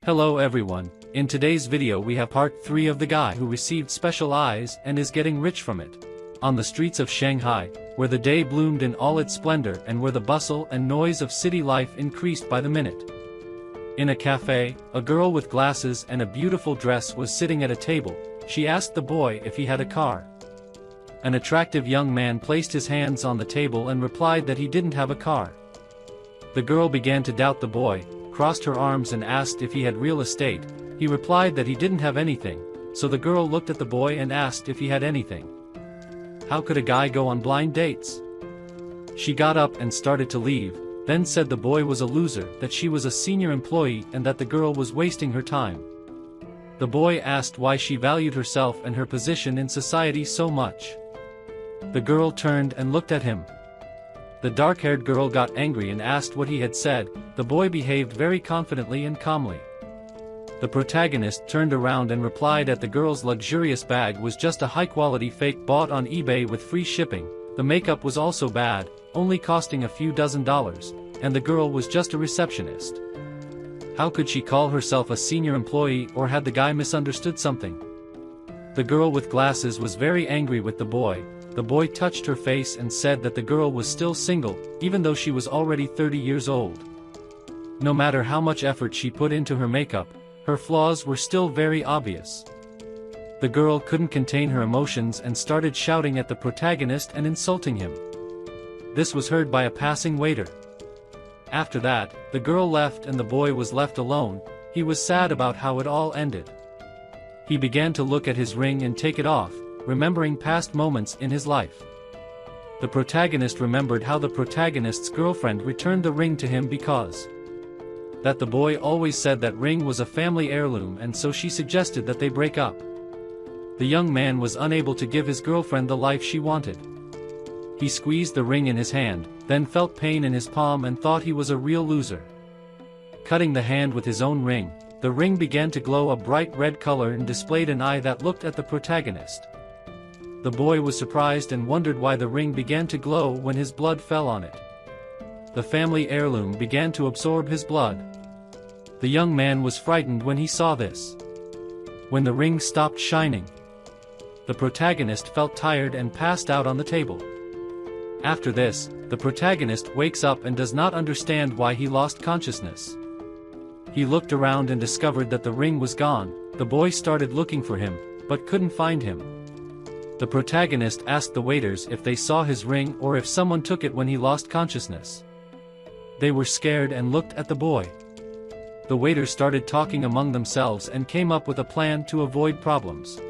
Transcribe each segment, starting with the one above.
Hello everyone, in today's video we have part 3 of the guy who received special eyes and is getting rich from it. On the streets of Shanghai, where the day bloomed in all its splendor and where the bustle and noise of city life increased by the minute. In a cafe, a girl with glasses and a beautiful dress was sitting at a table. She asked the boy if he had a car. An attractive young man placed his hands on the table and replied that he didn't have a car. The girl began to doubt the boy, crossed her arms and asked if he had real estate. He replied that he didn't have anything, so the girl looked at the boy and asked if he had anything. How could a guy go on blind dates? She got up and started to leave, then said the boy was a loser, that she was a senior employee and that the girl was wasting her time. The boy asked why she valued herself and her position in society so much. The girl turned and looked at him. The dark-haired girl got angry and asked what he had said. The boy behaved very confidently and calmly. The protagonist turned around and replied that the girl's luxurious bag was just a high-quality fake bought on eBay with free shipping. The makeup was also bad, only costing a few $dozen, and the girl was just a receptionist. How could she call herself a senior employee, or had the guy misunderstood something? The girl with glasses was very angry with the boy. The boy touched her face and said that the girl was still single, even though she was already 30 years old. No matter how much effort she put into her makeup, her flaws were still very obvious. The girl couldn't contain her emotions and started shouting at the protagonist and insulting him. This was heard by a passing waiter. After that, the girl left and the boy was left alone. He was sad about how it all ended. He began to look at his ring and take it off, remembering past moments in his life. The protagonist remembered how the protagonist's girlfriend returned the ring to him because that the boy always said that ring was a family heirloom, and so she suggested that they break up. The young man was unable to give his girlfriend the life she wanted. He squeezed the ring in his hand, then felt pain in his palm and thought he was a real loser. Cutting the hand with his own ring, the ring began to glow a bright red color and displayed an eye that looked at the protagonist. The boy was surprised and wondered why the ring began to glow when his blood fell on it. The family heirloom began to absorb his blood. The young man was frightened when he saw this. When the ring stopped shining, the protagonist felt tired and passed out on the table. After this, the protagonist wakes up and does not understand why he lost consciousness. He looked around and discovered that the ring was gone. The boy started looking for him, but couldn't find him. The protagonist asked the waiters if they saw his ring or if someone took it when he lost consciousness. They were scared and looked at the boy. The waiters started talking among themselves and came up with a plan to avoid problems.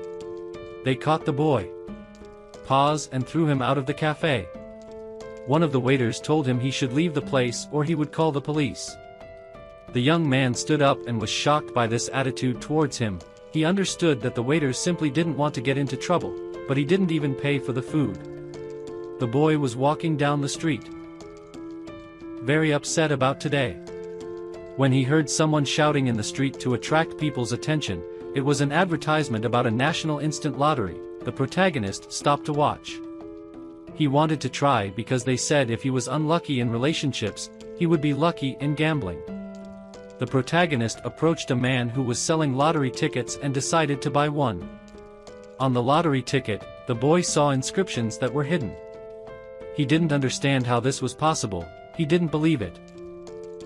They caught the boy, paused and threw him out of the cafe. One of the waiters told him he should leave the place or he would call the police. The young man stood up and was shocked by this attitude towards him. He understood that the waiters simply didn't want to get into trouble, but he didn't even pay for the food. The boy was walking down the street, very upset about today. When he heard someone shouting in the street to attract people's attention, it was an advertisement about a national instant lottery. The protagonist stopped to watch. He wanted to try because they said if he was unlucky in relationships, he would be lucky in gambling. The protagonist approached a man who was selling lottery tickets and decided to buy one. On the lottery ticket, the boy saw inscriptions that were hidden. He didn't understand how this was possible. He didn't believe it.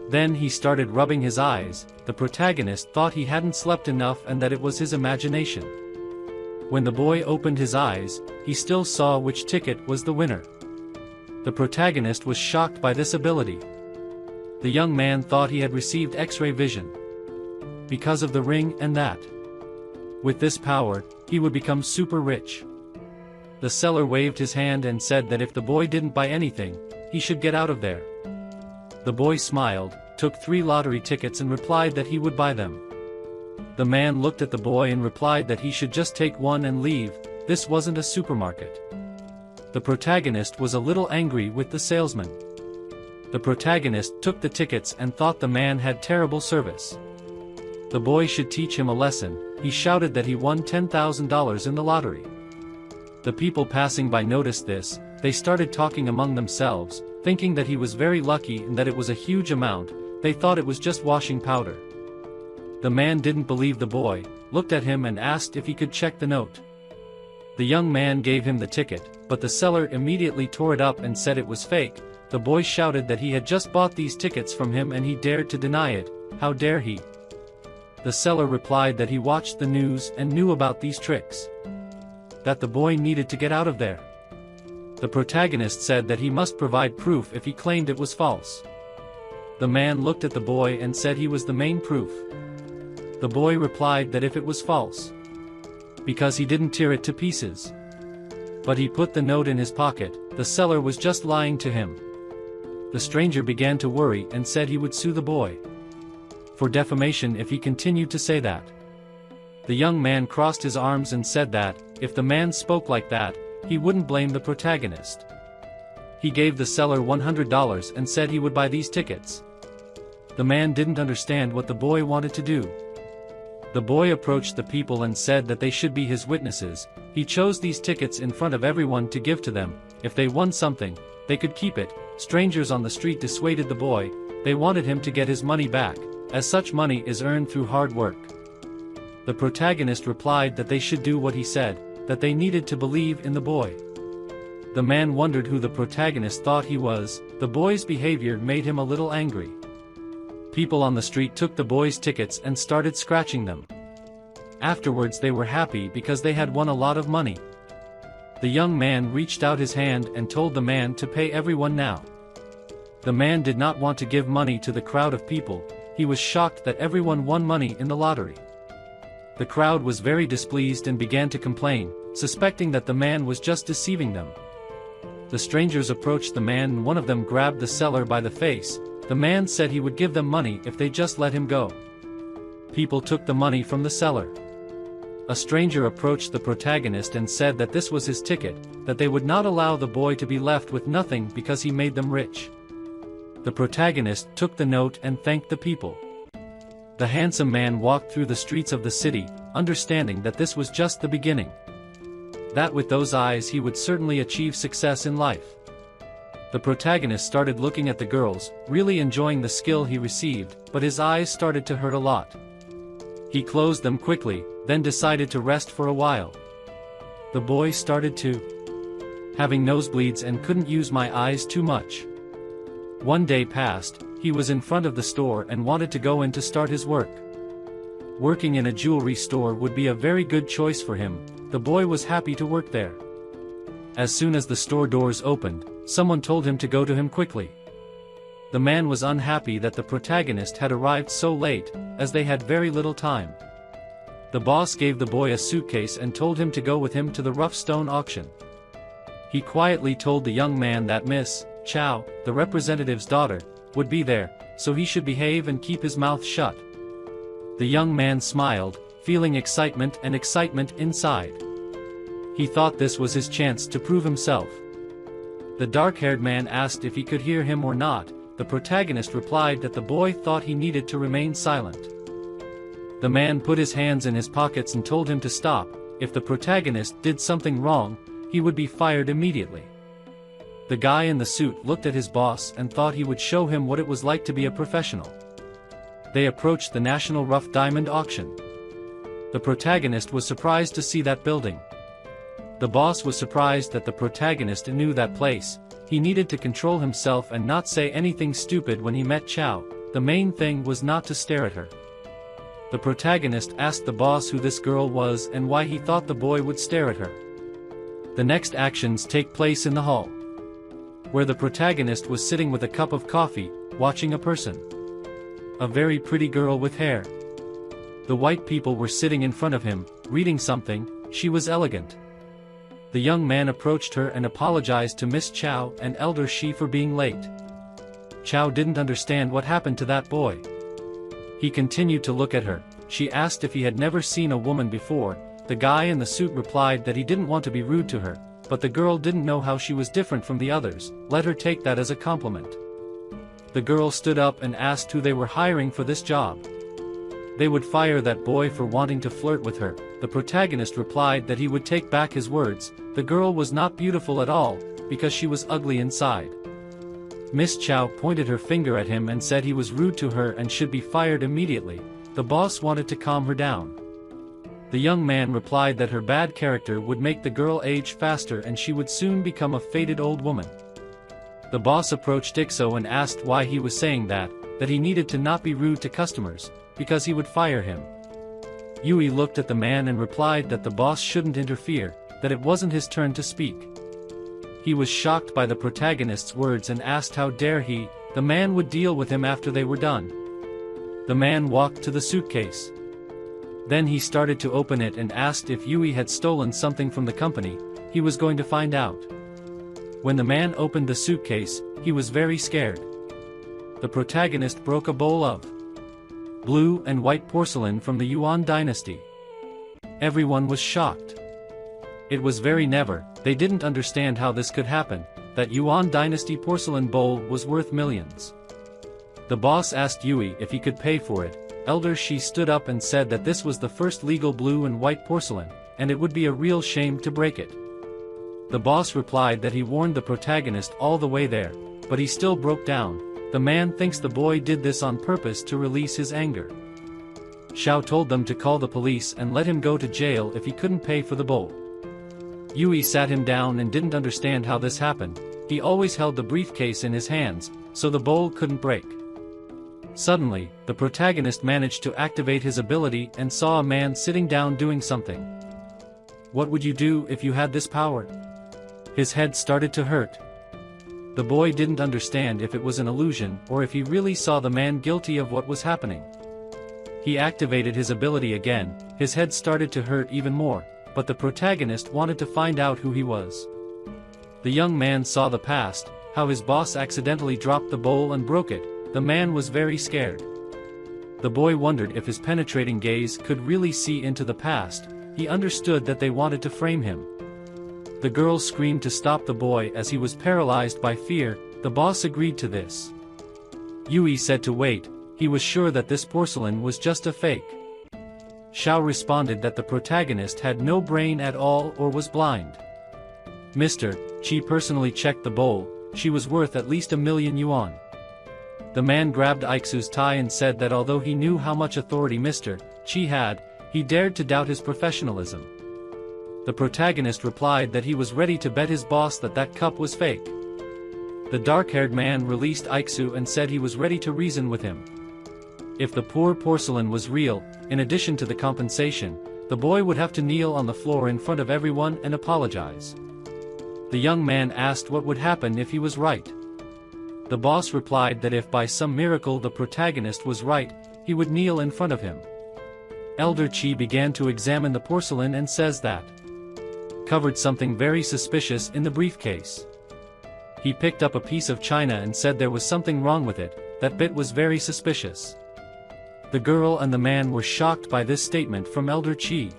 Then he started rubbing his eyes. The protagonist thought he hadn't slept enough and that it was his imagination. When the boy opened his eyes, he still saw which ticket was the winner. The protagonist was shocked by this ability. The young man thought he had received X-ray vision because of the ring and that with this power, he would become super rich. The seller waved his hand and said that if the boy didn't buy anything, he should get out of there. The boy smiled, took 3 lottery tickets and replied that he would buy them. The man looked at the boy and replied that he should just take one and leave. This wasn't a supermarket. The protagonist was a little angry with the salesman. The protagonist took the tickets and thought the man had terrible service. The boy should teach him a lesson. He shouted that he won $10,000 in the lottery. The people passing by noticed this. They started talking among themselves, thinking that he was very lucky and that it was a huge amount. They thought it was just washing powder. The man didn't believe the boy, looked at him and asked if he could check the note. The young man gave him the ticket, but the seller immediately tore it up and said it was fake. The boy shouted that he had just bought these tickets from him and he dared to deny it. How dare he? The seller replied that he watched the news and knew about these tricks. That the boy needed to get out of there. The protagonist said that he must provide proof if he claimed it was false. The man looked at the boy and said he was the main proof. The boy replied that if it was false, because he didn't tear it to pieces, but he put the note in his pocket, the seller was just lying to him. The stranger began to worry and said he would sue the boy for defamation if he continued to say that. The young man crossed his arms and said that, if the man spoke like that, he wouldn't blame the protagonist. He gave the seller $100 and said he would buy these tickets. The man didn't understand what the boy wanted to do. The boy approached the people and said that they should be his witnesses. He chose these tickets in front of everyone to give to them. If they won something, they could keep it. Strangers on the street dissuaded the boy. They wanted him to get his money back, as such money is earned through hard work. The protagonist replied that they should do what he said, that they needed to believe in the boy. The man wondered who the protagonist thought he was. The boy's behavior made him a little angry. People on the street took the boy's tickets and started scratching them. Afterwards they were happy because they had won a lot of money. The young man reached out his hand and told the man to pay everyone now. The man did not want to give money to the crowd of people. He was shocked that everyone won money in the lottery. The crowd was very displeased and began to complain, suspecting that the man was just deceiving them. The strangers approached the man and one of them grabbed the seller by the face. The man said he would give them money if they just let him go. People took the money from the seller. A stranger approached the protagonist and said that this was his ticket, that they would not allow the boy to be left with nothing because he made them rich. The protagonist took the note and thanked the people. The handsome man walked through the streets of the city, understanding that this was just the beginning. That with those eyes he would certainly achieve success in life. The protagonist started looking at the girls, really enjoying the skill he received, but his eyes started to hurt a lot. He closed them quickly, then decided to rest for a while. The boy started to having nosebleeds and couldn't use my eyes too much. One day passed, he was in front of the store and wanted to go in to start his work. Working in a jewelry store would be a very good choice for him. The boy was happy to work there. As soon as the store doors opened, someone told him to go to him quickly. The man was unhappy that the protagonist had arrived so late, as they had very little time. The boss gave the boy a suitcase and told him to go with him to the rough stone auction. He quietly told the young man that Miss Chow, the representative's daughter, would be there, so he should behave and keep his mouth shut. The young man smiled, feeling excitement inside. He thought this was his chance to prove himself. The dark-haired man asked if he could hear him or not. The protagonist replied that the boy thought he needed to remain silent. The man put his hands in his pockets and told him to stop. If the protagonist did something wrong, he would be fired immediately. The guy in the suit looked at his boss and thought he would show him what it was like to be a professional. They approached the National Rough Diamond Auction. The protagonist was surprised to see that building. The boss was surprised that the protagonist knew that place. He needed to control himself and not say anything stupid when he met Chow. The main thing was not to stare at her. The protagonist asked the boss who this girl was and why he thought the boy would stare at her. The next actions take place in the hall, where the protagonist was sitting with a cup of coffee, watching a person. A very pretty girl with hair. The white people were sitting in front of him, reading something. She was elegant. The young man approached her and apologized to Miss Chow and elder Shi for being late. Chow didn't understand what happened to that boy. He continued to look at her. She asked if he had never seen a woman before. The guy in the suit replied that he didn't want to be rude to her, but the girl didn't know how she was different from the others. Let her take that as a compliment. The girl stood up and asked who they were hiring for this job. They would fire that boy for wanting to flirt with her. The protagonist replied that he would take back his words. The girl was not beautiful at all, because she was ugly inside. Miss Chow pointed her finger at him and said he was rude to her and should be fired immediately. the boss wanted to calm her down. The young man replied that her bad character would make the girl age faster and she would soon become a faded old woman. The boss approached Ixo and asked why he was saying that he needed to not be rude to customers, because he would fire him. Yui looked at the man and replied that the boss shouldn't interfere, that it wasn't his turn to speak. He was shocked by the protagonist's words and asked how dare he, the man would deal with him after they were done. The man walked to the suitcase. Then he started to open it and asked if Yui had stolen something from the company. He was going to find out. When the man opened the suitcase, he was very scared. The protagonist broke a bowl of blue and white porcelain from the Yuan dynasty. Everyone was shocked. It was very never, they didn't understand how this could happen, that Yuan dynasty porcelain bowl was worth millions. The boss asked Yui if he could pay for it. Elder Shi stood up and said that this was the first legal blue and white porcelain, and it would be a real shame to break it. The boss replied that he warned the protagonist all the way there, but he still broke down. The man thinks the boy did this on purpose to release his anger. Xiao told them to call the police and let him go to jail if he couldn't pay for the bowl. Yui sat him down and didn't understand how this happened. He always held the briefcase in his hands, so the bowl couldn't break. Suddenly, the protagonist managed to activate his ability and saw a man sitting down doing something. What would you do if you had this power? His head started to hurt. The boy didn't understand if it was an illusion or if he really saw the man guilty of what was happening. He activated his ability again, his head started to hurt even more, but the protagonist wanted to find out who he was. The young man saw the past, how his boss accidentally dropped the bowl and broke it. The man was very scared. The boy wondered if his penetrating gaze could really see into the past. He understood that they wanted to frame him. The girl screamed to stop the boy as he was paralyzed by fear. The boss agreed to this. Yui said to wait, he was sure that this porcelain was just a fake. Xiao responded that the protagonist had no brain at all or was blind. Mr. Qi personally checked the bowl, she was worth at least 1,000,000 yuan. The man grabbed Ixu's tie and said that although he knew how much authority Mr. Qi had, he dared to doubt his professionalism. The protagonist replied that he was ready to bet his boss that that cup was fake. The dark-haired man released Ixu and said he was ready to reason with him. If the poor porcelain was real, in addition to the compensation, the boy would have to kneel on the floor in front of everyone and apologize. The young man asked what would happen if he was right. The boss replied that if by some miracle the protagonist was right, he would kneel in front of him. Elder Qi began to examine the porcelain and says that covered something very suspicious in the briefcase. He picked up a piece of china and said there was something wrong with it, that bit was very suspicious. The girl and the man were shocked by this statement from Elder Qi.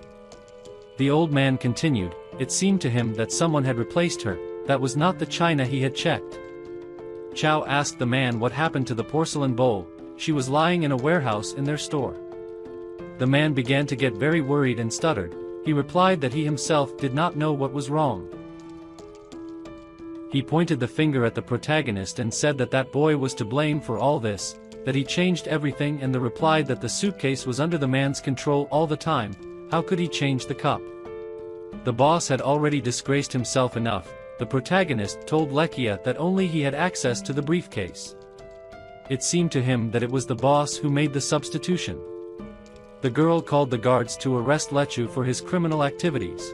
The old man continued, it seemed to him that someone had replaced her, that was not the china he had checked. Chao asked the man what happened to the porcelain bowl. She was lying in a warehouse in their store. The man began to get very worried and stuttered. He replied that he himself did not know what was wrong. He pointed the finger at the protagonist and said that that boy was to blame for all this, that he changed everything, and the replied that the suitcase was under the man's control all the time. How could he change the cup? The boss had already disgraced himself enough. The protagonist told Lekia that only he had access to the briefcase. It seemed to him that it was the boss who made the substitution. The girl called the guards to arrest Lechu for his criminal activities.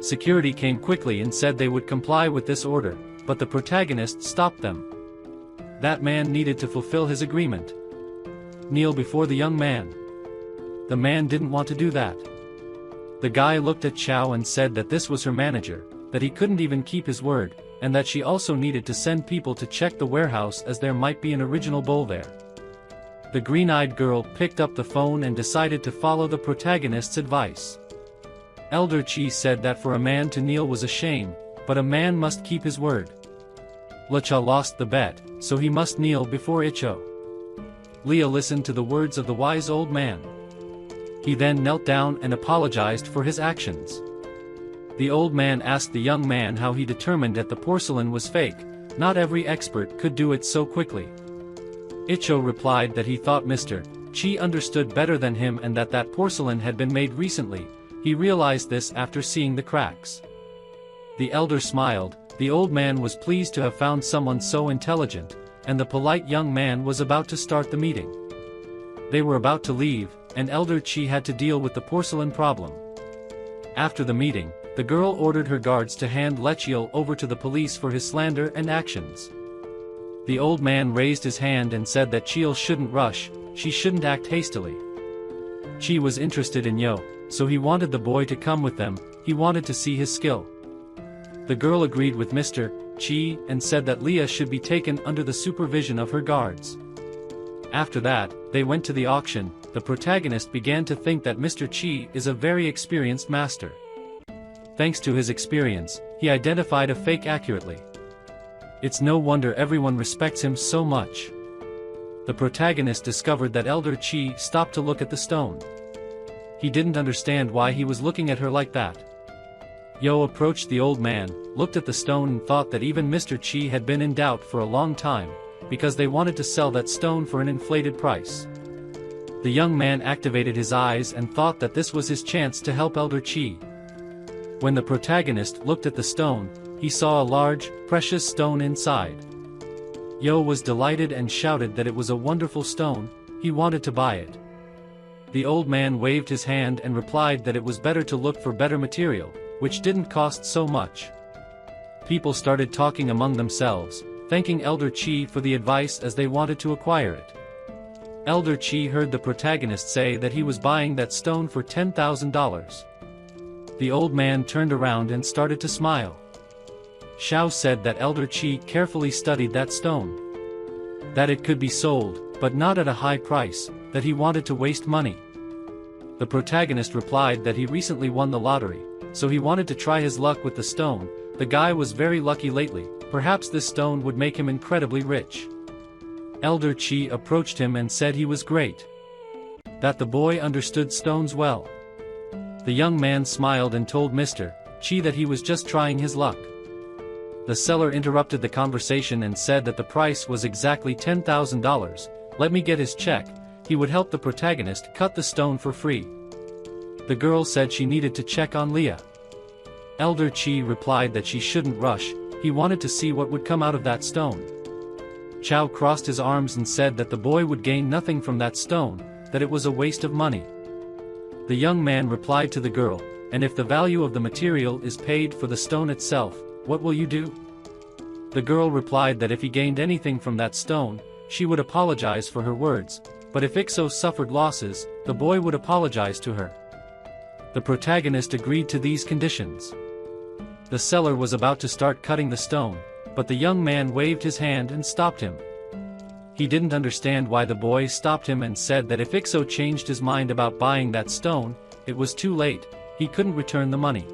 Security came quickly and said they would comply with this order, but the protagonist stopped them. That man needed to fulfill his agreement. Kneel before the young man. The man didn't want to do that. The guy looked at Chao and said that this was her manager, that he couldn't even keep his word, and that she also needed to send people to check the warehouse as there might be an original bowl there. The green-eyed girl picked up the phone and decided to follow the protagonist's advice. Elder Qi said that for a man to kneel was a shame, but a man must keep his word. Lecha lost the bet, so he must kneel before Icho. Leah listened to the words of the wise old man. He then knelt down and apologized for his actions. The old man asked the young man how he determined that the porcelain was fake. Not every expert could do it so quickly. Icho replied that he thought Mr. Chi understood better than him and that porcelain had been made recently. He realized this after seeing the cracks. The elder smiled. The old man was pleased to have found someone so intelligent, and the polite young man was about to start the meeting. They were about to leave, and Elder Chi had to deal with the porcelain problem. After the meeting, the girl ordered her guards to hand Lechiel over to the police for his slander and actions. The old man raised his hand and said that Chiel shouldn't rush, she shouldn't act hastily. Chi was interested in Yo, so he wanted the boy to come with them, he wanted to see his skill. The girl agreed with Mr. Chi and said that Leah should be taken under the supervision of her guards. After that, they went to the auction. The protagonist began to think that Mr. Chi is a very experienced master. Thanks to his experience, he identified a fake accurately. It's no wonder everyone respects him so much. The protagonist discovered that Elder Chi stopped to look at the stone. He didn't understand why he was looking at her like that. Yo approached the old man, looked at the stone and thought that even Mr. Chi had been in doubt for a long time, because they wanted to sell that stone for an inflated price. The young man activated his eyes and thought that this was his chance to help Elder Chi. When the protagonist looked at the stone, he saw a large, precious stone inside. Yo was delighted and shouted that it was a wonderful stone, he wanted to buy it. The old man waved his hand and replied that it was better to look for better material, which didn't cost so much. People started talking among themselves, thanking Elder Chi for the advice as they wanted to acquire it. Elder Chi heard the protagonist say that he was buying that stone for $10,000. The old man turned around and started to smile. Xiao said that Elder Chi carefully studied that stone. That it could be sold, but not at a high price, that he wanted to waste money. The protagonist replied that he recently won the lottery, so he wanted to try his luck with the stone. The guy was very lucky lately, perhaps this stone would make him incredibly rich. Elder Chi approached him and said he was great. That the boy understood stones well. The young man smiled and told Mr. Chi that he was just trying his luck. The seller interrupted the conversation and said that the price was exactly $10,000, let me get his check, he would help the protagonist cut the stone for free. The girl said she needed to check on Leah. Elder Chi replied that she shouldn't rush, he wanted to see what would come out of that stone. Chao crossed his arms and said that the boy would gain nothing from that stone, that it was a waste of money. The young man replied to the girl, and if the value of the material is paid for the stone itself, what will you do? The girl replied that if he gained anything from that stone, she would apologize for her words, but if Ixo suffered losses, the boy would apologize to her. The protagonist agreed to these conditions. The seller was about to start cutting the stone, but the young man waved his hand and stopped him. He didn't understand why the boy stopped him and said that if Ixo changed his mind about buying that stone, it was too late, he couldn't return the money.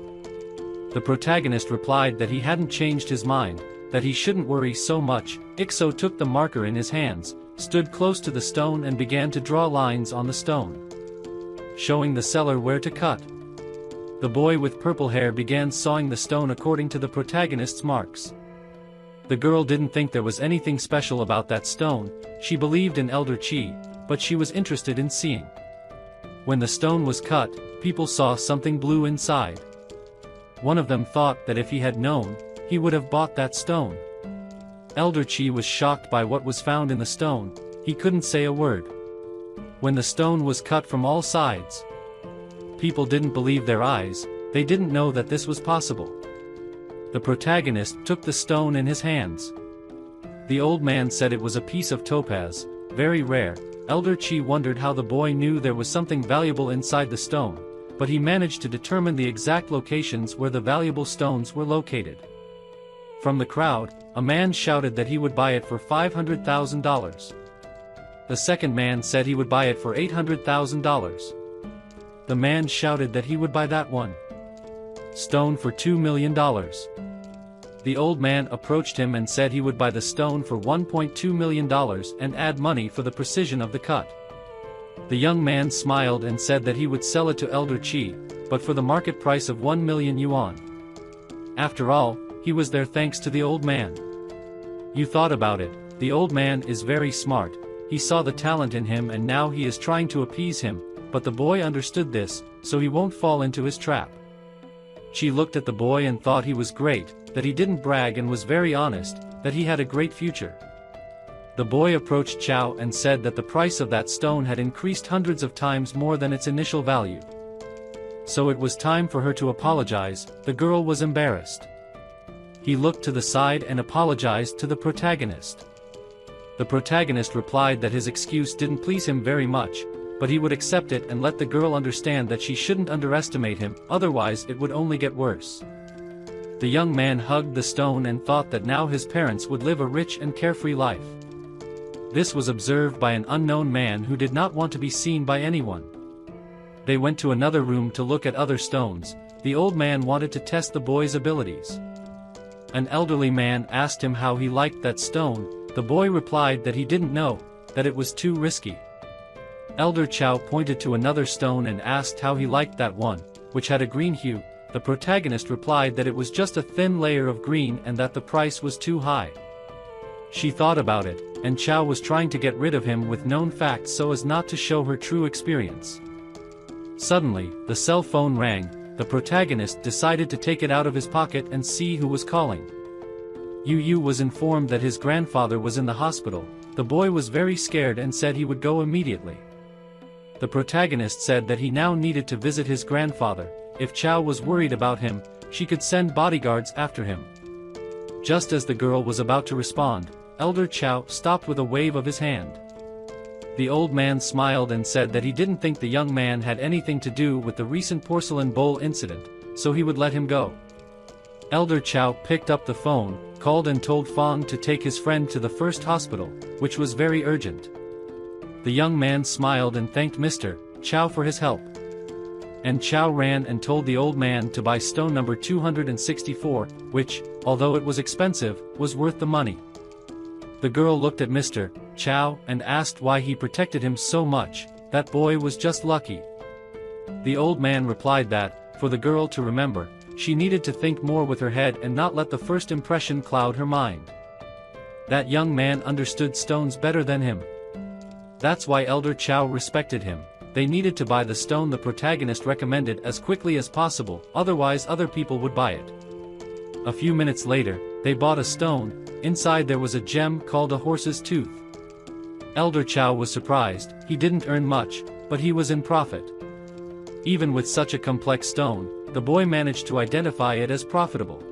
The protagonist replied that he hadn't changed his mind, that he shouldn't worry so much. Ixo took the marker in his hands, stood close to the stone and began to draw lines on the stone, showing the seller where to cut. The boy with purple hair began sawing the stone according to the protagonist's marks. The girl didn't think there was anything special about that stone, she believed in Elder Chi, but she was interested in seeing. When the stone was cut, people saw something blue inside. One of them thought that if he had known, he would have bought that stone. Elder Chi was shocked by what was found in the stone, he couldn't say a word. When the stone was cut from all sides, people didn't believe their eyes, they didn't know that this was possible. The protagonist took the stone in his hands. The old man said it was a piece of topaz, very rare. Elder Chi wondered how the boy knew there was something valuable inside the stone, but he managed to determine the exact locations where the valuable stones were located. From the crowd, a man shouted that he would buy it for $500,000. The second man said he would buy it for $800,000. The man shouted that he would buy that one stone for $2 million. The old man approached him and said he would buy the stone for $1.2 million and add money for the precision of the cut. The young man smiled and said that he would sell it to Elder Chi, but for the market price of 1 million yuan. After all, he was there thanks to the old man. You thought about it, the old man is very smart, he saw the talent in him and now he is trying to appease him, but the boy understood this, so he won't fall into his trap. She looked at the boy and thought he was great, that he didn't brag and was very honest, that he had a great future. The boy approached Chow and said that the price of that stone had increased hundreds of times more than its initial value. So it was time for her to apologize. The girl was embarrassed. He looked to the side and apologized to the protagonist. The protagonist replied that his excuse didn't please him very much, but he would accept it and let the girl understand that she shouldn't underestimate him, otherwise it would only get worse. The young man hugged the stone and thought that now his parents would live a rich and carefree life. This was observed by an unknown man who did not want to be seen by anyone. They went to another room to look at other stones. The old man wanted to test the boy's abilities. An elderly man asked him how he liked that stone. The boy replied that he didn't know, that it was too risky. Elder Chow pointed to another stone and asked how he liked that one, which had a green hue. The protagonist replied that it was just a thin layer of green and that the price was too high. She thought about it, and Chow was trying to get rid of him with known facts so as not to show her true experience. Suddenly, the cell phone rang. The protagonist decided to take it out of his pocket and see who was calling. Yu was informed that his grandfather was in the hospital. The boy was very scared and said he would go immediately. The protagonist said that he now needed to visit his grandfather. If Chow was worried about him, she could send bodyguards after him. Just as the girl was about to respond, Elder Chow stopped with a wave of his hand. The old man smiled and said that he didn't think the young man had anything to do with the recent porcelain bowl incident, so he would let him go. Elder Chow picked up the phone, called and told Fong to take his friend to the first hospital, which was very urgent. The young man smiled and thanked Mr. Chow for his help. And Chow ran and told the old man to buy stone number 264, which, although it was expensive, was worth the money. The girl looked at Mr. Chow and asked why he protected him so much. That boy was just lucky. The old man replied that, for the girl to remember, she needed to think more with her head and not let the first impression cloud her mind. That young man understood stones better than him. That's why Elder Chow respected him. They needed to buy the stone the protagonist recommended as quickly as possible, otherwise other people would buy it. A few minutes later, they bought a stone. Inside there was a gem called a horse's tooth. Elder Chow was surprised. He didn't earn much, but he was in profit. Even with such a complex stone, the boy managed to identify it as profitable.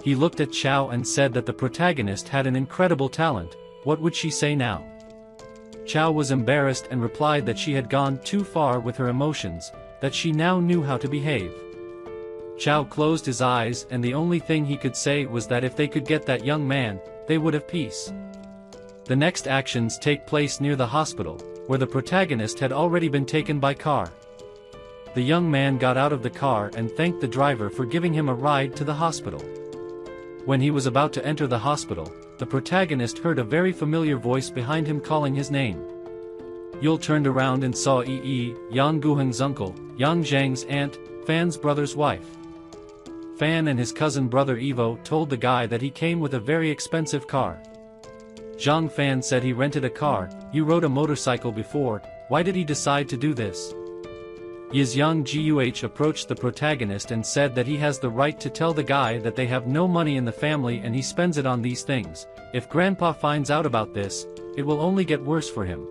He looked at Chow and said that the protagonist had an incredible talent. What would she say now? Chow was embarrassed and replied that she had gone too far with her emotions, that she now knew how to behave. Chow closed his eyes and the only thing he could say was that if they could get that young man, they would have peace. The next actions take place near the hospital, where the protagonist had already been taken by car. The young man got out of the car and thanked the driver for giving him a ride to the hospital. When he was about to enter the hospital, the protagonist heard a very familiar voice behind him calling his name. Yul turned around and saw Yang Guheng's uncle, Yang Zhang's aunt, Fan's brother's wife. Fan and his cousin brother Evo told the guy that he came with a very expensive car. Zhang Fan said he rented a car. You rode a motorcycle before, why did he decide to do this? Yang Guh approached the protagonist and said that he has the right to tell the guy that they have no money in the family and he spends it on these things. If grandpa finds out about this, it will only get worse for him.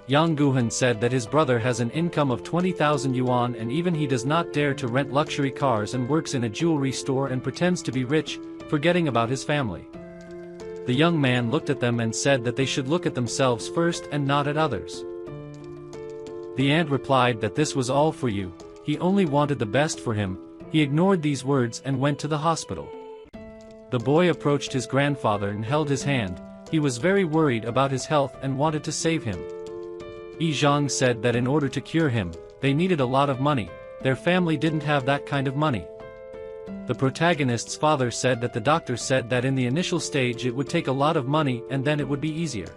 Yang Guhan said that his brother has an income of 20,000 yuan and even he does not dare to rent luxury cars and works in a jewelry store and pretends to be rich, forgetting about his family. The young man looked at them and said that they should look at themselves first and not at others. The aunt replied that this was all for you, he only wanted the best for him. He ignored these words and went to the hospital. The boy approached his grandfather and held his hand. He was very worried about his health and wanted to save him. Yi Zhang said that in order to cure him, they needed a lot of money. Their family didn't have that kind of money. The protagonist's father said that the doctor said that in the initial stage it would take a lot of money and then it would be easier.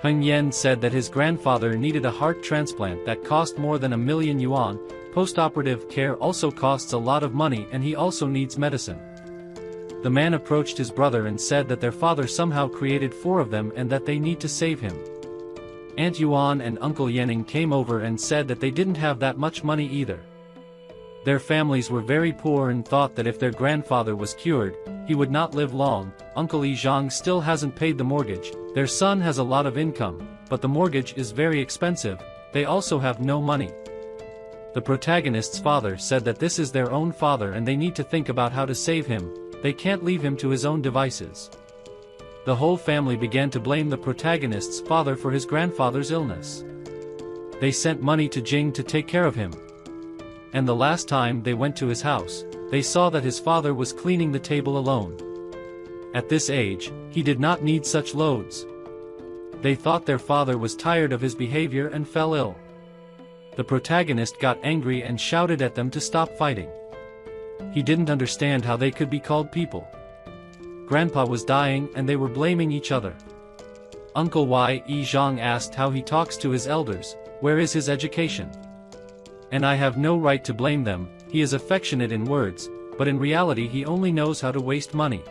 Heng Yen said that his grandfather needed a heart transplant that cost more than 1 million yuan. Post-operative care also costs a lot of money and he also needs medicine. The man approached his brother and said that their father somehow created 4 of them and that they need to save him. Aunt Yuan and Uncle Yening came over and said that they didn't have that much money either. Their families were very poor and thought that if their grandfather was cured, he would not live long. Uncle Yi Zhang still hasn't paid the mortgage. Their son has a lot of income, but the mortgage is very expensive. They also have no money. The protagonist's father said that this is their own father and they need to think about how to save him. They can't leave him to his own devices. The whole family began to blame the protagonist's father for his grandfather's illness. They sent money to Jing to take care of him. And the last time they went to his house, they saw that his father was cleaning the table alone. At this age, he did not need such loads. They thought their father was tired of his behavior and fell ill. The protagonist got angry and shouted at them to stop fighting. He didn't understand how they could be called people. Grandpa was dying and they were blaming each other. Uncle Yi Zhang asked how he talks to his elders, where is his education? And I have no right to blame them. He is affectionate in words, but in reality he only knows how to waste money.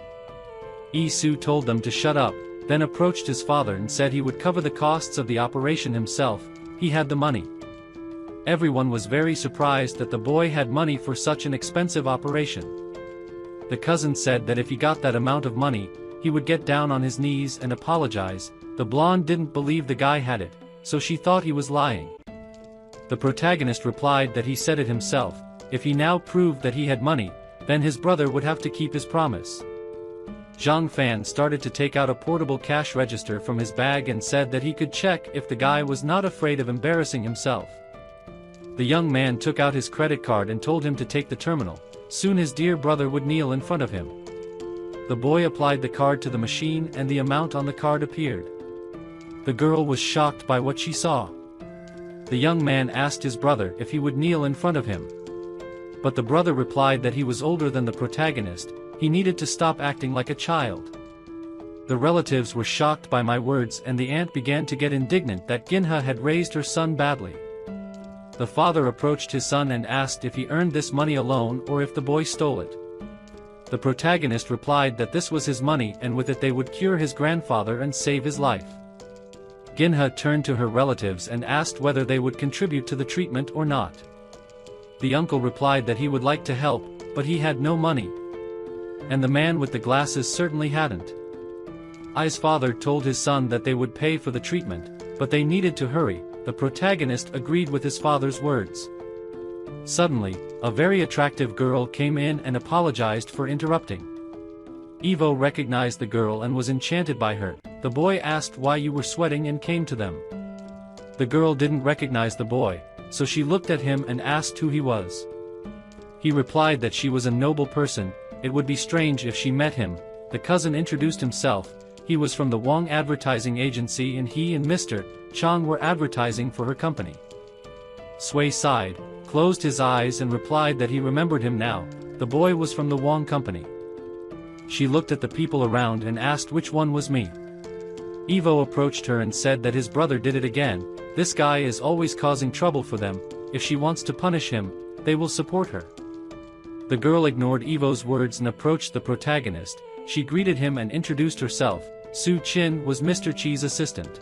Yi Su told them to shut up, then approached his father and said he would cover the costs of the operation himself. He had the money. Everyone was very surprised that the boy had money for such an expensive operation. The cousin said that if he got that amount of money, he would get down on his knees and apologize. The blonde didn't believe the guy had it, so she thought he was lying. The protagonist replied that he said it himself. If he now proved that he had money, then his brother would have to keep his promise. Zhang Fan started to take out a portable cash register from his bag and said that he could check if the guy was not afraid of embarrassing himself. The young man took out his credit card and told him to take the terminal. Soon his dear brother would kneel in front of him. The boy applied the card to the machine and the amount on the card appeared. The girl was shocked by what she saw. The young man asked his brother if he would kneel in front of him. But the brother replied that he was older than the protagonist, he needed to stop acting like a child. The relatives were shocked by my words and the aunt began to get indignant that Ginha had raised her son badly. The father approached his son and asked if he earned this money alone or if the boy stole it. The protagonist replied that this was his money and with it they would cure his grandfather and save his life. Ginha turned to her relatives and asked whether they would contribute to the treatment or not. The uncle replied that he would like to help, but he had no money. And the man with the glasses certainly hadn't. I's father told his son that they would pay for the treatment, but they needed to hurry. The protagonist agreed with his father's words. Suddenly, a very attractive girl came in and apologized for interrupting. Evo recognized the girl and was enchanted by her. The boy asked why you were sweating and came to them. The girl didn't recognize the boy, so she looked at him and asked who he was. He replied that she was a noble person, it would be strange if she met him. The cousin introduced himself, he was from the Wong advertising agency and he and Mr. Chang were advertising for her company. Sui sighed, closed his eyes and replied that he remembered him now. The boy was from the Wong company. She looked at the people around and asked which one was me. Evo approached her and said that his brother did it again. This guy is always causing trouble for them. If she wants to punish him, they will support her. The girl ignored Evo's words and approached the protagonist. She greeted him and introduced herself. Su Qin was Mr. Chi's assistant.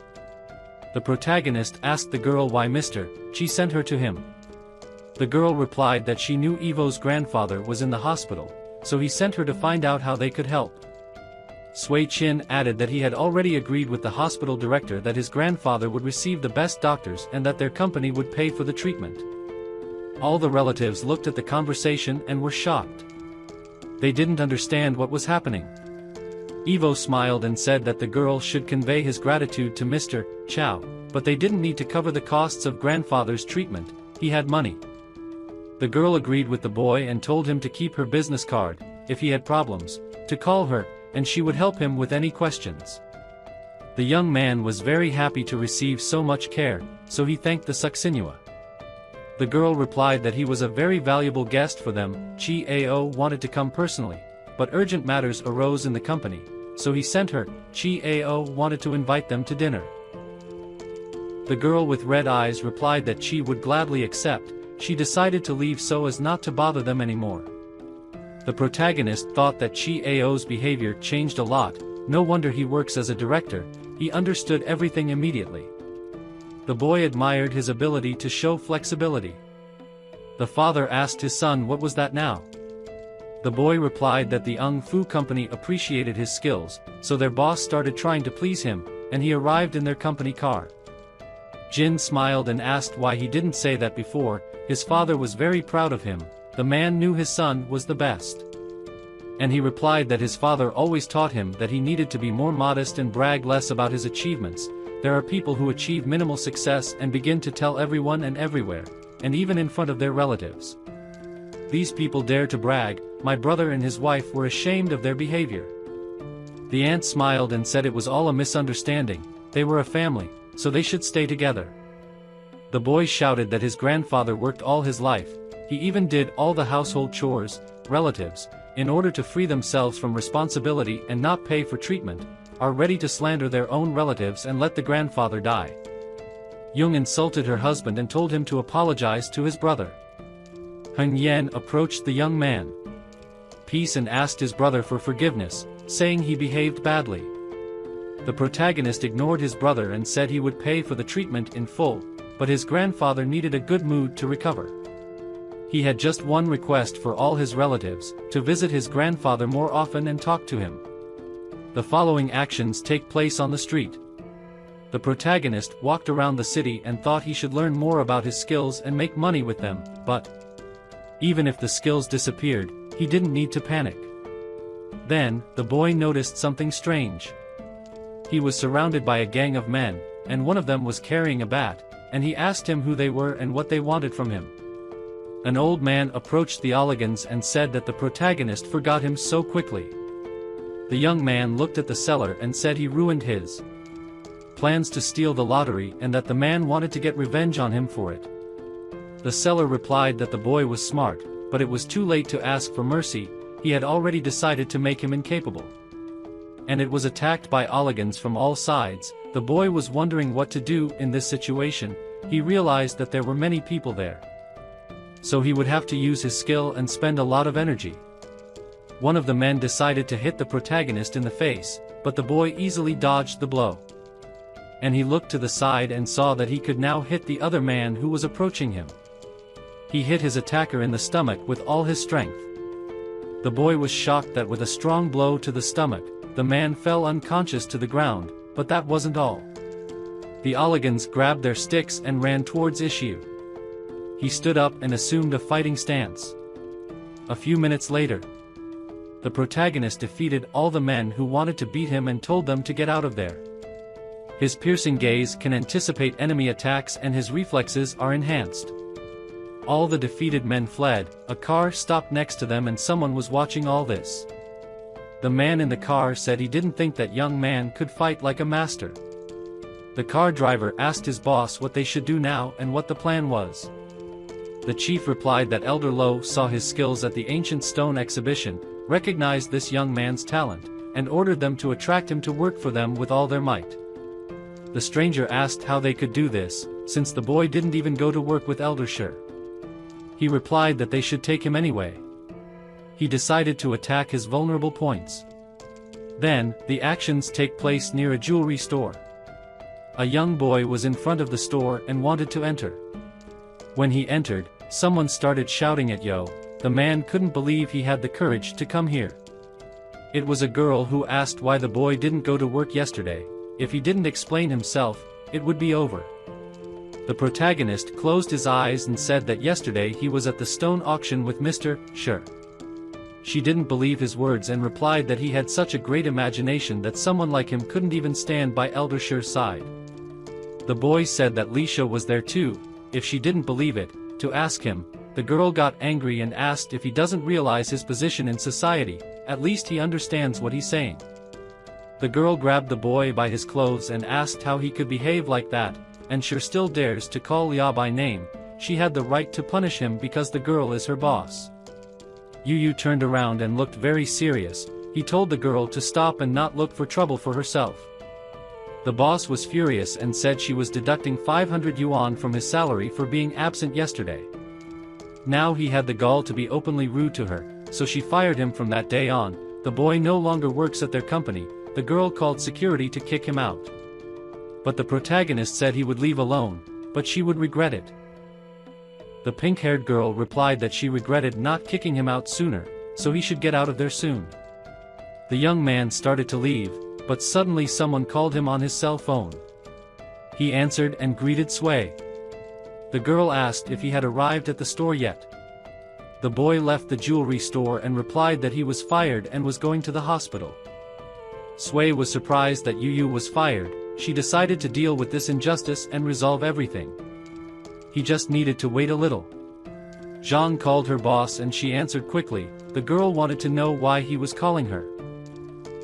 The protagonist asked the girl why Mr. Chi sent her to him. The girl replied that she knew Evo's grandfather was in the hospital, so he sent her to find out how they could help. Sui Qin added that he had already agreed with the hospital director that his grandfather would receive the best doctors and that their company would pay for the treatment. All the relatives looked at the conversation and were shocked. They didn't understand what was happening. Evo smiled and said that the girl should convey his gratitude to Mr. Chow, but they didn't need to cover the costs of grandfather's treatment, he had money. The girl agreed with the boy and told him to keep her business card, if he had problems, to call her, and she would help him with any questions. The young man was very happy to receive so much care, so he thanked the Suxinua. The girl replied that he was a very valuable guest for them. Chi Ao wanted to come personally, but urgent matters arose in the company, so he sent her. Chi Ao wanted to invite them to dinner. The girl with red eyes replied that Chi would gladly accept. She decided to leave so as not to bother them anymore. The protagonist thought that Chi Ao's behavior changed a lot. No wonder he works as a director, he understood everything immediately. The boy admired his ability to show flexibility. The father asked his son what was that now. The boy replied that the Ung Fu company appreciated his skills, so their boss started trying to please him, and he arrived in their company car. Jin smiled and asked why he didn't say that before. His father was very proud of him. The man knew his son was the best. And he replied that his father always taught him that he needed to be more modest and brag less about his achievements. There are people who achieve minimal success and begin to tell everyone and everywhere, and even in front of their relatives. These people dare to brag. My brother and his wife were ashamed of their behavior. The aunt smiled and said it was all a misunderstanding. They were a family, so they should stay together. The boy shouted that his grandfather worked all his life. He even did all the household chores. Relatives, in order to free themselves from responsibility and not pay for treatment, are ready to slander their own relatives and let the grandfather die. Jung insulted her husband and told him to apologize to his brother. Hun Yen approached the young man. Peace and asked his brother for forgiveness, saying he behaved badly. The protagonist ignored his brother and said he would pay for the treatment in full, but his grandfather needed a good mood to recover. He had just one request for all his relatives, to visit his grandfather more often and talk to him. The following actions take place on the street. The protagonist walked around the city and thought he should learn more about his skills and make money with them, but even if the skills disappeared, he didn't need to panic. Then, the boy noticed something strange. He was surrounded by a gang of men, and one of them was carrying a bat, and he asked him who they were and what they wanted from him. An old man approached the Oligans and said that the protagonist forgot him so quickly. The young man looked at the seller and said he ruined his plans to steal the lottery and that the man wanted to get revenge on him for it. The seller replied that the boy was smart, but it was too late to ask for mercy. He had already decided to make him incapable. And it was attacked by Oligans from all sides. The boy was wondering what to do in this situation. He realized that there were many people there. So he would have to use his skill and spend a lot of energy. One of the men decided to hit the protagonist in the face, but the boy easily dodged the blow. And he looked to the side and saw that he could now hit the other man who was approaching him. He hit his attacker in the stomach with all his strength. The boy was shocked that with a strong blow to the stomach, the man fell unconscious to the ground, but that wasn't all. The Oligans grabbed their sticks and ran towards Issue. He stood up and assumed a fighting stance. A few minutes later, the protagonist defeated all the men who wanted to beat him and told them to get out of there. His piercing gaze can anticipate enemy attacks and his reflexes are enhanced. All the defeated men fled. A car stopped next to them and someone was watching all this. The man in the car said he didn't think that young man could fight like a master. The car driver asked his boss what they should do now and what the plan was. The chief replied that Elder Lo saw his skills at the ancient stone exhibition, recognized this young man's talent, and ordered them to attract him to work for them with all their might. The stranger asked how they could do this, since the boy didn't even go to work with Elder Shur. He replied that they should take him anyway. He decided to attack his vulnerable points. Then, the actions take place near a jewelry store. A young boy was in front of the store and wanted to enter. When he entered, someone started shouting at Yo. The man couldn't believe he had the courage to come here. It was a girl who asked why the boy didn't go to work yesterday. If he didn't explain himself, it would be over. The protagonist closed his eyes and said that yesterday he was at the stone auction with Mr. Shur. She didn't believe his words and replied that he had such a great imagination that someone like him couldn't even stand by Elder Shur's side. The boy said that Lisha was there too, if she didn't believe it, to ask him. The girl got angry and asked if he doesn't realize his position in society, at least he understands what he's saying. The girl grabbed the boy by his clothes and asked how he could behave like that, and Shur still dares to call Lia by name. She had the right to punish him because the girl is her boss. Yu turned around and looked very serious. He told the girl to stop and not look for trouble for herself. The boss was furious and said she was deducting 500 yuan from his salary for being absent yesterday. Now he had the gall to be openly rude to her. so she fired him from that day on. The boy no longer works at their company. The girl called security to kick him out. But the protagonist said he would leave alone, but she would regret it. The pink-haired girl replied that she regretted not kicking him out sooner, so he should get out of there soon. The young man started to leave, but suddenly someone called him on his cell phone. He answered and greeted Sway. The girl asked if he had arrived at the store yet. The boy left the jewelry store and replied that he was fired and was going to the hospital. Sway was surprised that Yu was fired. She decided to deal with this injustice and resolve everything. He just needed to wait a little. Zhang called her boss and she answered quickly. The girl wanted to know why he was calling her.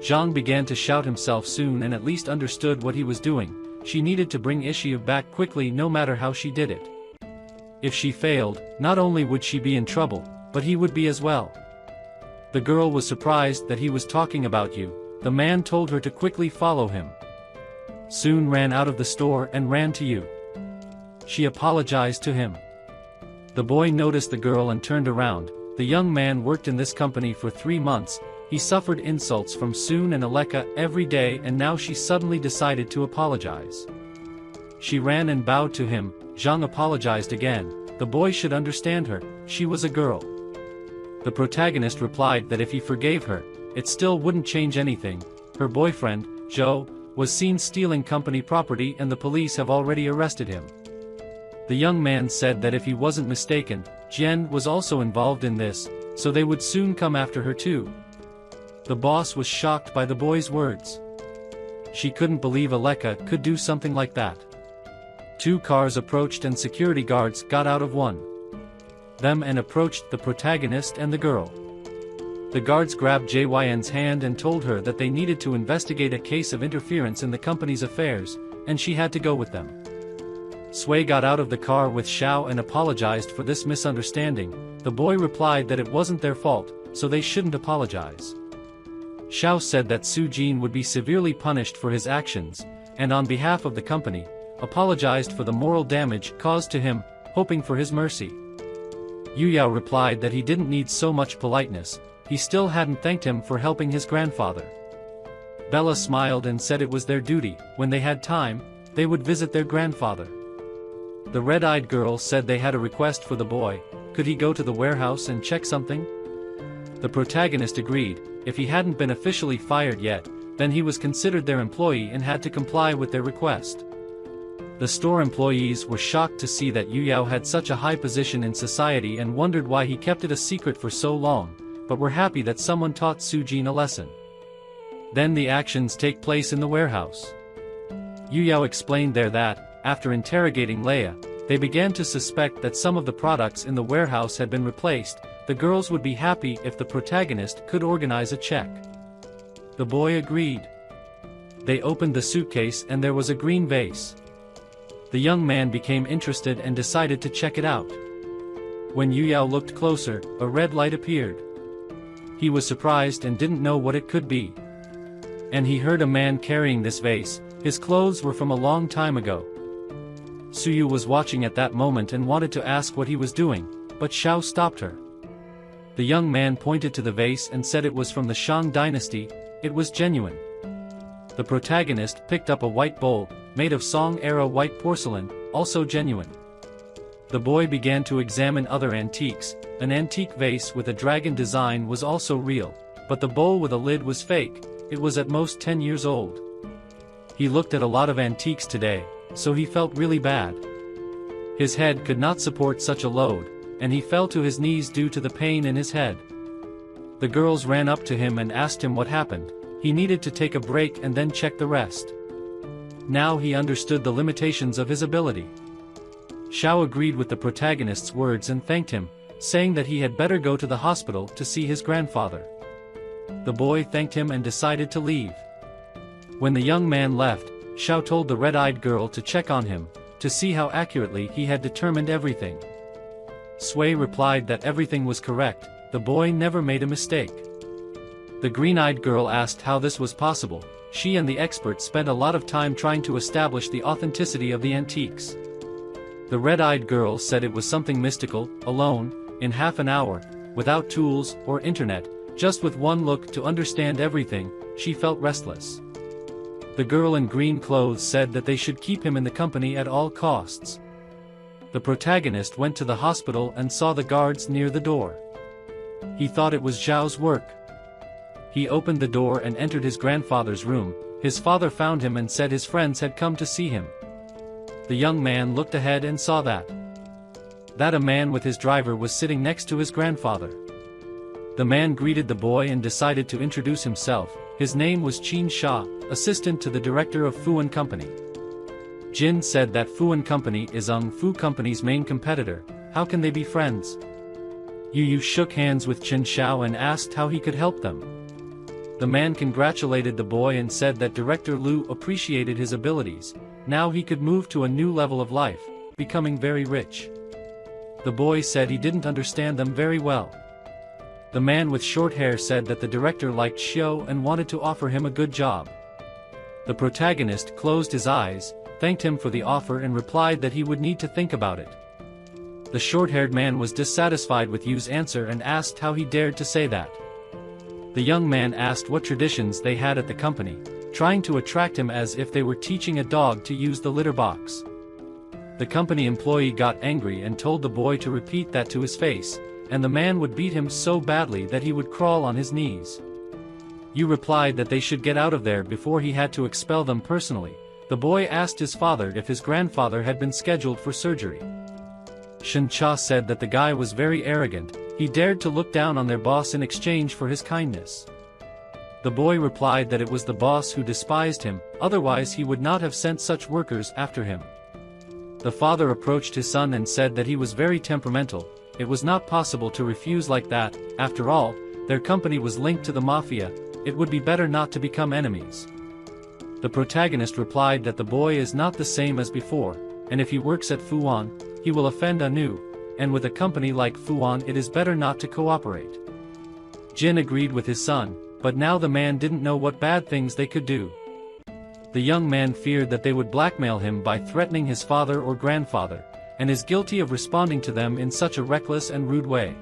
Zhang began to shout himself soon and at least understood what he was doing. She needed to bring Ishiyu back quickly no matter how she did it. If she failed, not only would she be in trouble, but he would be as well. The girl was surprised that he was talking about you. The man told her to quickly follow him. Soon ran out of the store and ran to you. She apologized to him. The boy noticed the girl and turned around. The young man worked in this company for 3 months. He suffered insults from Soon and Aleka every day and now she suddenly decided to apologize. She ran and bowed to him. Zhang apologized again. The boy should understand her, she was a girl. The protagonist replied that if he forgave her, it still wouldn't change anything. Her boyfriend, Zhou, was seen stealing company property and the police have already arrested him. The young man said that if he wasn't mistaken, Jian was also involved in this, so they would soon come after her too. The boss was shocked by the boy's words. She couldn't believe Aleka could do something like that. 2 cars approached and security guards got out of one them and approached the protagonist and the girl. The guards grabbed Jyn's hand and told her that they needed to investigate a case of interference in the company's affairs, and she had to go with them. Sway got out of the car with Xiao and apologized for this misunderstanding. The boy replied that it wasn't their fault, so they shouldn't apologize. Xiao said that Su Jin would be severely punished for his actions, and on behalf of the company, apologized for the moral damage caused to him, hoping for his mercy. Yu Yao replied that he didn't need so much politeness, he still hadn't thanked him for helping his grandfather. Bella smiled and said it was their duty. When they had time, they would visit their grandfather. The red-eyed girl said they had a request for the boy. Could he go to the warehouse and check something? The protagonist agreed. If he hadn't been officially fired yet, then he was considered their employee and had to comply with their request. The store employees were shocked to see that Yu Yao had such a high position in society and wondered why he kept it a secret for so long, but were happy that someone taught Su Jin a lesson. Then the actions take place in the warehouse. Yu Yao explained there that, after interrogating Leia, they began to suspect that some of the products in the warehouse had been replaced. The girls would be happy if the protagonist could organize a check. The boy agreed. They opened the suitcase and there was a green vase. The young man became interested and decided to check it out. When Yu Yao looked closer, a red light appeared. He was surprised and didn't know what it could be. And he heard a man carrying this vase. His clothes were from a long time ago. Suyu was watching at that moment and wanted to ask what he was doing, but Xiao stopped her. The young man pointed to the vase and said it was from the Shang dynasty. It was genuine. The protagonist picked up a white bowl, made of Song-era white porcelain, also genuine. The boy began to examine other antiques. An antique vase with a dragon design was also real, but the bowl with a lid was fake. It was at most 10 years old. He looked at a lot of antiques today, so he felt really bad. His head could not support such a load, and he fell to his knees due to the pain in his head. The girls ran up to him and asked him what happened. He needed to take a break and then check the rest. Now he understood the limitations of his ability. Xiao agreed with the protagonist's words and thanked him, saying that he had better go to the hospital to see his grandfather. The boy thanked him and decided to leave. When the young man left, Xiao told the red-eyed girl to check on him, to see how accurately he had determined everything. Sway replied that everything was correct. The boy never made a mistake. The green-eyed girl asked how this was possible. She and the expert spent a lot of time trying to establish the authenticity of the antiques. The red-eyed girl said it was something mystical. Alone, in half an hour, without tools or internet, just with one look to understand everything, she felt restless. The girl in green clothes said that they should keep him in the company at all costs. The protagonist went to the hospital and saw the guards near the door. He thought it was Zhao's work. He opened the door and entered his grandfather's room. His father found him and said his friends had come to see him. The young man looked ahead and saw that a man with his driver was sitting next to his grandfather. The man greeted the boy and decided to introduce himself. His name was Qin Sha, assistant to the director of Fuan Company. Jin said that Fuan Company is Ung Fu Company's main competitor. How can they be friends? Yu shook hands with Qin Shao and asked how he could help them. The man congratulated the boy and said that Director Liu appreciated his abilities. Now he could move to a new level of life, becoming very rich. The boy said he didn't understand them very well. The man with short hair said that the director liked Xiao and wanted to offer him a good job. The protagonist closed his eyes, thanked him for the offer and replied that he would need to think about it. The short-haired man was dissatisfied with Yu's answer and asked how he dared to say that. The young man asked what traditions they had at the company, trying to attract him as if they were teaching a dog to use the litter box. The company employee got angry and told the boy to repeat that to his face, and the man would beat him so badly that he would crawl on his knees. Yu replied that they should get out of there before he had to expel them personally. The boy asked his father if his grandfather had been scheduled for surgery. Shen Cha said that the guy was very arrogant. He dared to look down on their boss in exchange for his kindness. The boy replied that it was the boss who despised him, otherwise he would not have sent such workers after him. The father approached his son and said that he was very temperamental. It was not possible to refuse like that. After all, their company was linked to the mafia. It would be better not to become enemies. The protagonist replied that the boy is not the same as before, and if he works at Fuan, he will offend Anu, and with a company like Fuan it is better not to cooperate. Jin agreed with his son, but now the man didn't know what bad things they could do. The young man feared that they would blackmail him by threatening his father or grandfather, and is guilty of responding to them in such a reckless and rude way.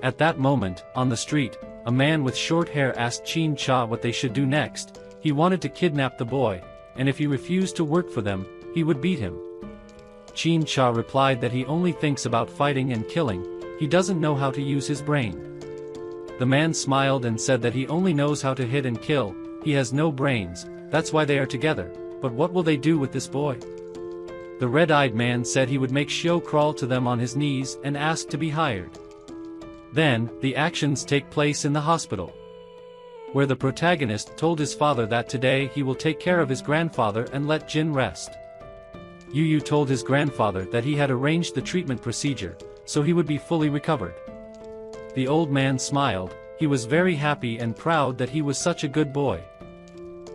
At that moment, on the street, a man with short hair asked Qin Cha what they should do next. He wanted to kidnap the boy, and if he refused to work for them, he would beat him. Qin Cha replied that he only thinks about fighting and killing. He doesn't know how to use his brain. The man smiled and said that he only knows how to hit and kill. He has no brains. That's why they are together. But what will they do with this boy? The red-eyed man said he would make Xiao crawl to them on his knees and ask to be hired. Then, the actions take place in the hospital, where the protagonist told his father that today he will take care of his grandfather and let Jin rest. Yu told his grandfather that he had arranged the treatment procedure, so he would be fully recovered. The old man smiled. He was very happy and proud that he was such a good boy.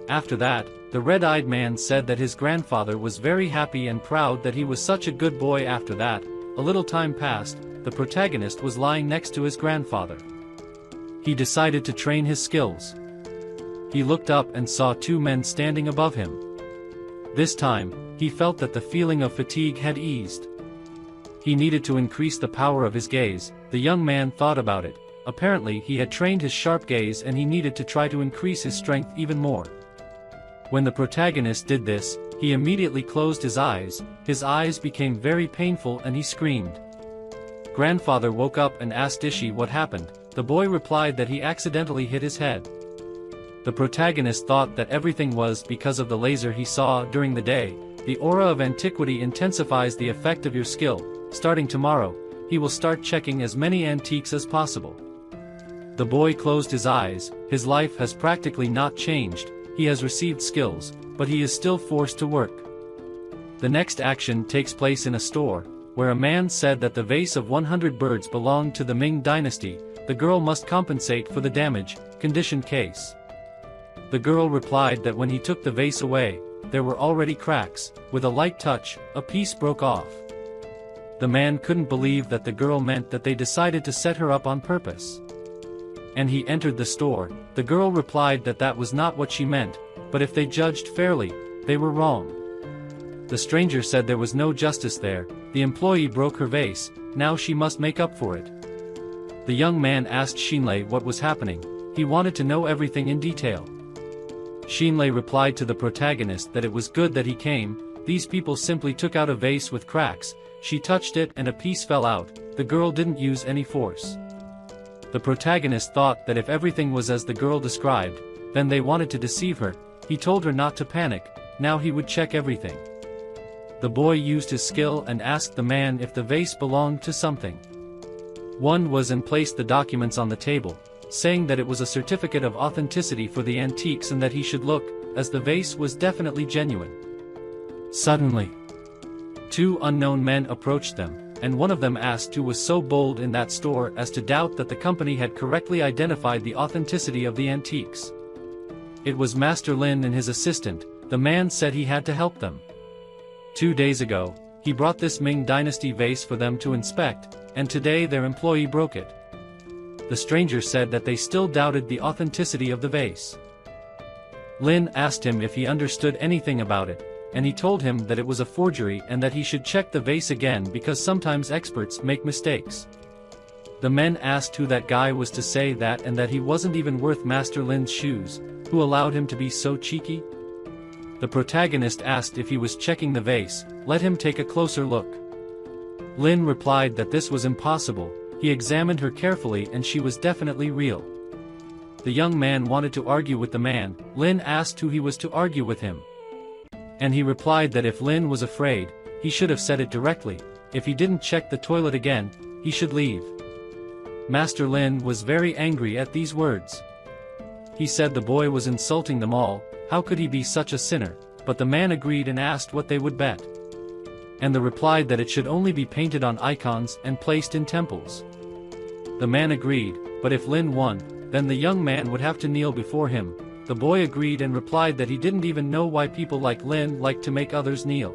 After that, the red-eyed man said that his grandfather was very happy and proud that he was such a good boy. After that, a little time passed. The protagonist was lying next to his grandfather. He decided to train his skills. He looked up and saw two men standing above him. This time, he felt that the feeling of fatigue had eased. He needed to increase the power of his gaze. The young man thought about it. Apparently he had trained his sharp gaze and he needed to try to increase his strength even more. When the protagonist did this, he immediately closed his eyes became very painful and he screamed. Grandfather woke up and asked Ishi what happened. The boy replied that he accidentally hit his head. The protagonist thought that everything was because of the laser he saw during the day. The aura of antiquity intensifies the effect of your skill. Starting tomorrow, he will start checking as many antiques as possible. The boy closed his eyes. His life has practically not changed. He has received skills, but he is still forced to work. The next action takes place in a store, where a man said that the vase of 100 birds belonged to the Ming dynasty. The girl must compensate for the damage, conditioned case. The girl replied that when he took the vase away, there were already cracks. With a light touch, a piece broke off. The man couldn't believe that the girl meant that they decided to set her up on purpose. And he entered the store. The girl replied that that was not what she meant, but if they judged fairly, they were wrong. The stranger said there was no justice there. The employee broke her vase. Now she must make up for it. The young man asked Xinlei what was happening. He wanted to know everything in detail. Xinlei replied to the protagonist that it was good that he came. These people simply took out a vase with cracks, she touched it and a piece fell out, the girl didn't use any force. The protagonist thought that if everything was as the girl described, then they wanted to deceive her. He told her not to panic, now he would check everything. The boy used his skill and asked the man if the vase belonged to something. One was and placed the documents on the table, saying that it was a certificate of authenticity for the antiques and that he should look, as the vase was definitely genuine. Suddenly, two unknown men approached them, and one of them asked who was so bold in that store as to doubt that the company had correctly identified the authenticity of the antiques. It was Master Lin and his assistant. The man said he had to help them. 2 days ago, he brought this Ming Dynasty vase for them to inspect, and today their employee broke it. The stranger said that they still doubted the authenticity of the vase. Lin asked him if he understood anything about it, and he told him that it was a forgery and that he should check the vase again because sometimes experts make mistakes. The men asked who that guy was to say that and that he wasn't even worth Master Lin's shoes, who allowed him to be so cheeky? The protagonist asked if he was checking the vase, let him take a closer look. Lin replied that this was impossible. He examined her carefully and she was definitely real. The young man wanted to argue with the man. Lin asked who he was to argue with him. And he replied that if Lin was afraid, he should have said it directly. If he didn't check the toilet again, he should leave. Master Lin was very angry at these words. He said the boy was insulting them all, how could he be such a sinner? But the man agreed and asked what they would bet. And they replied that it should only be painted on icons and placed in temples. The man agreed, but if Lin won, then the young man would have to kneel before him. The boy agreed and replied that he didn't even know why people like Lin like to make others kneel.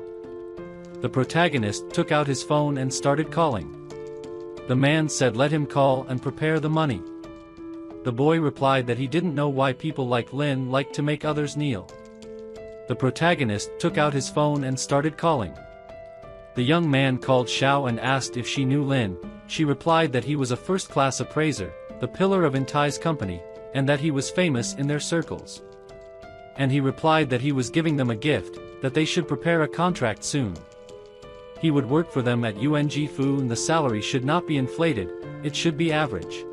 The protagonist took out his phone and started calling. The man said let him call and prepare the money. The boy replied that he didn't know why people like Lin like to make others kneel. The protagonist took out his phone and started calling. The young man called Xiao and asked if she knew Lin. She replied that he was a first-class appraiser, the pillar of Entai's company, and that he was famous in their circles. And he replied that he was giving them a gift, that they should prepare a contract soon. He would work for them at UNG Fu and the salary should not be inflated, it should be average.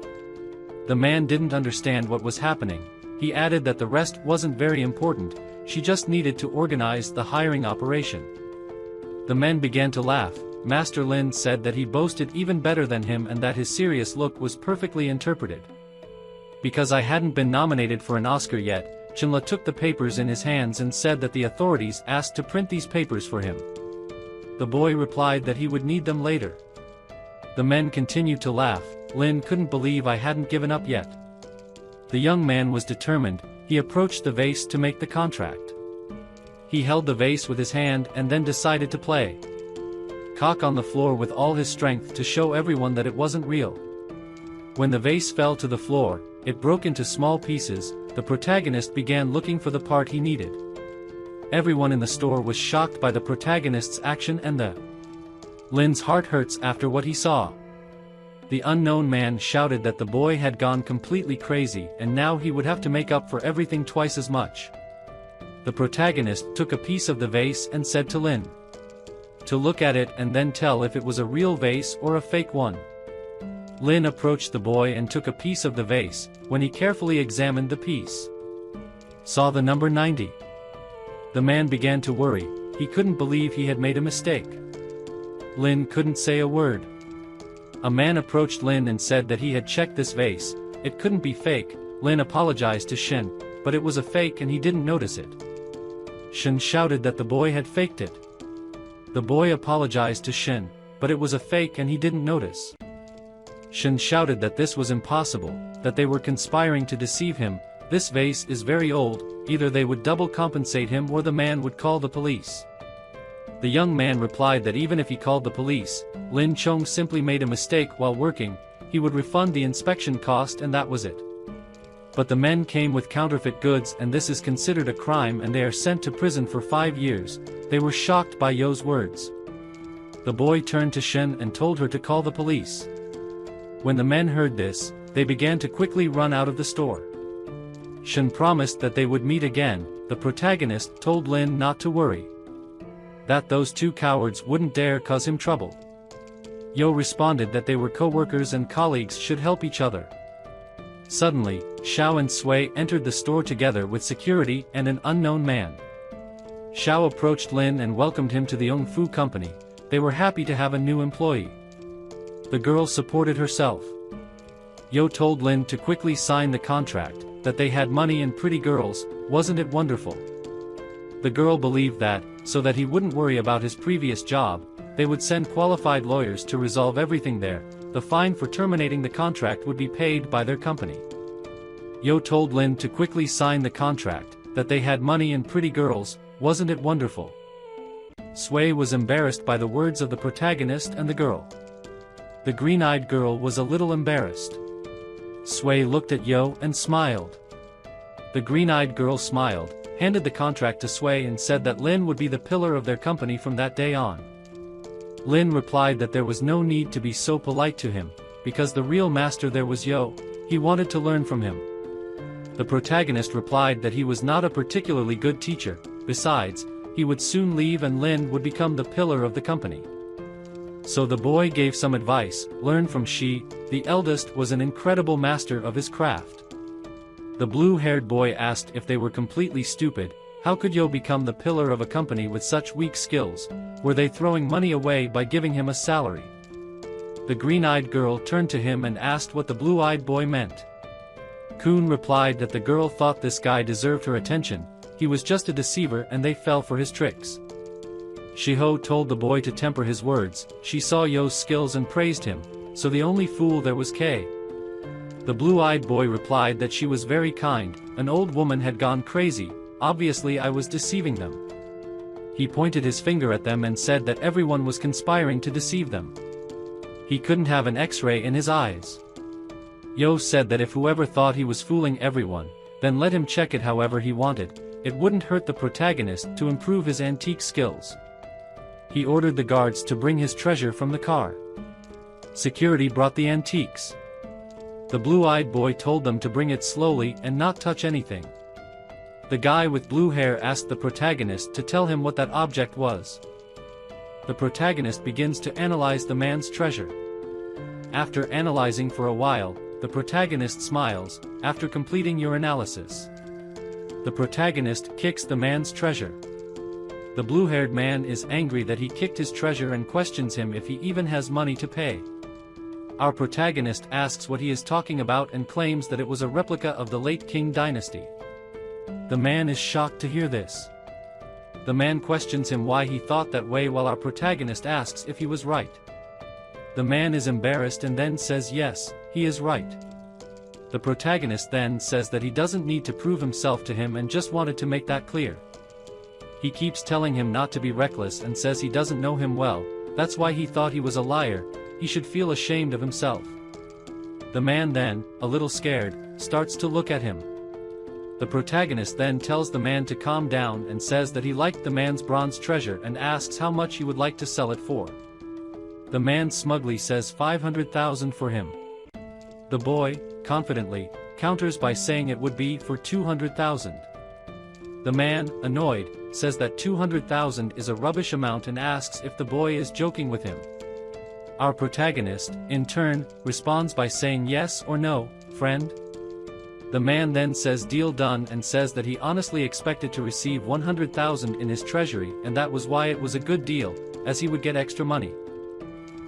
The man didn't understand what was happening. He added that the rest wasn't very important, she just needed to organize the hiring operation. The men began to laugh. Master Lin said that he boasted even better than him and that his serious look was perfectly interpreted. Because I hadn't been nominated for an Oscar yet, Chinla took the papers in his hands and said that the authorities asked to print these papers for him. The boy replied that he would need them later. The men continued to laugh. Lin couldn't believe I hadn't given up yet. The young man was determined. He approached the vase to make the contract. He held the vase with his hand and then decided to play cock on the floor with all his strength to show everyone that it wasn't real. When the vase fell to the floor, it broke into small pieces. The protagonist began looking for the part he needed. Everyone in the store was shocked by the protagonist's action and Lin's heart hurts after what he saw. The unknown man shouted that the boy had gone completely crazy and now he would have to make up for everything twice as much. The protagonist took a piece of the vase and said to Lin to look at it and then tell if it was a real vase or a fake one. Lin approached the boy and took a piece of the vase. When he carefully examined the piece, saw the number 90. The man began to worry. He couldn't believe he had made a mistake. Lin couldn't say a word. A man approached Lin and said that he had checked this vase. It couldn't be fake. Lin apologized to Shin, but it was a fake and he didn't notice it. Shin shouted that the boy had faked it. The boy apologized to Shin, but it was a fake and he didn't notice. Shin shouted that this was impossible, that they were conspiring to deceive him. This vase is very old, either they would double compensate him or the man would call the police. The young man replied that even if he called the police, Lin Chong simply made a mistake while working, he would refund the inspection cost and that was it. But the men came with counterfeit goods and this is considered a crime and they are sent to prison for 5 years. They were shocked by Yo's words. The boy turned to Shin and told her to call the police. When the men heard this, they began to quickly run out of the store. Shen promised that they would meet again. The protagonist told Lin not to worry, that those two cowards wouldn't dare cause him trouble. Yo responded that they were co-workers and colleagues should help each other. Suddenly, Xiao and Sui entered the store together with security and an unknown man. Xiao approached Lin and welcomed him to the Ong Fu company. They were happy to have a new employee. The girl supported herself. Yo told Lin to quickly sign the contract, that they had money and pretty girls. Wasn't it wonderful? The girl believed that, so that he wouldn't worry about his previous job, they would send qualified lawyers to resolve everything there. The fine for terminating the contract would be paid by their company. Yo told Lin to quickly sign the contract, that they had money and pretty girls. Wasn't it wonderful? Sui was embarrassed by the words of the protagonist and the girl. The green-eyed girl was a little embarrassed. Sui looked at Yo and smiled. The green-eyed girl smiled, handed the contract to Sui and said that Lin would be the pillar of their company from that day on. Lin replied that there was no need to be so polite to him, because the real master there was Yo. He wanted to learn from him. The protagonist replied that he was not a particularly good teacher. Besides, he would soon leave and Lin would become the pillar of the company. So the boy gave some advice. Learn from Shi, the eldest was an incredible master of his craft. The blue-haired boy asked if they were completely stupid. How could Yo become the pillar of a company with such weak skills? Were they throwing money away by giving him a salary? The green-eyed girl turned to him and asked what the blue-eyed boy meant. Kun replied that the girl thought this guy deserved her attention. He was just a deceiver and they fell for his tricks. Shiho told the boy to temper his words. She saw Yo's skills and praised him, so the only fool there was K. The blue-eyed boy replied that she was very kind. An old woman had gone crazy. Obviously I was deceiving them. He pointed his finger at them and said that everyone was conspiring to deceive them. He couldn't have an X-ray in his eyes. Yo said that if whoever thought he was fooling everyone, then let him check it however he wanted. It wouldn't hurt the protagonist to improve his antique skills. He ordered the guards to bring his treasure from the car. Security brought the antiques. The blue-eyed boy told them to bring it slowly and not touch anything. The guy with blue hair asked the protagonist to tell him what that object was. The protagonist begins to analyze the man's treasure. After analyzing for a while, the protagonist smiles. After completing your analysis, the protagonist kicks the man's treasure. The blue-haired man is angry that he kicked his treasure and questions him if he even has money to pay. Our protagonist asks what he is talking about and claims that it was a replica of the late Qing dynasty. The man is shocked to hear this. The man questions him why he thought that way while our protagonist asks if he was right. The man is embarrassed and then says yes, he is right. The protagonist then says that he doesn't need to prove himself to him and just wanted to make that clear. He keeps telling him not to be reckless and says he doesn't know him well, that's why he thought he was a liar, he should feel ashamed of himself. The man then, a little scared, starts to look at him. The protagonist then tells the man to calm down and says that he liked the man's bronze treasure and asks how much he would like to sell it for. The man smugly says 500,000 for him. The boy, confidently, counters by saying it would be for 200,000. The man, annoyed, says that 200,000 is a rubbish amount and asks if the boy is joking with him. Our protagonist, in turn, responds by saying yes or no, friend. The man then says deal done and says that he honestly expected to receive 100,000 in his treasury and that was why it was a good deal, as he would get extra money.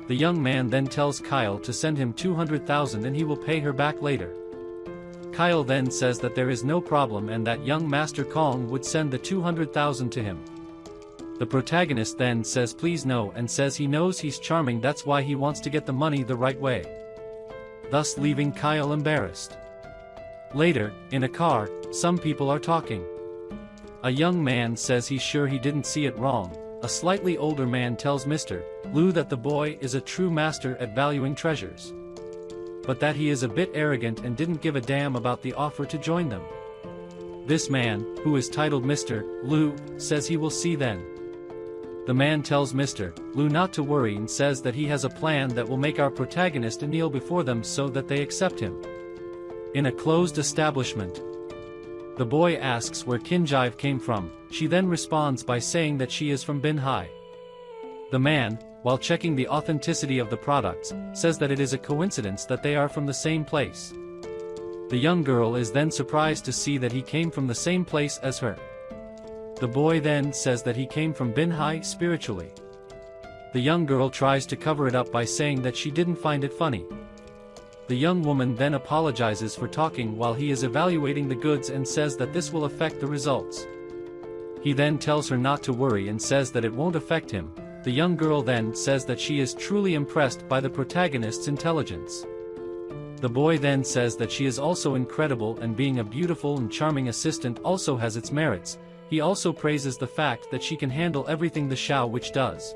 The young man then tells Kyle to send him 200,000 and he will pay her back later. Kyle then says that there is no problem and that young Master Kong would send the 200,000 to him. The protagonist then says please no and says he knows he's charming, that's why he wants to get the money the right way, thus leaving Kyle embarrassed. Later, in a car, some people are talking. A young man says he's sure he didn't see it wrong. A slightly older man tells Mr. Lu that the boy is a true master at valuing treasures, but that he is a bit arrogant and didn't give a damn about the offer to join them. This man, who is titled Mr. Lu, says he will see then. The man tells Mr. Lu not to worry and says that he has a plan that will make our protagonist kneel before them so that they accept him. In a closed establishment. The boy asks where Kinjive came from. She then responds by saying that she is from Binhai. The man, while checking the authenticity of the products, says that it is a coincidence that they are from the same place. The young girl is then surprised to see that he came from the same place as her. The boy then says that he came from Binhai spiritually. The young girl tries to cover it up by saying that she didn't find it funny. The young woman then apologizes for talking while he is evaluating the goods and says that this will affect the results. He then tells her not to worry and says that it won't affect him. The young girl then says that she is truly impressed by the protagonist's intelligence. The boy then says that she is also incredible and being a beautiful and charming assistant also has its merits. He also praises the fact that she can handle everything the Xiao Witch does.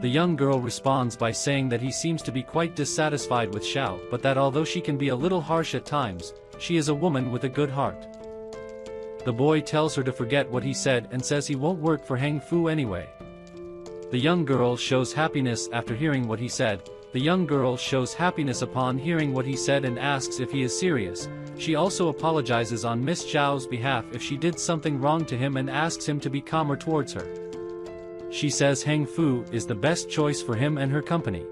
The young girl responds by saying that he seems to be quite dissatisfied with Xiao, but that although she can be a little harsh at times, she is a woman with a good heart. The boy tells her to forget what he said and says he won't work for Hang Fu anyway. The young girl shows happiness after hearing what he said. The young girl shows happiness upon hearing what he said and asks if he is serious. She also apologizes on Miss Zhao's behalf if she did something wrong to him and asks him to be calmer towards her. She says Hang Fu is the best choice for him and her company.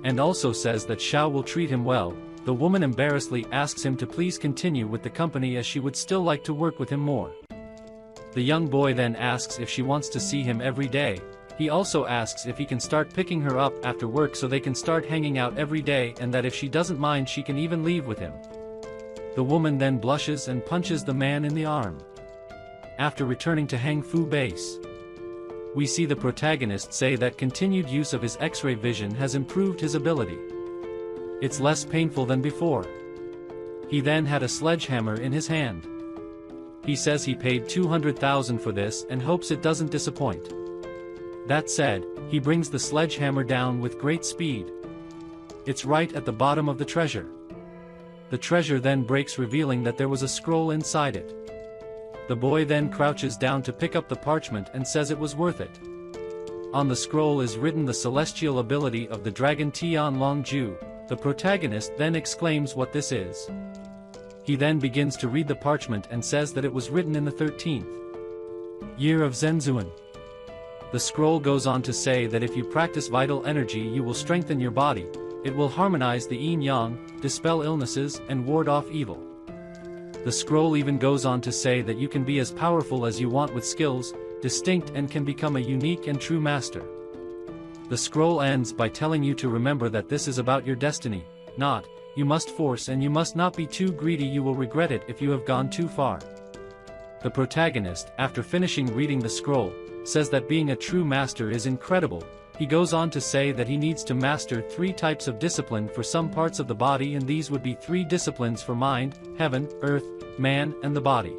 And also says that Xiao will treat him well. The woman embarrassedly asks him to please continue with the company as she would still like to work with him more. The young boy then asks if she wants to see him every day. He also asks if he can start picking her up after work so they can start hanging out every day and that if she doesn't mind she can even leave with him. The woman then blushes and punches the man in the arm. After returning to Hang Fu base, we see the protagonist say that continued use of his X-ray vision has improved his ability. It's less painful than before. He then had a sledgehammer in his hand. He says he paid 200,000 for this and hopes it doesn't disappoint. That said, he brings the sledgehammer down with great speed. It's right at the bottom of the treasure. The treasure then breaks, revealing that there was a scroll inside it. The boy then crouches down to pick up the parchment and says it was worth it. On the scroll is written the celestial ability of the dragon Tian Longju. The protagonist then exclaims what this is. He then begins to read the parchment and says that it was written in the 13th year of Zhenzuan. The scroll goes on to say that if you practice vital energy you will strengthen your body, it will harmonize the yin-yang, dispel illnesses and ward off evil. The scroll even goes on to say that you can be as powerful as you want with skills, distinct and can become a unique and true master. The scroll ends by telling you to remember that this is about your destiny, not, you must force and you must not be too greedy, you will regret it if you have gone too far. The protagonist, after finishing reading the scroll, says that being a true master is incredible. He goes on to say that he needs to master 3 types of discipline for some parts of the body, and these would be 3 disciplines for mind, heaven, earth, man, and the body.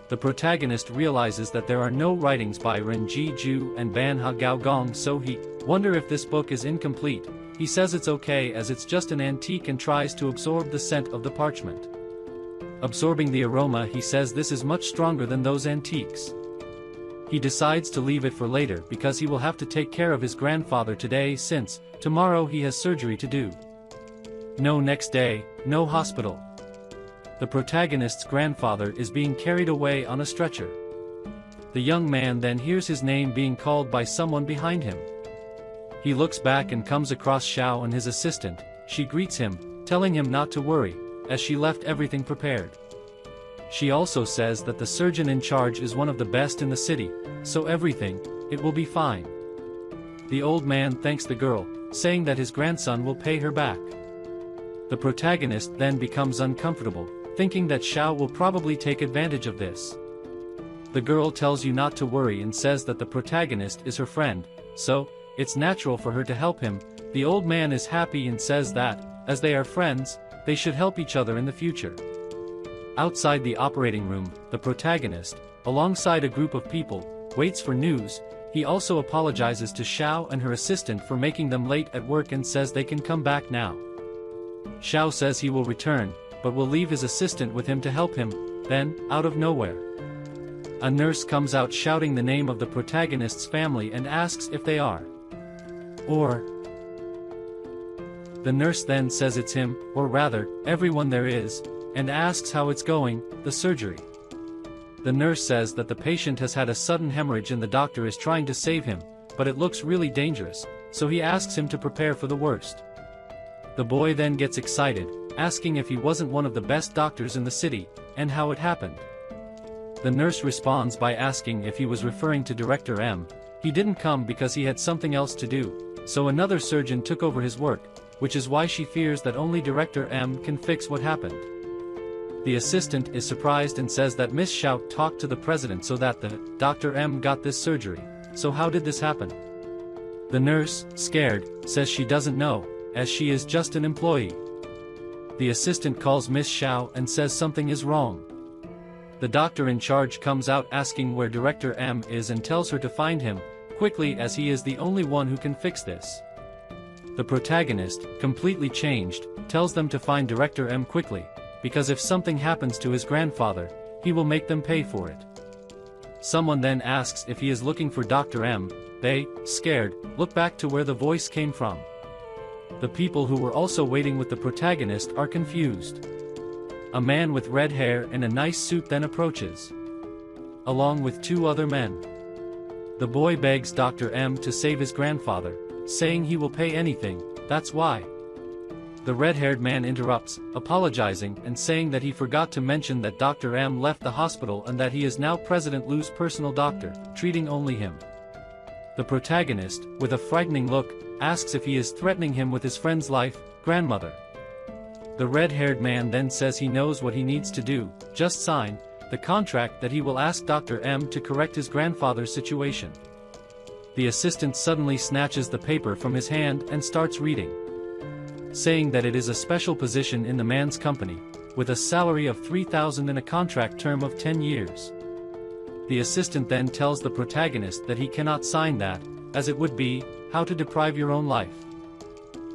The protagonist realizes that there are no writings by Renji Ju and Banha Gaogong, so he wonders if this book is incomplete. He says it's okay as it's just an antique and tries to absorb the scent of the parchment. Absorbing the aroma, he says this is much stronger than those antiques. He decides to leave it for later because he will have to take care of his grandfather today since tomorrow he has surgery to do. No next day, no hospital. The protagonist's grandfather is being carried away on a stretcher. The young man then hears his name being called by someone behind him. He looks back and comes across Xiao and his assistant. She greets him, telling him not to worry, as she left everything prepared. She also says that the surgeon in charge is one of the best in the city, so it will be fine. The old man thanks the girl, saying that his grandson will pay her back. The protagonist then becomes uncomfortable, thinking that Xiao will probably take advantage of this. The girl tells you not to worry and says that the protagonist is her friend, so it's natural for her to help him. The old man is happy and says that, as they are friends, they should help each other in the future. Outside the operating room, the protagonist, alongside a group of people, waits for news. He also apologizes to Xiao and her assistant for making them late at work and says they can come back now. Xiao says he will return, but will leave his assistant with him to help him. Then, out of nowhere, A nurse comes out shouting the name of the protagonist's family and asks if they are. Or. The nurse then says it's him, or rather, everyone there is, and asks how it's going, the surgery. The nurse says that the patient has had a sudden hemorrhage and the doctor is trying to save him, but it looks really dangerous, so he asks him to prepare for the worst. The boy then gets excited, asking if he wasn't one of the best doctors in the city, and how it happened. The nurse responds by asking if he was referring to Director M. He didn't come because he had something else to do, so another surgeon took over his work, which is why she fears that only Director M can fix what happened. The assistant is surprised and says that Miss Shout talked to the president so that the Dr. M got this surgery. So how did this happen? The nurse, scared, says she doesn't know, as she is just an employee. The assistant calls Miss Xiao and says something is wrong. The doctor in charge comes out asking where Director M is and tells her to find him quickly as he is the only one who can fix this. The protagonist, completely changed, tells them to find Director M quickly, because if something happens to his grandfather, he will make them pay for it. Someone then asks if he is looking for Dr. M. They, scared, look back to where the voice came from. The people who were also waiting with the protagonist are confused. A man with red hair and a nice suit then approaches, along with two other men. The boy begs Dr. M to save his grandfather, saying he will pay anything, that's why. The red-haired man interrupts, apologizing and saying that he forgot to mention that Dr. M left the hospital and that he is now President Lu's personal doctor, treating only him. The protagonist, with a frightening look, asks if he is threatening him with his friend's life, grandmother. The red-haired man then says he knows what he needs to do, just sign the contract that he will ask Dr. M to correct his grandfather's situation. The assistant suddenly snatches the paper from his hand and starts reading, saying that it is a special position in the man's company, with a salary of 3,000 and a contract term of 10 years. The assistant then tells the protagonist that he cannot sign that, as it would be how to deprive your own life.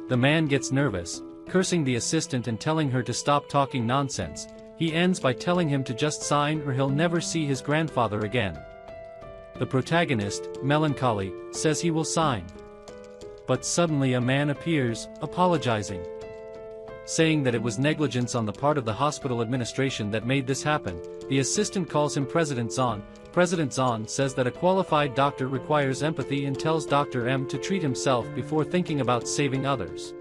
The man gets nervous, cursing the assistant and telling her to stop talking nonsense. He ends by telling him to just sign or he'll never see his grandfather again. The protagonist, melancholy, says he will sign. But suddenly a man appears, apologizing, saying that it was negligence on the part of the hospital administration that made this happen. The assistant calls him President Zahn. President Zahn says that a qualified doctor requires empathy and tells Dr. M to treat himself before thinking about saving others.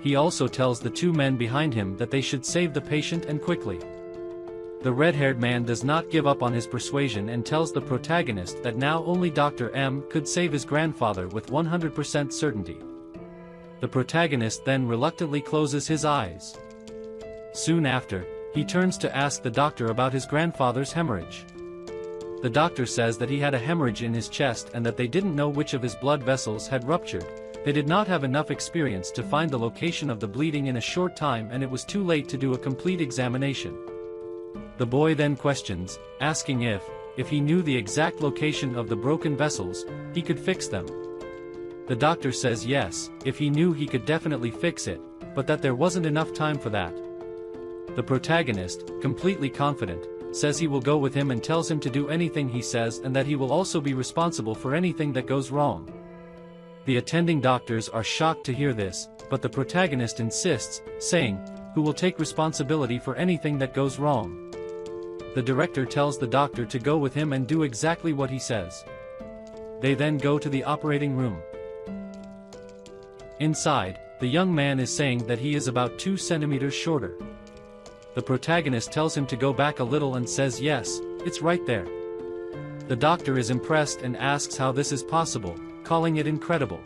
He also tells the two men behind him that they should save the patient and quickly. The red-haired man does not give up on his persuasion and tells the protagonist that now only Dr. M could save his grandfather with 100% certainty. The protagonist then reluctantly closes his eyes. Soon after, he turns to ask the doctor about his grandfather's hemorrhage. The doctor says that he had a hemorrhage in his chest and that they didn't know which of his blood vessels had ruptured. They did not have enough experience to find the location of the bleeding in a short time and it was too late to do a complete examination. The boy then questions, asking if he knew the exact location of the broken vessels, he could fix them. The doctor says yes, if he knew he could definitely fix it, but that there wasn't enough time for that. The protagonist, completely confident, says he will go with him and tells him to do anything he says and that he will also be responsible for anything that goes wrong. The attending doctors are shocked to hear this, but the protagonist insists, saying, who will take responsibility for anything that goes wrong. The director tells the doctor to go with him and do exactly what he says. They then go to the operating room. Inside, the young man is saying that he is about 2 centimeters shorter. The protagonist tells him to go back a little and says yes, it's right there. The doctor is impressed and asks how this is possible, calling it incredible.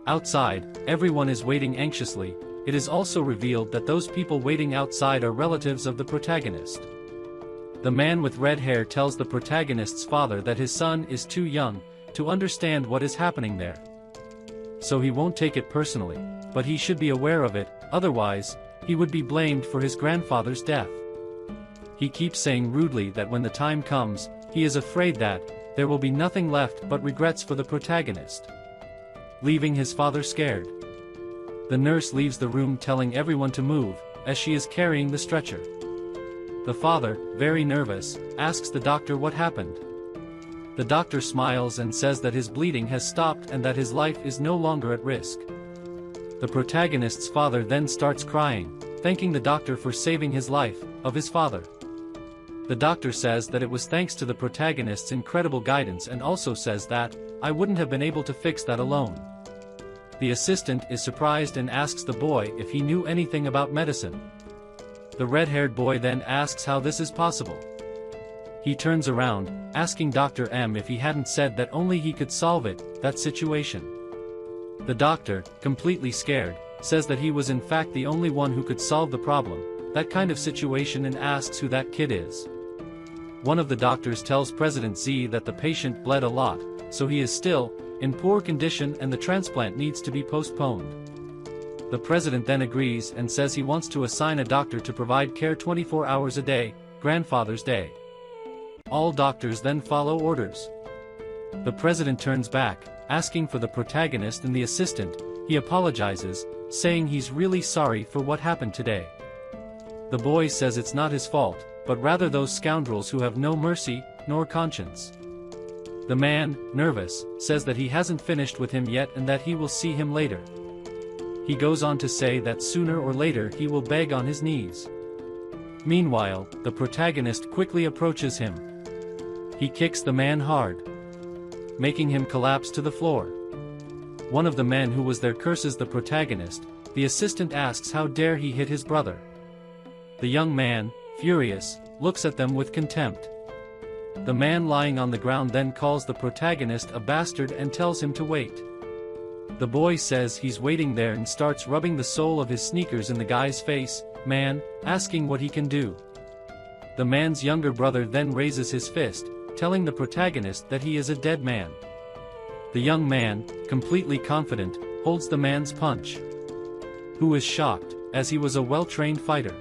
Outside, everyone is waiting anxiously. It is also revealed that those people waiting outside are relatives of the protagonist. The man with red hair tells the protagonist's father that his son is too young to understand what is happening there. So he won't take it personally, but he should be aware of it, otherwise, he would be blamed for his grandfather's death. He keeps saying rudely that when the time comes, he is afraid that there will be nothing left but regrets for the protagonist, leaving his father scared. The nurse leaves the room telling everyone to move, as she is carrying the stretcher. The father, very nervous, asks the doctor what happened. The doctor smiles and says that his bleeding has stopped and that his life is no longer at risk. The protagonist's father then starts crying, thanking the doctor for saving his life, of his father. The doctor says that it was thanks to the protagonist's incredible guidance and also says that, "I wouldn't have been able to fix that alone." The assistant is surprised and asks the boy if he knew anything about medicine. The red-haired boy then asks how this is possible. He turns around, asking Dr. M if he hadn't said that only he could solve it, that situation. The doctor, completely scared, says that he was in fact the only one who could solve the problem, that kind of situation, and asks who that kid is. One of the doctors tells President Z that the patient bled a lot, so he is still in poor condition and the transplant needs to be postponed. The president then agrees and says he wants to assign a doctor to provide care 24 hours a day, Grandfather's Day. All doctors then follow orders. The president turns back, asking for the protagonist and the assistant. He apologizes, saying he's really sorry for what happened today. The boy says it's not his fault, but rather those scoundrels who have no mercy, nor conscience. The man, nervous, says that he hasn't finished with him yet and that he will see him later. He goes on to say that sooner or later he will beg on his knees. Meanwhile, the protagonist quickly approaches him. He kicks the man hard, making him collapse to the floor. One of the men who was there curses the protagonist. The assistant asks how dare he hit his brother. The young man, furious, looks at them with contempt. The man lying on the ground then calls the protagonist a bastard and tells him to wait. The boy says he's waiting there and starts rubbing the sole of his sneakers in the guy's face, man, asking what he can do. The man's younger brother then raises his fist, telling the protagonist that he is a dead man. The young man, completely confident, holds the man's punch, who is shocked, as he was a well-trained fighter.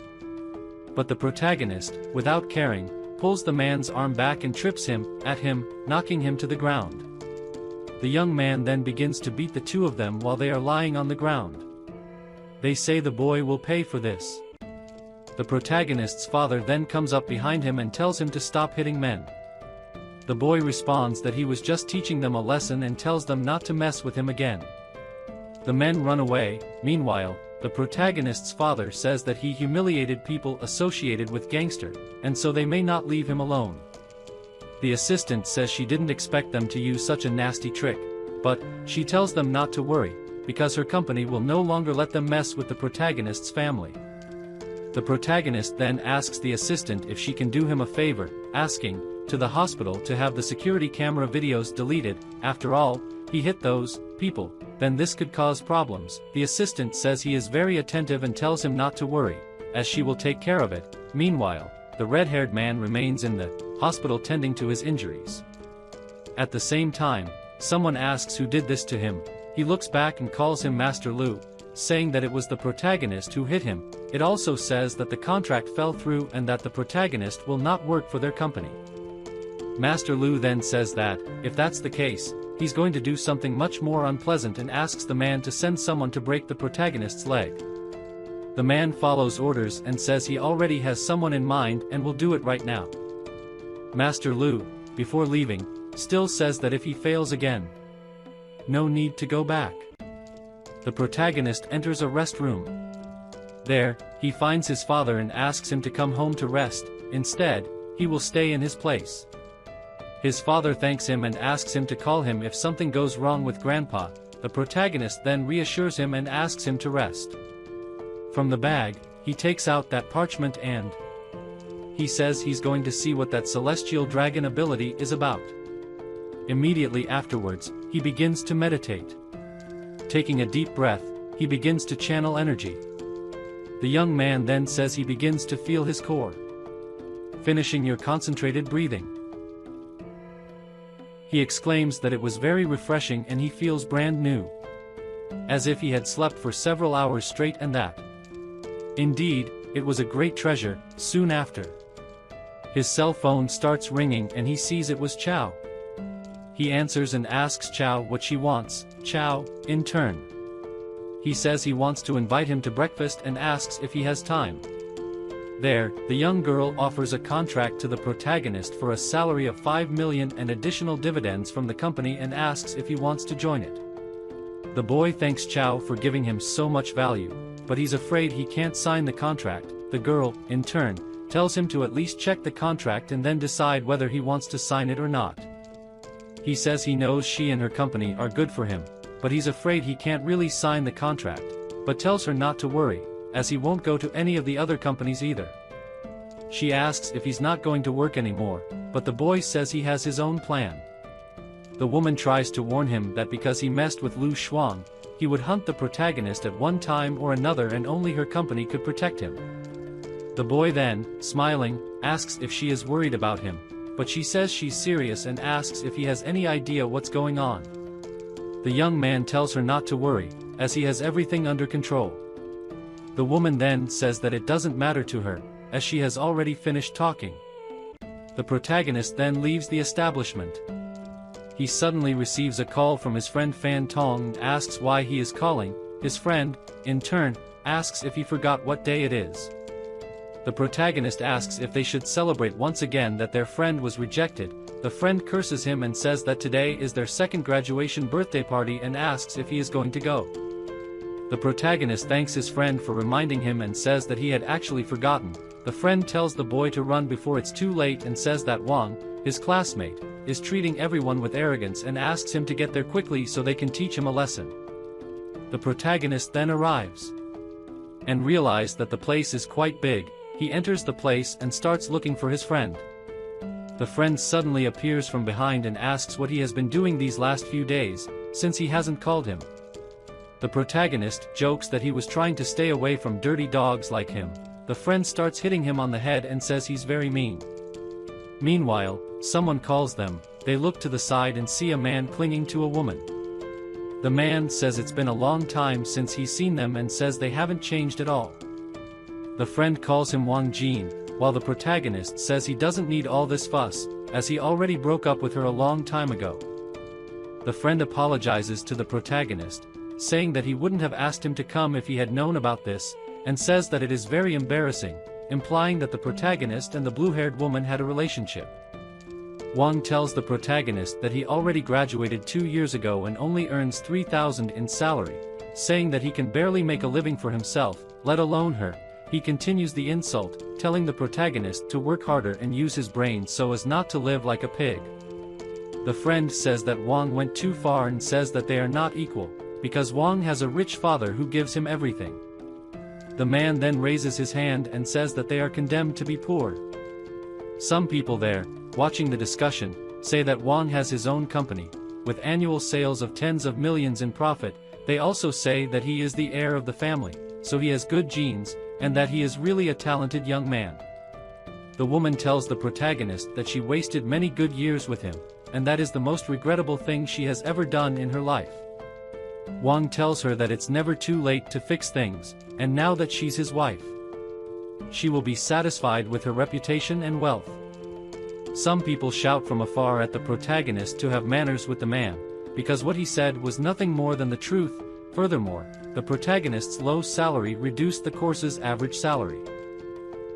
But the protagonist, without caring, pulls the man's arm back and trips him, knocking him to the ground. The young man then begins to beat the two of them while they are lying on the ground. They say the boy will pay for this. The protagonist's father then comes up behind him and tells him to stop hitting men. The boy responds that he was just teaching them a lesson and tells them not to mess with him again. The men run away. Meanwhile, the protagonist's father says that he humiliated people associated with gangster, and so they may not leave him alone. The assistant says she didn't expect them to use such a nasty trick, but she tells them not to worry, because her company will no longer let them mess with the protagonist's family. The protagonist then asks the assistant if she can do him a favor, asking to the hospital to have the security camera videos deleted. After all, he hit those people, then this could cause problems. The assistant says he is very attentive and tells him not to worry, as she will take care of it. Meanwhile, the red-haired man remains in the hospital tending to his injuries. At the same time, someone asks who did this to him. He looks back and calls him Master Lu, saying that it was the protagonist who hit him. It also says that the contract fell through and that the protagonist will not work for their company. Master Lu then says that, if that's the case, he's going to do something much more unpleasant and asks the man to send someone to break the protagonist's leg. The man follows orders and says he already has someone in mind and will do it right now. Master Lu, before leaving, still says that if he fails again, no need to go back. The protagonist enters a restroom. There, he finds his father and asks him to come home to rest. Instead, he will stay in his place. His father thanks him and asks him to call him if something goes wrong with Grandpa. The protagonist then reassures him and asks him to rest. From the bag, he takes out that parchment and he says he's going to see what that celestial dragon ability is about. Immediately afterwards, he begins to meditate. Taking a deep breath, he begins to channel energy. The young man then says he begins to feel his core. Finishing your concentrated breathing. He exclaims that it was very refreshing and he feels brand new, as if he had slept for several hours straight, and that, indeed, it was a great treasure. Soon after, his cell phone starts ringing and he sees it was Chow. He answers and asks Chow what she wants. Chow, in turn, he says he wants to invite him to breakfast and asks if he has time. There, the young girl offers a contract to the protagonist for a salary of 5 million and additional dividends from the company and asks if he wants to join it. The boy thanks Chow for giving him so much value, but he's afraid he can't sign the contract. The girl, in turn, tells him to at least check the contract and then decide whether he wants to sign it or not. He says he knows she and her company are good for him, but he's afraid he can't really sign the contract, but tells her not to worry, as he won't go to any of the other companies either. She asks if he's not going to work anymore, but the boy says he has his own plan. The woman tries to warn him that because he messed with Lu Shuang, he would hunt the protagonist at one time or another and only her company could protect him. The boy then, smiling, asks if she is worried about him, but she says she's serious and asks if he has any idea what's going on. The young man tells her not to worry, as he has everything under control. The woman then says that it doesn't matter to her, as she has already finished talking. The protagonist then leaves the establishment. He suddenly receives a call from his friend Fan Tong and asks why he is calling. His friend, in turn, asks if he forgot what day it is. The protagonist asks if they should celebrate once again that their friend was rejected. The friend curses him and says that today is their second graduation birthday party and asks if he is going to go. The protagonist thanks his friend for reminding him and says that he had actually forgotten. The friend tells the boy to run before it's too late and says that Wang, his classmate, is treating everyone with arrogance and asks him to get there quickly so they can teach him a lesson. The protagonist then arrives and realizes that the place is quite big. He enters the place and starts looking for his friend. The friend suddenly appears from behind and asks what he has been doing these last few days, since he hasn't called him. The protagonist jokes that he was trying to stay away from dirty dogs like him. The friend starts hitting him on the head and says he's very mean. Meanwhile, someone calls them. They look to the side and see a man clinging to a woman. The man says it's been a long time since he's seen them and says they haven't changed at all. The friend calls him Wang Jin, while the protagonist says he doesn't need all this fuss, as he already broke up with her a long time ago. The friend apologizes to the protagonist, saying that he wouldn't have asked him to come if he had known about this, and says that it is very embarrassing, implying that the protagonist and the blue-haired woman had a relationship. Wang tells the protagonist that he already graduated 2 years ago and only earns 3,000 in salary, saying that he can barely make a living for himself, let alone her. He continues the insult, telling the protagonist to work harder and use his brain so as not to live like a pig. The friend says that Wang went too far and says that they are not equal, because Wang has a rich father who gives him everything. The man then raises his hand and says that they are condemned to be poor. Some people there, watching the discussion, say that Wang has his own company, with annual sales of tens of millions in profit. They also say that he is the heir of the family, so he has good genes, and that he is really a talented young man. The woman tells the protagonist that she wasted many good years with him, and that is the most regrettable thing she has ever done in her life. Wang tells her that it's never too late to fix things, and now that she's his wife, she will be satisfied with her reputation and wealth. Some people shout from afar at the protagonist to have manners with the man, because what he said was nothing more than the truth. Furthermore, the protagonist's low salary reduced the course's average salary.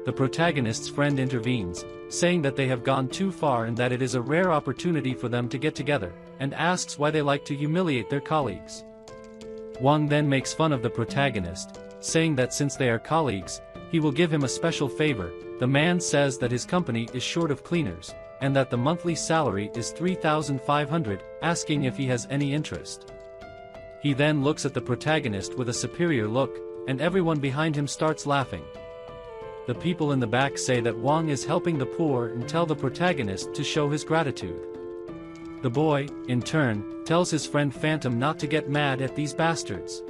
The protagonist's friend intervenes, saying that they have gone too far and that it is a rare opportunity for them to get together, and asks why they like to humiliate their colleagues. Wang then makes fun of the protagonist, saying that since they are colleagues, he will give him a special favor. The man says that his company is short of cleaners, and that the monthly salary is 3,500, asking if he has any interest. He then looks at the protagonist with a superior look, and everyone behind him starts laughing. The people in the back say that Wang is helping the poor and tell the protagonist to show his gratitude. The boy, in turn, tells his friend Phantom not to get mad at these bastards.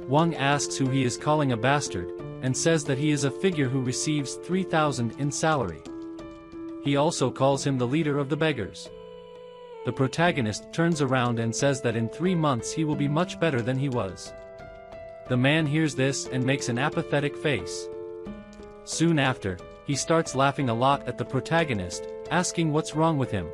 Wang asks who he is calling a bastard, and says that he is a figure who receives 3,000 in salary. He also calls him the leader of the beggars. The protagonist turns around and says that in 3 months he will be much better than he was. The man hears this and makes an apathetic face. Soon after, he starts laughing a lot at the protagonist, asking what's wrong with him.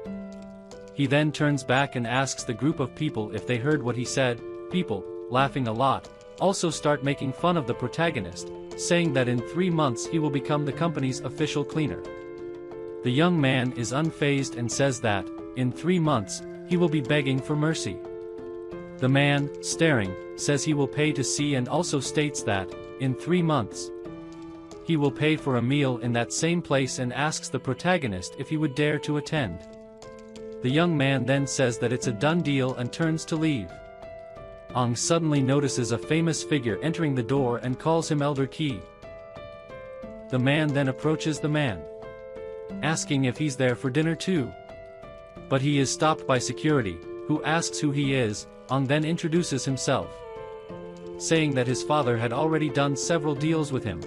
He then turns back and asks the group of people if they heard what he said. People, laughing a lot, also start making fun of the protagonist, saying that in 3 months he will become the company's official cleaner. The young man is unfazed and says that, in 3 months, he will be begging for mercy. The man, staring, says he will pay to see and also states that, in 3 months, he will pay for a meal in that same place and asks the protagonist if he would dare to attend. The young man then says that it's a done deal and turns to leave. Ong suddenly notices a famous figure entering the door and calls him Elder Ki. The man then approaches the man, asking if he's there for dinner too. But he is stopped by security, who asks who he is. Ong then introduces himself, saying that his father had already done several deals with him.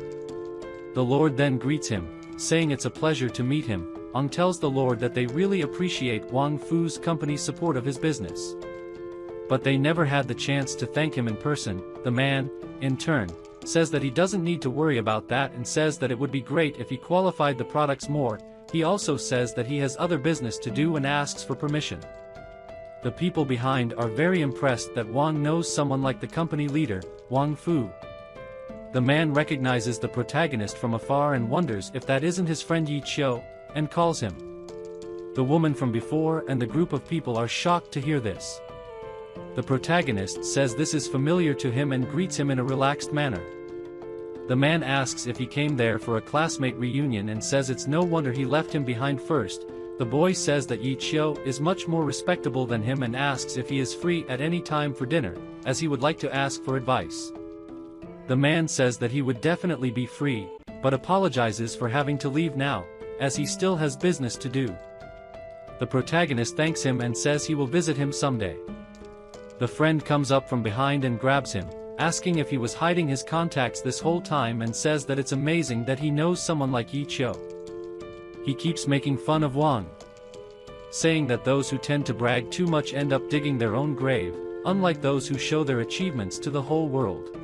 The Lord then greets him, saying it's a pleasure to meet him. Ong tells the Lord that they really appreciate Wang Fu's company's support of his business, but they never had the chance to thank him in person. The man, in turn, says that he doesn't need to worry about that and says that it would be great if he qualified the products more. He also says that he has other business to do and asks for permission. The people behind are very impressed that Wang knows someone like the company leader, Wang Fu. The man recognizes the protagonist from afar and wonders if that isn't his friend Yi Qiu, and calls him. The woman from before and the group of people are shocked to hear this. The protagonist says this is familiar to him and greets him in a relaxed manner. The man asks if he came there for a classmate reunion and says it's no wonder he left him behind first. The boy says that Yi Qiu is much more respectable than him and asks if he is free at any time for dinner, as he would like to ask for advice. The man says that he would definitely be free, but apologizes for having to leave now, as he still has business to do. The protagonist thanks him and says he will visit him someday. The friend comes up from behind and grabs him, asking if he was hiding his contacts this whole time and says that it's amazing that he knows someone like Yi Qiu. He keeps making fun of Wang, saying that those who tend to brag too much end up digging their own grave, unlike those who show their achievements to the whole world.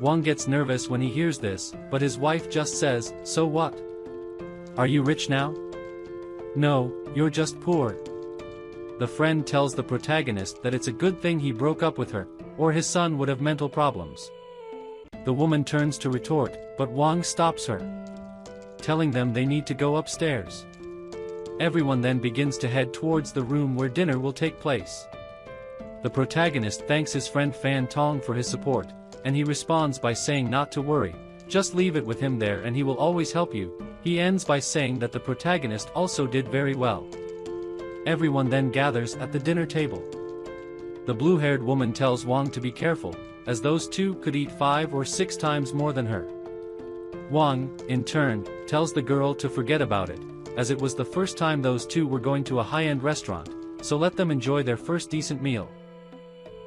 Wang gets nervous when he hears this, but his wife just says, "So what? Are you rich now?" "No, you're just poor." The friend tells the protagonist that it's a good thing he broke up with her, or his son would have mental problems. The woman turns to retort, but Wang stops her, telling them they need to go upstairs. Everyone then begins to head towards the room where dinner will take place. The protagonist thanks his friend Fan Tong for his support, and he responds by saying not to worry, just leave it with him there and he will always help you. He ends by saying that the protagonist also did very well. Everyone then gathers at the dinner table. The blue-haired woman tells Wang to be careful, as those two could eat 5 or 6 times more than her. Wang, in turn, tells the girl to forget about it, as it was the first time those two were going to a high-end restaurant, so let them enjoy their first decent meal.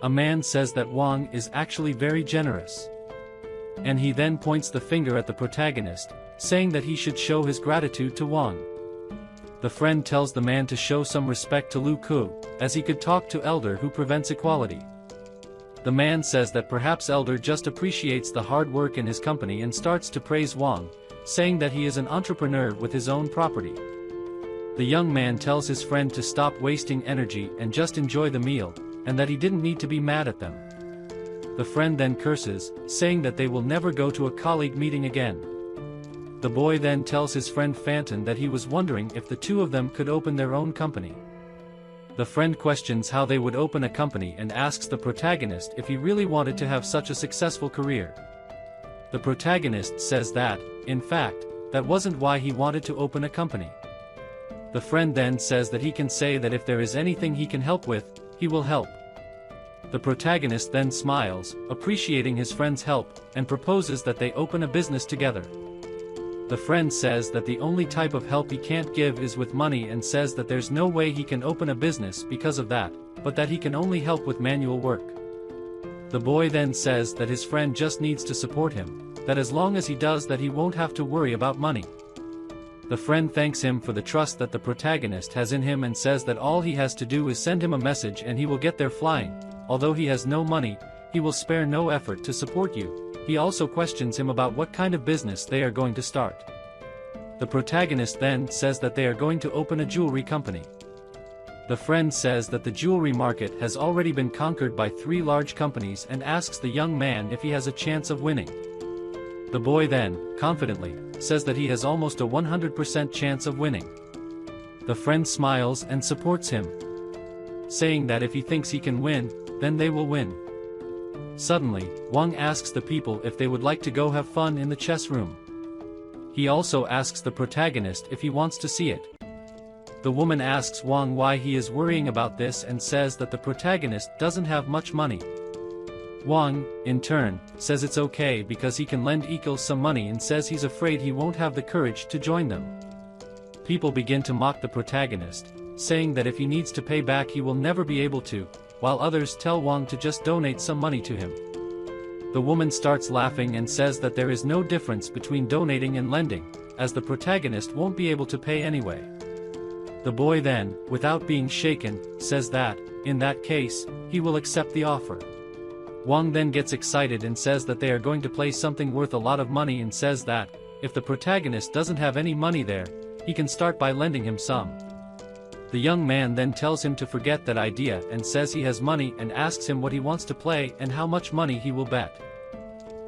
A man says that Wang is actually very generous, and he then points the finger at the protagonist, saying that he should show his gratitude to Wang. The friend tells the man to show some respect to Lu Ku, as he could talk to Elder who prevents equality. The man says that perhaps Elder just appreciates the hard work in his company and starts to praise Wang, saying that he is an entrepreneur with his own property. The young man tells his friend to stop wasting energy and just enjoy the meal, and that he didn't need to be mad at them. The friend then curses, saying that they will never go to a colleague meeting again. The boy then tells his friend Phantom that he was wondering if the two of them could open their own company. The friend questions how they would open a company and asks the protagonist if he really wanted to have such a successful career. The protagonist says that, in fact, that wasn't why he wanted to open a company. The friend then says that he can say that if there is anything he can help with, he will help. The protagonist then smiles, appreciating his friend's help, and proposes that they open a business together. The friend says that the only type of help he can't give is with money and says that there's no way he can open a business because of that, but that he can only help with manual work. The boy then says that his friend just needs to support him, that as long as he does that he won't have to worry about money. The friend thanks him for the trust that the protagonist has in him and says that all he has to do is send him a message and he will get there flying. Although he has no money, he will spare no effort to support you. He also questions him about what kind of business they are going to start. The protagonist then says that they are going to open a jewelry company. The friend says that the jewelry market has already been conquered by 3 large companies and asks the young man if he has a chance of winning. The boy then, confidently, says that he has almost a 100% chance of winning. The friend smiles and supports him, saying that if he thinks he can win, then they will win. Suddenly, Wang asks the people if they would like to go have fun in the chess room. He also asks the protagonist if he wants to see it. The woman asks Wang why he is worrying about this and says that the protagonist doesn't have much money. Wang, in turn, says it's okay because he can lend Equals some money and says he's afraid he won't have the courage to join them. People begin to mock the protagonist, saying that if he needs to pay back he will never be able to, while others tell Wang to just donate some money to him. The woman starts laughing and says that there is no difference between donating and lending, as the protagonist won't be able to pay anyway. The boy then, without being shaken, says that, in that case, he will accept the offer. Wang then gets excited and says that they are going to play something worth a lot of money and says that, if the protagonist doesn't have any money there, he can start by lending him some. The young man then tells him to forget that idea and says he has money and asks him what he wants to play and how much money he will bet.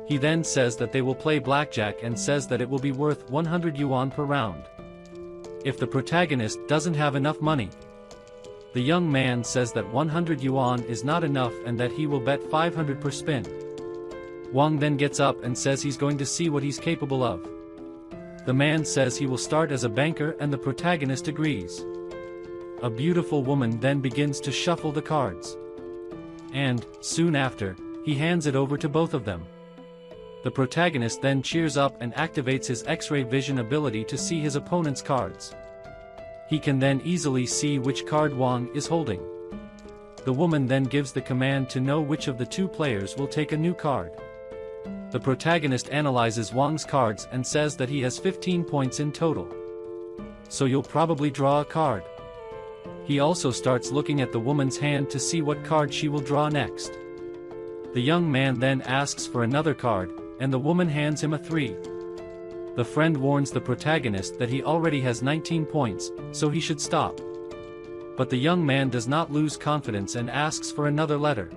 He then says that they will play blackjack and says that it will be worth 100 yuan per round. If the protagonist doesn't have enough money, the young man says that 100 yuan is not enough and that he will bet 500 per spin. Wang then gets up and says he's going to see what he's capable of. The man says he will start as a banker and the protagonist agrees. A beautiful woman then begins to shuffle the cards. And, soon after, he hands it over to both of them. The protagonist then cheers up and activates his X-ray vision ability to see his opponent's cards. He can then easily see which card Wang is holding. The woman then gives the command to know which of the two players will take a new card. The protagonist analyzes Wang's cards and says that he has 15 points in total. So you'll probably draw a card. He also starts looking at the woman's hand to see what card she will draw next. The young man then asks for another card, and the woman hands him a 3. The friend warns the protagonist that he already has 19 points, so he should stop. But the young man does not lose confidence and asks for another letter.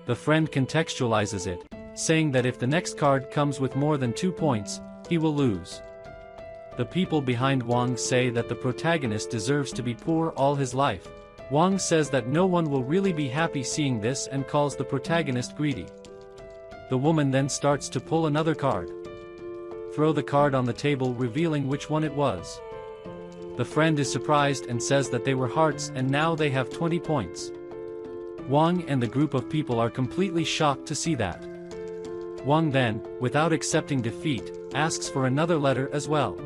The friend contextualizes it, saying that if the next card comes with more than 2 points, he will lose. The people behind Wang say that the protagonist deserves to be poor all his life. Wang says that no one will really be happy seeing this and calls the protagonist greedy. The woman then starts to pull another card. Throw the card on the table, revealing which one it was. The friend is surprised and says that they were hearts and now they have 20 points. Wang and the group of people are completely shocked to see that. Wang then, without accepting defeat, asks for another letter as well.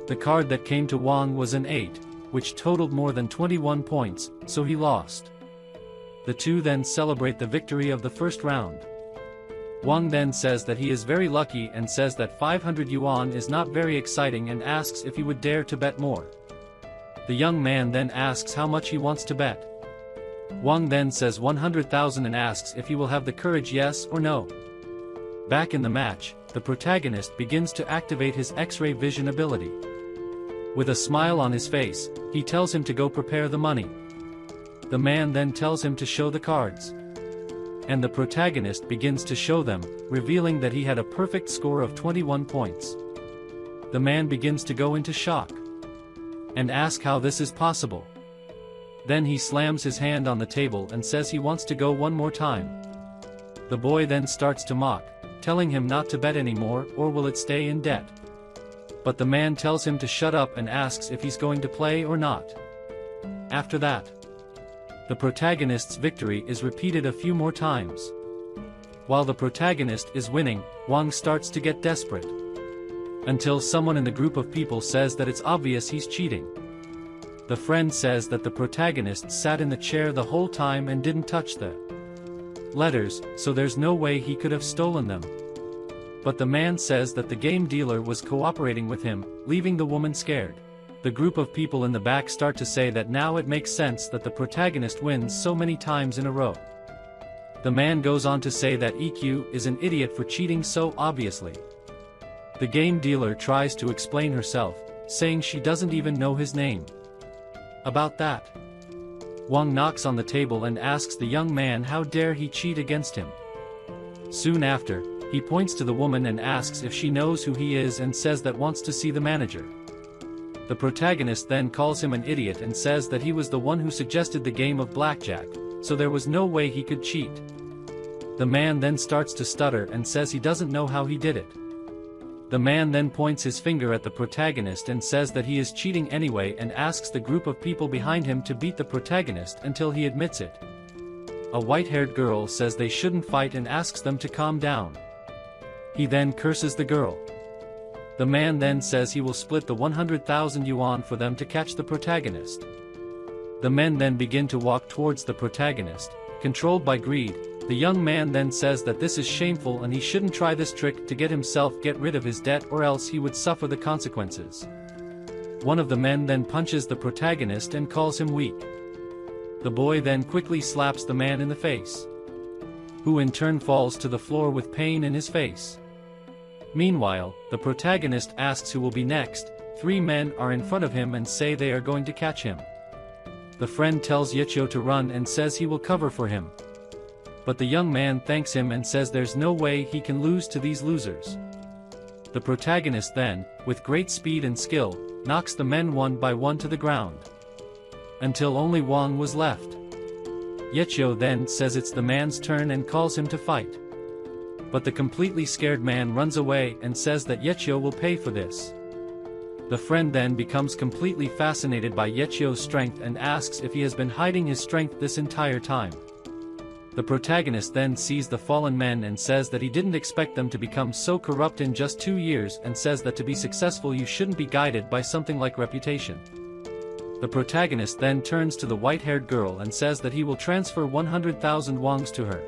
The card that came to Wang was an 8, which totaled more than 21 points, so he lost. The two then celebrate the victory of the first round. Wang then says that he is very lucky and says that 500 yuan is not very exciting and asks if he would dare to bet more. The young man then asks how much he wants to bet. Wang then says 100,000 and asks if he will have the courage, yes or no. Back in the match, the protagonist begins to activate his X-ray vision ability. With a smile on his face, he tells him to go prepare the money. The man then tells him to show the cards. And the protagonist begins to show them, revealing that he had a perfect score of 21 points. The man begins to go into shock and ask how this is possible. Then he slams his hand on the table and says he wants to go one more time. The boy then starts to mock, telling him not to bet anymore or will it stay in debt. But the man tells him to shut up and asks if he's going to play or not. After that, the protagonist's victory is repeated a few more times. While the protagonist is winning, Wang starts to get desperate. Until someone in the group of people says that it's obvious he's cheating. The friend says that the protagonist sat in the chair the whole time and didn't touch the letters, so there's no way he could have stolen them. But the man says that the game dealer was cooperating with him, leaving the woman scared. The group of people in the back start to say that now it makes sense that the protagonist wins so many times in a row. The man goes on to say that EQ is an idiot for cheating so obviously. The game dealer tries to explain herself, saying she doesn't even know his name. About that, Wang knocks on the table and asks the young man how dare he cheat against him. Soon after, He points to the woman and asks if she knows who he is and says that wants to see the manager. The protagonist then calls him an idiot and says that he was the one who suggested the game of blackjack, so there was no way he could cheat. The man then starts to stutter and says he doesn't know how he did it. The man then points his finger at the protagonist and says that he is cheating anyway and asks the group of people behind him to beat the protagonist until he admits it. A white-haired girl says they shouldn't fight and asks them to calm down. He then curses the girl. The man then says he will split the 100,000 yuan for them to catch the protagonist. The men then begin to walk towards the protagonist, controlled by greed. The young man then says that this is shameful and he shouldn't try this trick to get rid of his debt or else he would suffer the consequences. One of the men then punches the protagonist and calls him weak. The boy then quickly slaps the man in the face, who in turn falls to the floor with pain in his face. Meanwhile, the protagonist asks who will be next. 3 men are in front of him and say they are going to catch him. The friend tells Yahello to run and says he will cover for him. But the young man thanks him and says there's no way he can lose to these losers. The protagonist then, with great speed and skill, knocks the men one by one to the ground, until only Wang was left. Yahello then says it's the man's turn and calls him to fight. But the completely scared man runs away and says that Yahello will pay for this. The friend then becomes completely fascinated by Yahello's strength and asks if he has been hiding his strength this entire time. The protagonist then sees the fallen men and says that he didn't expect them to become so corrupt in just 2 years and says that to be successful you shouldn't be guided by something like reputation. The protagonist then turns to the white-haired girl and says that he will transfer 100,000 wongs to her.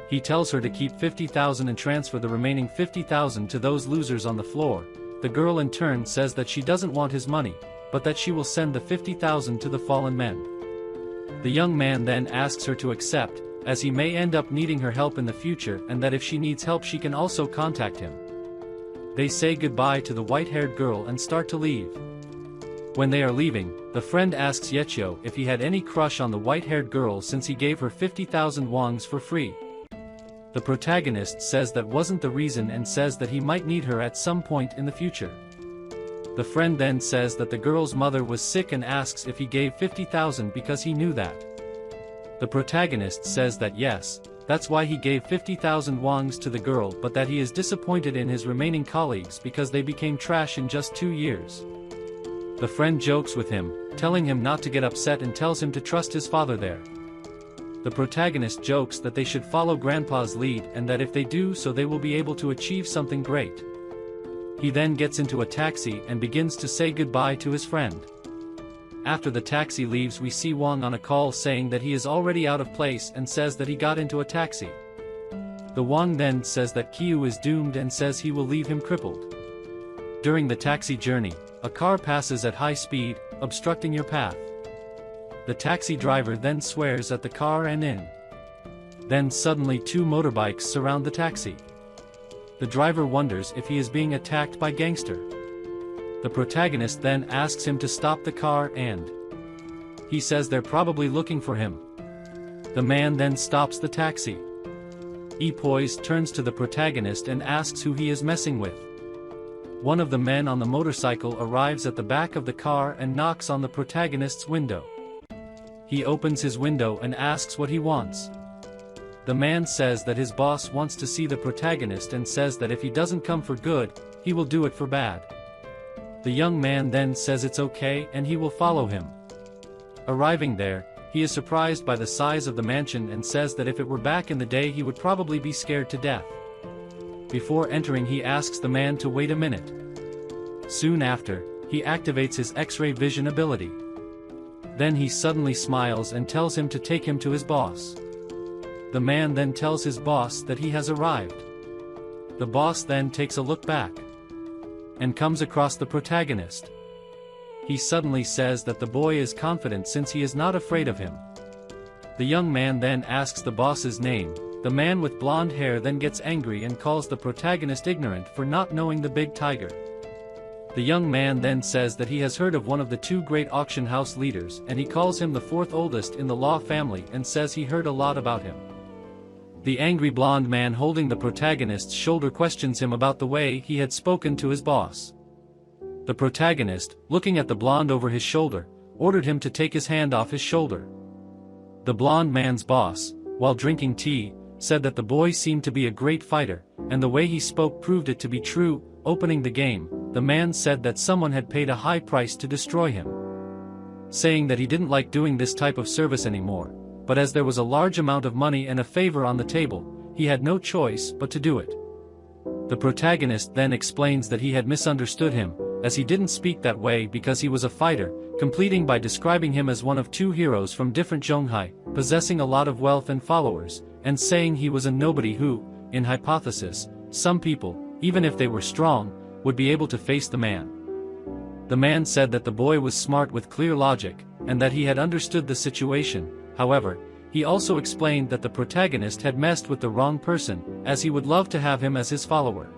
He tells her to keep 50,000 and transfer the remaining 50,000 to those losers on the floor. The girl in turn says that she doesn't want his money, but that she will send the 50,000 to the fallen men. The young man then asks her to accept, as he may end up needing her help in the future and that if she needs help she can also contact him. They say goodbye to the white-haired girl and start to leave. When they are leaving, the friend asks Yahello if he had any crush on the white-haired girl since he gave her 50,000 wongs for free. The protagonist says that wasn't the reason and says that he might need her at some point in the future. The friend then says that the girl's mother was sick and asks if he gave 50,000 because he knew that. The protagonist says that yes, that's why he gave 50,000 wongs to the girl, but that he is disappointed in his remaining colleagues because they became trash in just 2 years. The friend jokes with him, telling him not to get upset and tells him to trust his father there. The protagonist jokes that they should follow Grandpa's lead and that if they do so they will be able to achieve something great. He then gets into a taxi and begins to say goodbye to his friend. After the taxi leaves we see Wang on a call saying that he is already out of place and says that he got into a taxi. The Wang then says that Qiu is doomed and says he will leave him crippled. During the taxi journey, a car passes at high speed, obstructing your path. The taxi driver then swears at the car and in. Then suddenly 2 motorbikes surround the taxi. The driver wonders if he is being attacked by gangster. The protagonist then asks him to stop the car and he says they're probably looking for him. The man then stops the taxi. Poise turns to the protagonist and asks who he is messing with. One of the men on the motorcycle arrives at the back of the car and knocks on the protagonist's window. He opens his window and asks what he wants. The man says that his boss wants to see the protagonist and says that if he doesn't come for good, he will do it for bad. The young man then says it's okay and he will follow him. Arriving there, he is surprised by the size of the mansion and says that if it were back in the day he would probably be scared to death. Before entering he asks the man to wait a minute. Soon after, he activates his X-ray vision ability. Then he suddenly smiles and tells him to take him to his boss. The man then tells his boss that he has arrived. The boss then takes a look back and comes across the protagonist. He suddenly says that the boy is confident since he is not afraid of him. The young man then asks the boss's name. The man with blonde hair then gets angry and calls the protagonist ignorant for not knowing the big tiger. The young man then says that he has heard of one of the 2 great auction house leaders and he calls him the 4th oldest in the law family and says he heard a lot about him. the angry blonde man holding the protagonist's shoulder questions him about the way he had spoken to his boss. The protagonist, looking at the blonde over his shoulder, ordered him to take his hand off his shoulder. The blonde man's boss, while drinking tea, said that the boy seemed to be a great fighter, and the way he spoke proved it to be true. Opening the game, the man said that someone had paid a high price to destroy him, saying that he didn't like doing this type of service anymore, but as there was a large amount of money and a favor on the table, he had no choice but to do it. The protagonist then explains that he had misunderstood him, as he didn't speak that way because he was a fighter, completing by describing him as one of two heroes from different Zhonghai, possessing a lot of wealth and followers, and saying he was a nobody who, in hypothesis, some people, even if they were strong, would be able to face the man. The man said that the boy was smart with clear logic, and that he had understood the situation. However, he also explained that the protagonist had messed with the wrong person, as he would love to have him as his follower.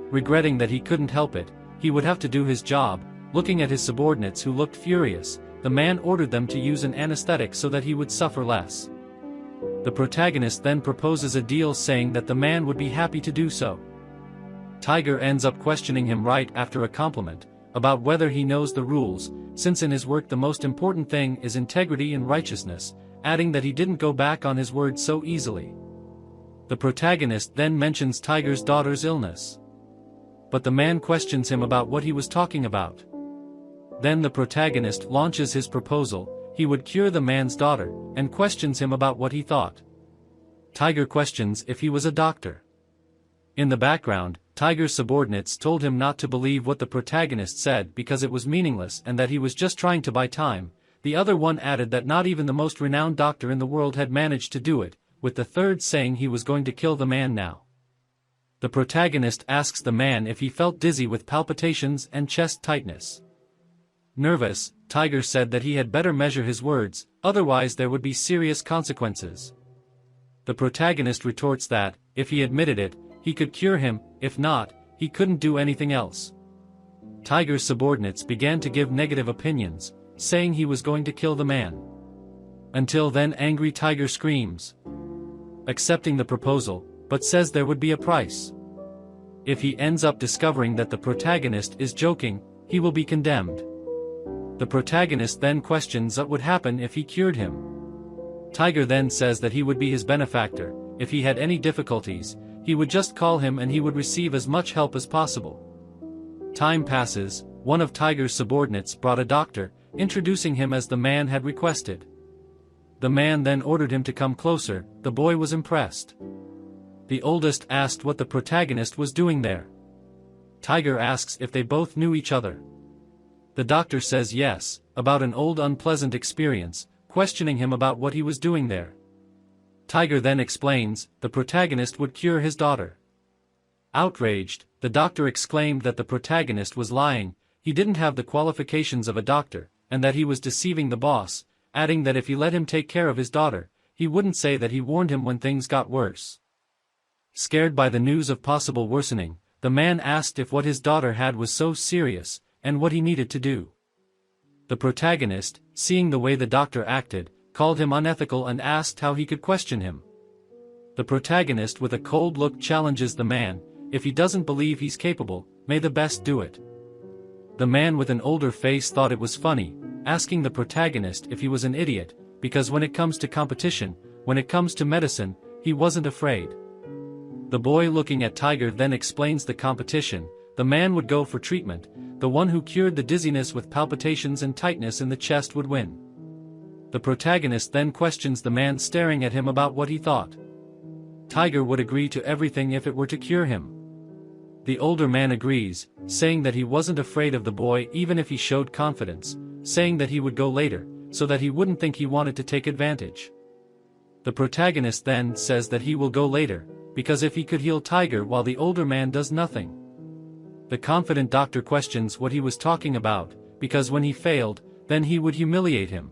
Regretting that he couldn't help it, he would have to do his job. Looking at his subordinates who looked furious, the man ordered them to use an anesthetic so that he would suffer less. The protagonist then proposes a deal, saying that the man would be happy to do so. Tiger ends up questioning him right after a compliment, about whether he knows the rules, since in his work the most important thing is integrity and righteousness, adding that he didn't go back on his word so easily. The protagonist then mentions Tiger's daughter's illness, but the man questions him about what he was talking about. Then the protagonist launches his proposal. He would cure the man's daughter, and questions him about what he thought. Tiger questions if he was a doctor. In the background, Tiger's subordinates told him not to believe what the protagonist said because it was meaningless and that he was just trying to buy time. The other one added that not even the most renowned doctor in the world had managed to do it, with the third saying he was going to kill the man now. The protagonist asks the man if he felt dizzy with palpitations and chest tightness. Nervous, Tiger said that he had better measure his words, otherwise there would be serious consequences. The protagonist retorts that, if he admitted it, he could cure him, if not, he couldn't do anything else. Tiger's subordinates began to give negative opinions, saying he was going to kill the man. Until then angry Tiger screams, accepting the proposal, but says there would be a price. If he ends up discovering that the protagonist is joking, he will be condemned. The protagonist then questions what would happen if he cured him. Tiger then says that he would be his benefactor. If he had any difficulties, he would just call him and he would receive as much help as possible. Time passes. One of Tiger's subordinates brought a doctor, introducing him as the man had requested. The man then ordered him to come closer. The boy was impressed. The oldest asked what the protagonist was doing there. Tiger asks if they both knew each other. The doctor says yes, about an old unpleasant experience, questioning him about what he was doing there. Tiger then explains, the protagonist would cure his daughter. Outraged, the doctor exclaimed that the protagonist was lying, he didn't have the qualifications of a doctor, and that he was deceiving the boss, adding that if he let him take care of his daughter, he wouldn't say that he warned him when things got worse. Scared by the news of possible worsening, the man asked if what his daughter had was so serious, and what he needed to do. The protagonist, seeing the way the doctor acted, called him unethical and asked how he could question him. The protagonist with a cold look challenges the man, if he doesn't believe he's capable, may the best do it. The man with an older face thought it was funny, asking the protagonist if he was an idiot, because when it comes to competition, when it comes to medicine, he wasn't afraid. The boy looking at Tiger then explains the competition. The man would go for treatment, the one who cured the dizziness with palpitations and tightness in the chest would win. The protagonist then questions the man staring at him about what he thought. Tiger would agree to everything if it were to cure him. The older man agrees, saying that he wasn't afraid of the boy even if he showed confidence, saying that he would go later, so that he wouldn't think he wanted to take advantage. The protagonist then says that he will go later, because if he could heal Tiger while the older man does nothing. The confident doctor questions what he was talking about, because when he failed, then he would humiliate him.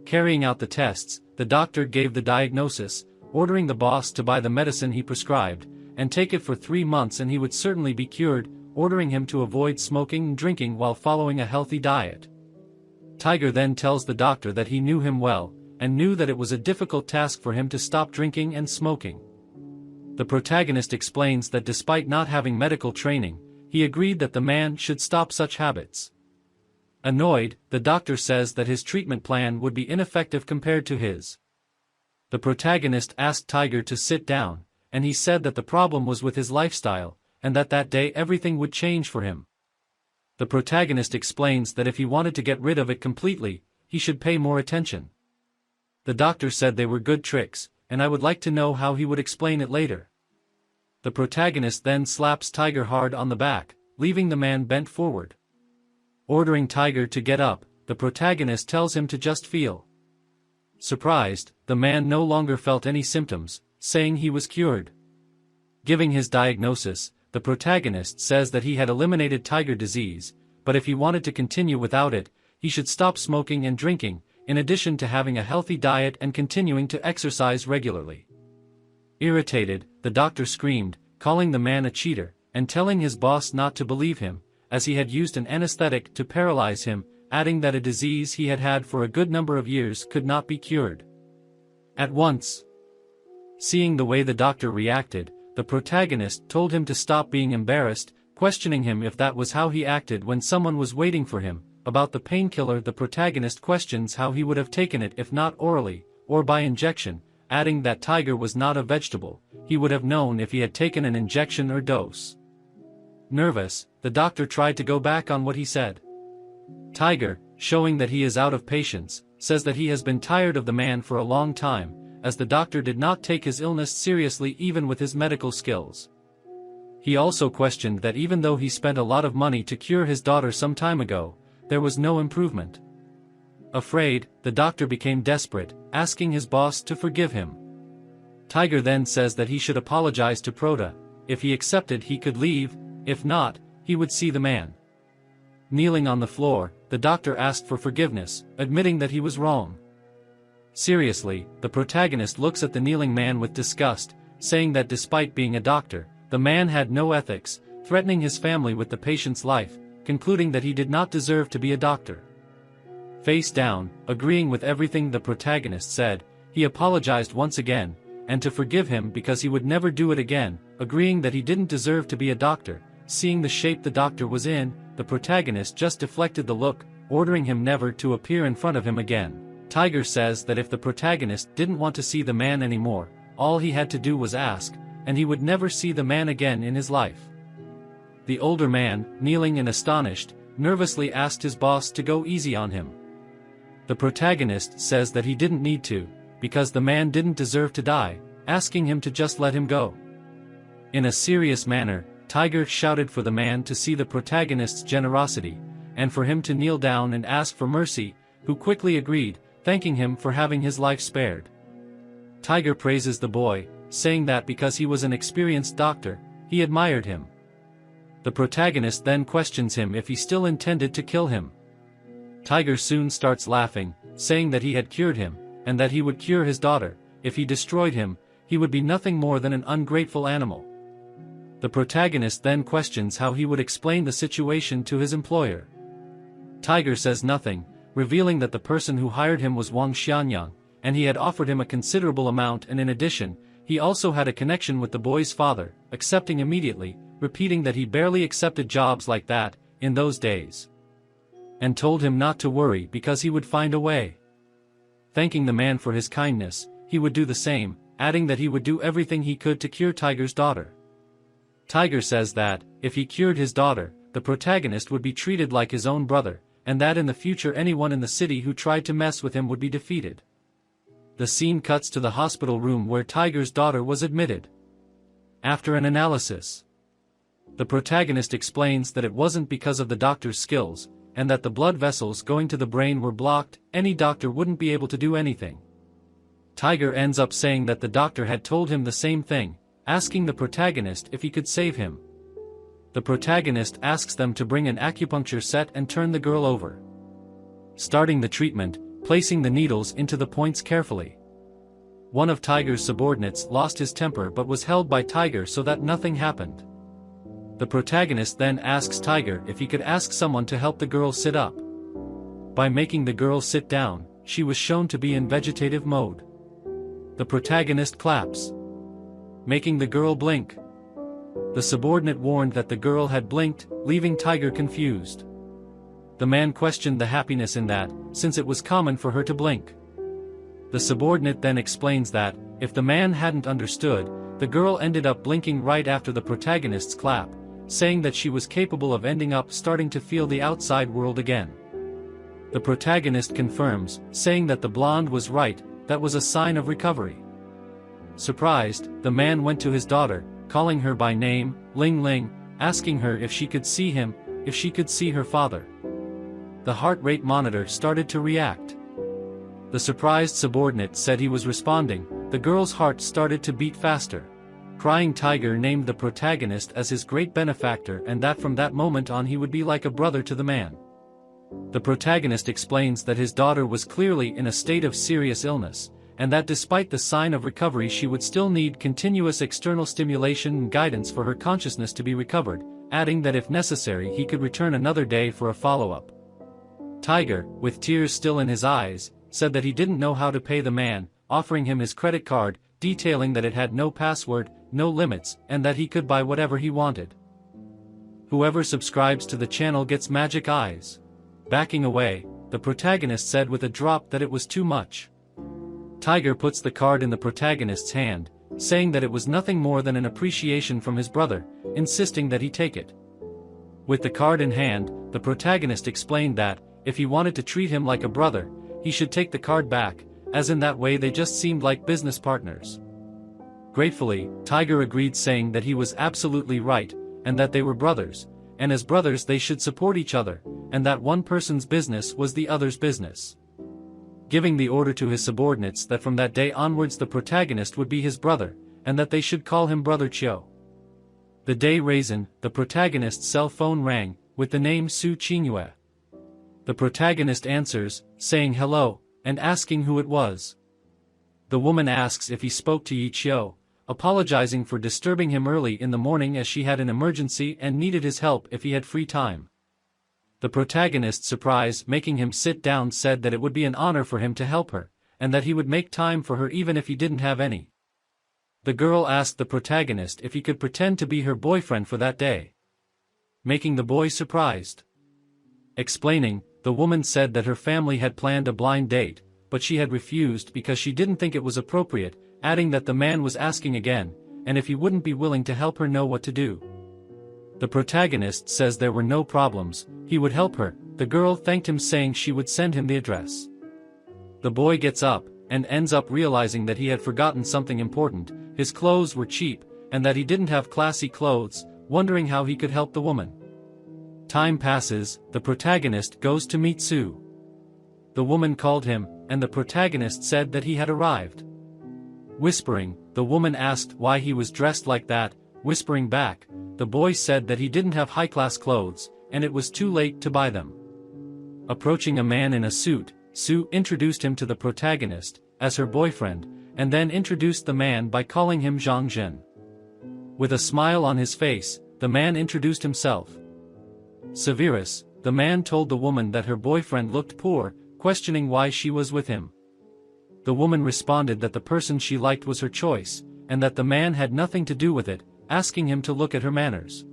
Carrying out the tests, the doctor gave the diagnosis, ordering the boss to buy the medicine he prescribed, and take it for 3 months and he would certainly be cured, ordering him to avoid smoking and drinking while following a healthy diet. Tiger then tells the doctor that he knew him well, and knew that it was a difficult task for him to stop drinking and smoking. The protagonist explains that despite not having medical training, he agreed that the man should stop such habits. Annoyed, the doctor says that his treatment plan would be ineffective compared to his. The protagonist asked Tiger to sit down, and he said that the problem was with his lifestyle, and that day everything would change for him. The protagonist explains that if he wanted to get rid of it completely, he should pay more attention. The doctor said they were good tricks, and I would like to know how he would explain it later. The protagonist then slaps Tiger hard on the back, leaving the man bent forward. Ordering Tiger to get up, the protagonist tells him to just feel. Surprised, the man no longer felt any symptoms, saying he was cured. Giving his diagnosis, the protagonist says that he had eliminated Tiger disease, but if he wanted to continue without it, he should stop smoking and drinking, in addition to having a healthy diet and continuing to exercise regularly. Irritated, the doctor screamed, calling the man a cheater, and telling his boss not to believe him, as he had used an anesthetic to paralyze him, adding that a disease he had had for a good number of years could not be cured. At once, seeing the way the doctor reacted, the protagonist told him to stop being embarrassed, questioning him if that was how he acted when someone was waiting for him. About the painkiller, the protagonist questions how he would have taken it if not orally, or by injection, adding that Tiger was not a vegetable, he would have known if he had taken an injection or dose. Nervous, the doctor tried to go back on what he said. Tiger, showing that he is out of patience, says that he has been tired of the man for a long time, as the doctor did not take his illness seriously even with his medical skills. He also questioned that even though he spent a lot of money to cure his daughter some time ago, there was no improvement. Afraid, the doctor became desperate, asking his boss to forgive him. Tiger then says that he should apologize to Prota. If he accepted, he could leave; if not, he would see the man. Kneeling on the floor, the doctor asked for forgiveness, admitting that he was wrong. Seriously, the protagonist looks at the kneeling man with disgust, saying that despite being a doctor, the man had no ethics, threatening his family with the patient's life, concluding that he did not deserve to be a doctor. Face down, agreeing with everything the protagonist said, he apologized once again, and to forgive him because he would never do it again, agreeing that he didn't deserve to be a doctor. Seeing the shape the doctor was in, the protagonist just deflected the look, ordering him never to appear in front of him again. Tiger says that if the protagonist didn't want to see the man anymore, all he had to do was ask, and he would never see the man again in his life. The older man, kneeling and astonished, nervously asked his boss to go easy on him. The protagonist says that he didn't need to, because the man didn't deserve to die, asking him to just let him go. In a serious manner, Tiger shouted for the man to see the protagonist's generosity, and for him to kneel down and ask for mercy, who quickly agreed, thanking him for having his life spared. Tiger praises the boy, saying that because he was an experienced doctor, he admired him. The protagonist then questions him if he still intended to kill him. Tiger soon starts laughing, saying that he had cured him, and that he would cure his daughter. If he destroyed him, he would be nothing more than an ungrateful animal. The protagonist then questions how he would explain the situation to his employer. Tiger says nothing, revealing that the person who hired him was Wang Xianyang, and he had offered him a considerable amount, and in addition, he also had a connection with the boy's father, accepting immediately, repeating that he barely accepted jobs like that in those days, and told him not to worry because he would find a way. Thanking the man for his kindness, he would do the same, adding that he would do everything he could to cure Tiger's daughter. Tiger says that, if he cured his daughter, the protagonist would be treated like his own brother, and that in the future anyone in the city who tried to mess with him would be defeated. The scene cuts to the hospital room where Tiger's daughter was admitted. After an analysis, the protagonist explains that it wasn't because of the doctor's skills, and that the blood vessels going to the brain were blocked. Any doctor wouldn't be able to do anything. Tiger ends up saying that the doctor had told him the same thing, asking the protagonist if he could save him. The protagonist asks them to bring an acupuncture set and turn the girl over. Starting the treatment, placing the needles into the points carefully. One of Tiger's subordinates lost his temper but was held by Tiger so that nothing happened. The protagonist then asks Tiger if he could ask someone to help the girl sit up. By making the girl sit down, she was shown to be in vegetative mode. The protagonist claps, making the girl blink. The subordinate warned that the girl had blinked, leaving Tiger confused. The man questioned the happiness in that, since it was common for her to blink. The subordinate then explains that, if the man hadn't understood, the girl ended up blinking right after the protagonist's clap, saying that she was capable of ending up starting to feel the outside world again. The protagonist confirms, saying that the blonde was right, that was a sign of recovery. Surprised, the man went to his daughter, calling her by name, Ling Ling, asking her if she could see him, if she could see her father. The heart rate monitor started to react. The surprised subordinate said he was responding. The girl's heart started to beat faster. Crying Tiger named the protagonist as his great benefactor and that from that moment on he would be like a brother to the man. The protagonist explains that his daughter was clearly in a state of serious illness, and that despite the sign of recovery she would still need continuous external stimulation and guidance for her consciousness to be recovered, adding that if necessary he could return another day for a follow-up. Tiger, with tears still in his eyes, said that he didn't know how to pay the man, offering him his credit card, detailing that it had no password, no limits, and that he could buy whatever he wanted. Whoever subscribes to the channel gets magic eyes. Backing away, the protagonist said with a drop that it was too much. Tiger puts the card in the protagonist's hand, saying that it was nothing more than an appreciation from his brother, insisting that he take it. With the card in hand, the protagonist explained that, if he wanted to treat him like a brother, he should take the card back, as in that way they just seemed like business partners. Gratefully, Tiger agreed, saying that he was absolutely right, and that they were brothers, and as brothers they should support each other, and that one person's business was the other's business. Giving the order to his subordinates that from that day onwards the protagonist would be his brother, and that they should call him Brother Chio. The day raisin, the protagonist's cell phone rang, with the name Su Qingyue. The protagonist answers, saying hello, and asking who it was. The woman asks if he spoke to Yi Chio, apologizing for disturbing him early in the morning as she had an emergency and needed his help if he had free time. The protagonist, surprised, making him sit down, said that it would be an honor for him to help her, and that he would make time for her even if he didn't have any. The girl asked the protagonist if he could pretend to be her boyfriend for that day, making the boy surprised. Explaining, the woman said that her family had planned a blind date, but she had refused because she didn't think it was appropriate, adding that the man was asking again, and if he wouldn't be willing to help her know what to do. The protagonist says there were no problems, he would help her. The girl thanked him, saying she would send him the address. The boy gets up, and ends up realizing that he had forgotten something important. His clothes were cheap, and that he didn't have classy clothes, wondering how he could help the woman. Time passes, the protagonist goes to meet Su. The woman called him, and the protagonist said that he had arrived. Whispering, the woman asked why he was dressed like that. Whispering back, the boy said that he didn't have high-class clothes, and it was too late to buy them. Approaching a man in a suit, Su introduced him to the protagonist, as her boyfriend, and then introduced the man by calling him Zhang Zhen. With a smile on his face, the man introduced himself. Severus, the man told the woman that her boyfriend looked poor, questioning why she was with him. The woman responded that the person she liked was her choice, and that the man had nothing to do with it, asking him to look at her manners.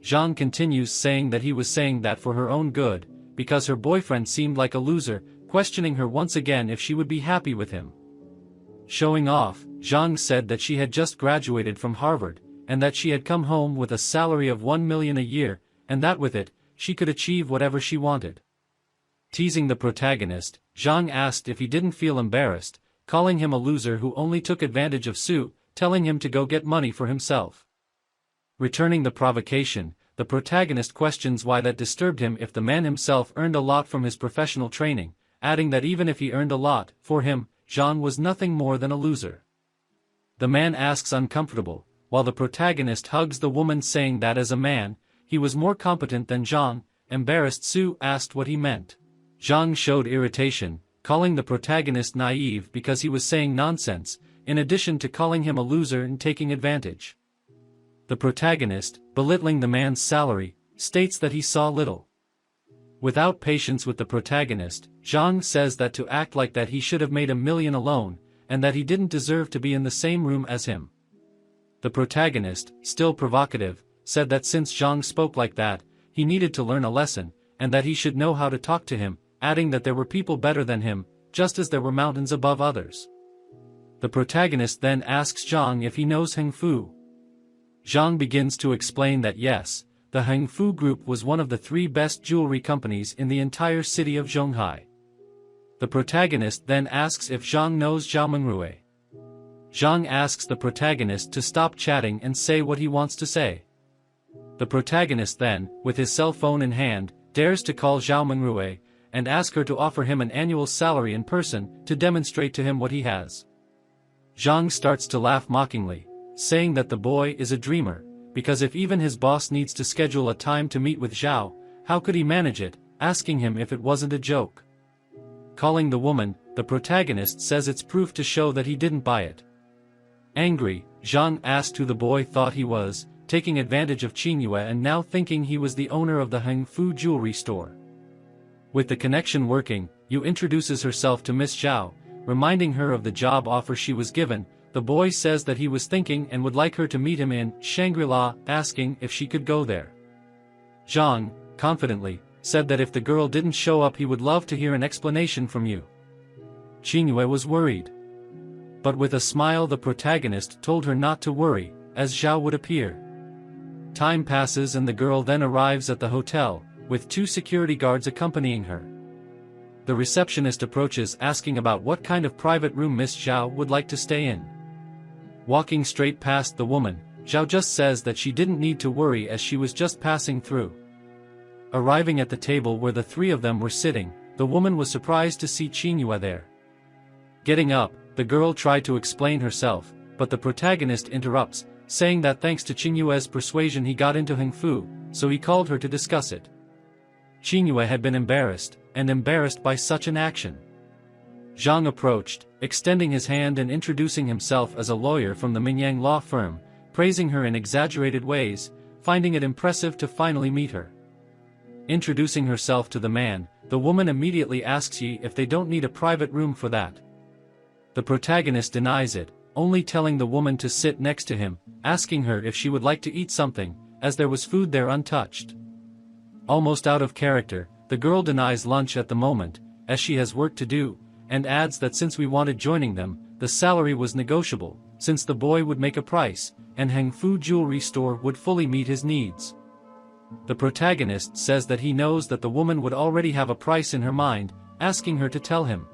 Zhang continues, saying that he was saying that for her own good, because her boyfriend seemed like a loser, questioning her once again if she would be happy with him. Showing off, Zhang said that she had just graduated from Harvard, and that she had come home with a salary of 1 million a year, and that with it, she could achieve whatever she wanted. Teasing the protagonist, Zhang asked if he didn't feel embarrassed, calling him a loser who only took advantage of Su, telling him to go get money for himself. Returning the provocation, the protagonist questions why that disturbed him if the man himself earned a lot from his professional training, adding that even if he earned a lot, for him, Zhang was nothing more than a loser. The man asks uncomfortable, while the protagonist hugs the woman, saying that as a man, he was more competent than Zhang. Embarrassed, Su asked what he meant. Zhang showed irritation, calling the protagonist naive because he was saying nonsense, in addition to calling him a loser and taking advantage. The protagonist, belittling the man's salary, states that he saw little. Without patience with the protagonist, Zhang says that to act like that he should have made 1,000,000 alone, and that he didn't deserve to be in the same room as him. The protagonist, still provocative, said that since Zhang spoke like that, he needed to learn a lesson, and that he should know how to talk to him, adding that there were people better than him, just as there were mountains above others. The protagonist then asks Zhang if he knows Heng Fu. Zhang begins to explain that yes, the Heng Fu Group was one of the 3 best jewelry companies in the entire city of Zhonghai. The protagonist then asks if Zhang knows Zhao Mengrui. Zhang asks the protagonist to stop chatting and say what he wants to say. The protagonist then, with his cell phone in hand, dares to call Zhao Mengrui, and ask her to offer him an annual salary in person, to demonstrate to him what he has. Zhang starts to laugh mockingly, saying that the boy is a dreamer, because if even his boss needs to schedule a time to meet with Zhao, how could he manage it, asking him if it wasn't a joke. Calling the woman, the protagonist says it's proof to show that he didn't buy it. Angry, Zhang asked who the boy thought he was, taking advantage of Qingyue and now thinking he was the owner of the Heng Fu jewelry store. With the connection working, Yu introduces herself to Miss Zhao, reminding her of the job offer she was given. The boy says that he was thinking and would like her to meet him in Shangri-La, asking if she could go there. Zhang, confidently, said that if the girl didn't show up he would love to hear an explanation from Yu. Qingyue was worried. But with a smile the protagonist told her not to worry, as Zhao would appear. Time passes and the girl then arrives at the hotel, with 2 security guards accompanying her. The receptionist approaches asking about what kind of private room Miss Zhao would like to stay in. Walking straight past the woman, Zhao just says that she didn't need to worry as she was just passing through. Arriving at the table where the 3 of them were sitting, the woman was surprised to see Qingyue there. Getting up, the girl tried to explain herself, but the protagonist interrupts, saying that thanks to Qingyue's persuasion he got into Heng Fu, so he called her to discuss it. Qingyue had been embarrassed by such an action. Zhang approached, extending his hand and introducing himself as a lawyer from the Mingyang law firm, praising her in exaggerated ways, finding it impressive to finally meet her. Introducing herself to the man, the woman immediately asks Yi if they don't need a private room for that. The protagonist denies it, only telling the woman to sit next to him, asking her if she would like to eat something, as there was food there untouched. Almost out of character, the girl denies lunch at the moment, as she has work to do, and adds that since we wanted joining them, the salary was negotiable, since the boy would make a price, and Heng Fu jewelry store would fully meet his needs. The protagonist says that he knows that the woman would already have a price in her mind, asking her to tell him.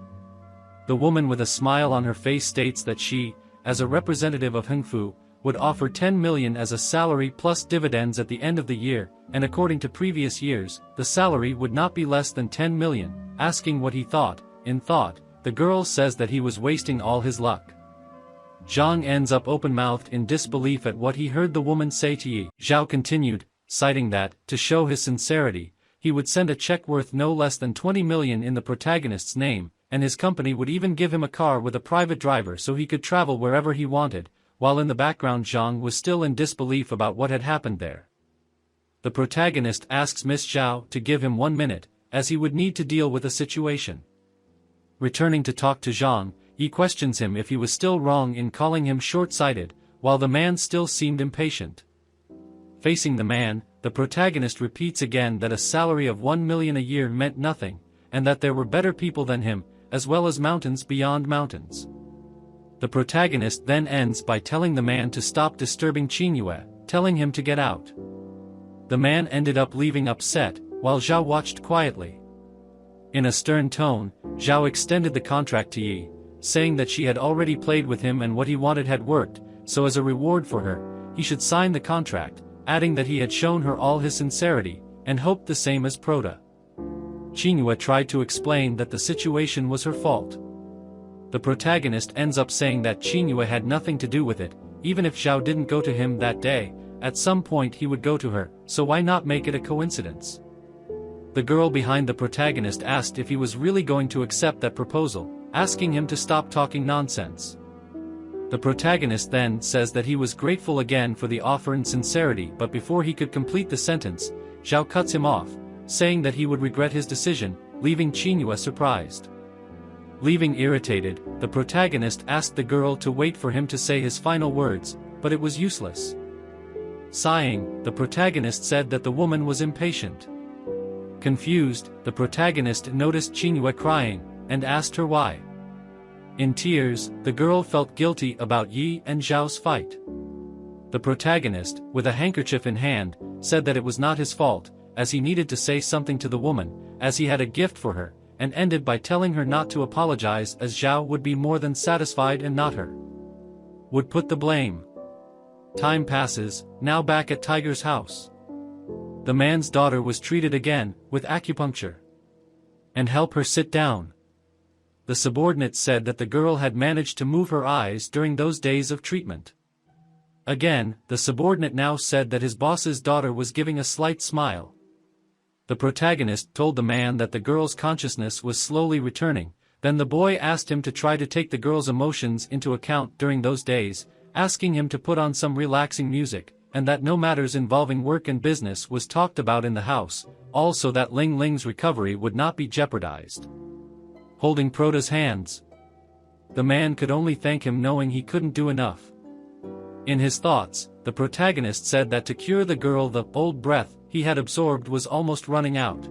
The woman with a smile on her face states that she, as a representative of Heng Fu, would offer 10 million as a salary plus dividends at the end of the year, and according to previous years, the salary would not be less than 10 million, asking what he thought. In thought, the girl says that he was wasting all his luck. Zhang ends up open-mouthed in disbelief at what he heard the woman say to Yi. Zhao continued, citing that, to show his sincerity, he would send a check worth no less than 20 million in the protagonist's name, and his company would even give him a car with a private driver so he could travel wherever he wanted, while in the background Zhang was still in disbelief about what had happened there. The protagonist asks Miss Zhao to give him 1 minute, as he would need to deal with a situation. Returning to talk to Zhang, he questions him if he was still wrong in calling him short-sighted, while the man still seemed impatient. Facing the man, the protagonist repeats again that a salary of 1 million a year meant nothing, and that there were better people than him, as well as mountains beyond mountains. The protagonist then ends by telling the man to stop disturbing Qingyue, telling him to get out. The man ended up leaving upset, while Zhao watched quietly. In a stern tone, Zhao extended the contract to Yi, saying that she had already played with him and what he wanted had worked, so as a reward for her, he should sign the contract, adding that he had shown her all his sincerity, and hoped the same as Proda. Qingyue tried to explain that the situation was her fault. The protagonist ends up saying that Qingyue had nothing to do with it, even if Zhao didn't go to him that day, at some point he would go to her, so why not make it a coincidence? The girl behind the protagonist asked if he was really going to accept that proposal, asking him to stop talking nonsense. The protagonist then says that he was grateful again for the offer and sincerity, but before he could complete the sentence, Zhao cuts him off, saying that he would regret his decision, leaving Chinua surprised. Leaving irritated, the protagonist asked the girl to wait for him to say his final words, but it was useless. Sighing, the protagonist said that the woman was impatient. Confused, the protagonist noticed Chinua crying, and asked her why. In tears, the girl felt guilty about Yi and Zhao's fight. The protagonist, with a handkerchief in hand, said that it was not his fault, as he needed to say something to the woman, as he had a gift for her, and ended by telling her not to apologize as Zhao would be more than satisfied and not her. Would put the blame. Time passes, now back at Tiger's house. The man's daughter was treated again, with acupuncture. And help her sit down. The subordinate said that the girl had managed to move her eyes during those days of treatment. Again, the subordinate now said that his boss's daughter was giving a slight smile. The protagonist told the man that the girl's consciousness was slowly returning, then the boy asked him to try to take the girl's emotions into account during those days, asking him to put on some relaxing music, and that no matters involving work and business was talked about in the house, also that Ling Ling's recovery would not be jeopardized. Holding Prota's hands. The man could only thank him knowing he couldn't do enough. In his thoughts, the protagonist said that to cure the girl the old breath he had absorbed was almost running out.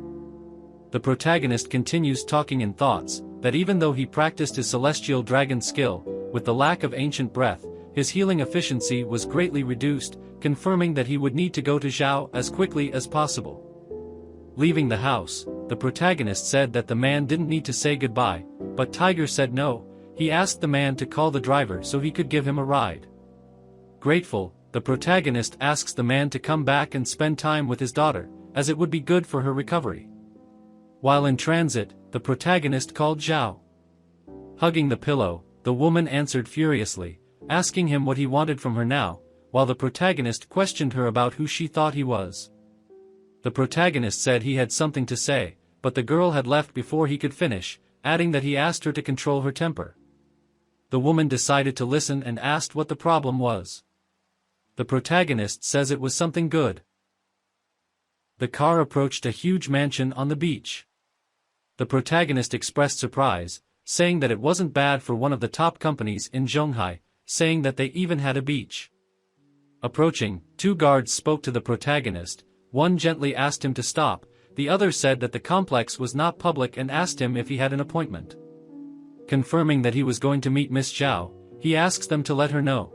The protagonist continues talking in thoughts, that even though he practiced his celestial dragon skill, with the lack of ancient breath, his healing efficiency was greatly reduced, confirming that he would need to go to Zhao as quickly as possible. Leaving the house, the protagonist said that the man didn't need to say goodbye, but Tiger said no. He asked the man to call the driver so he could give him a ride. Grateful, the protagonist asks the man to come back and spend time with his daughter, as it would be good for her recovery. While in transit, the protagonist called Zhao. Hugging the pillow, the woman answered furiously, asking him what he wanted from her now, while the protagonist questioned her about who she thought he was. The protagonist said he had something to say, but the girl had left before he could finish, adding that he asked her to control her temper. The woman decided to listen and asked what the problem was. The protagonist says it was something good. The car approached a huge mansion on the beach. The protagonist expressed surprise, saying that it wasn't bad for one of the top companies in Zhonghai, saying that they even had a beach. Approaching, two guards spoke to the protagonist. One gently asked him to stop, the other said that the complex was not public and asked him if he had an appointment. Confirming that he was going to meet Miss Zhao, he asks them to let her know.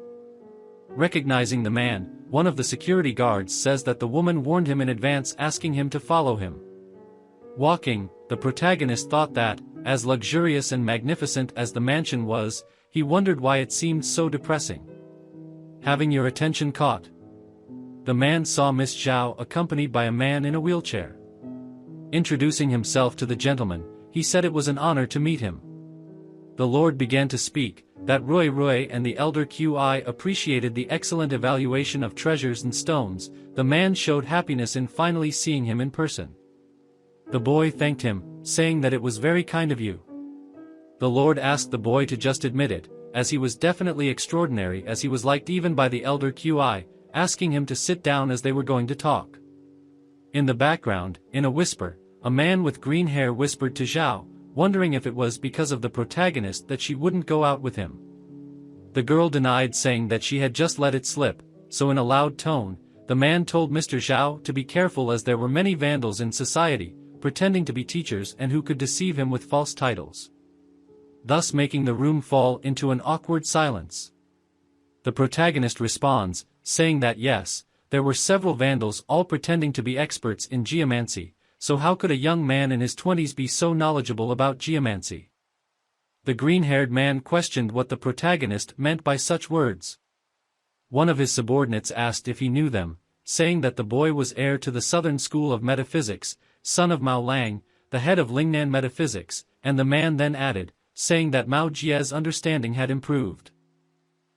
Recognizing the man, one of the security guards says that the woman warned him in advance asking him to follow him. Walking, the protagonist thought that, as luxurious and magnificent as the mansion was, he wondered why it seemed so depressing. Having your attention caught. The man saw Miss Zhao accompanied by a man in a wheelchair. Introducing himself to the gentleman, he said it was an honor to meet him. The Lord began to speak, that Rui and the elder Qi appreciated the excellent evaluation of treasures and stones. The man showed happiness in finally seeing him in person. The boy thanked him, saying that it was very kind of you. The Lord asked the boy to just admit it, as he was definitely extraordinary, as he was liked even by the elder Qi, asking him to sit down as they were going to talk. In the background, in a whisper, a man with green hair whispered to Zhao, wondering if it was because of the protagonist that she wouldn't go out with him. The girl denied, saying that she had just let it slip, so in a loud tone, the man told Mr. Zhao to be careful as there were many vandals in society, pretending to be teachers and who could deceive him with false titles. Thus making the room fall into an awkward silence. The protagonist responds, saying that yes, there were several vandals all pretending to be experts in geomancy, so how could a young man in his 20s be so knowledgeable about geomancy? The green-haired man questioned what the protagonist meant by such words. One of his subordinates asked if he knew them, saying that the boy was heir to the Southern School of Metaphysics, son of Mao Lang, the head of Lingnan Metaphysics, and the man then added, saying that Mao Jie's understanding had improved.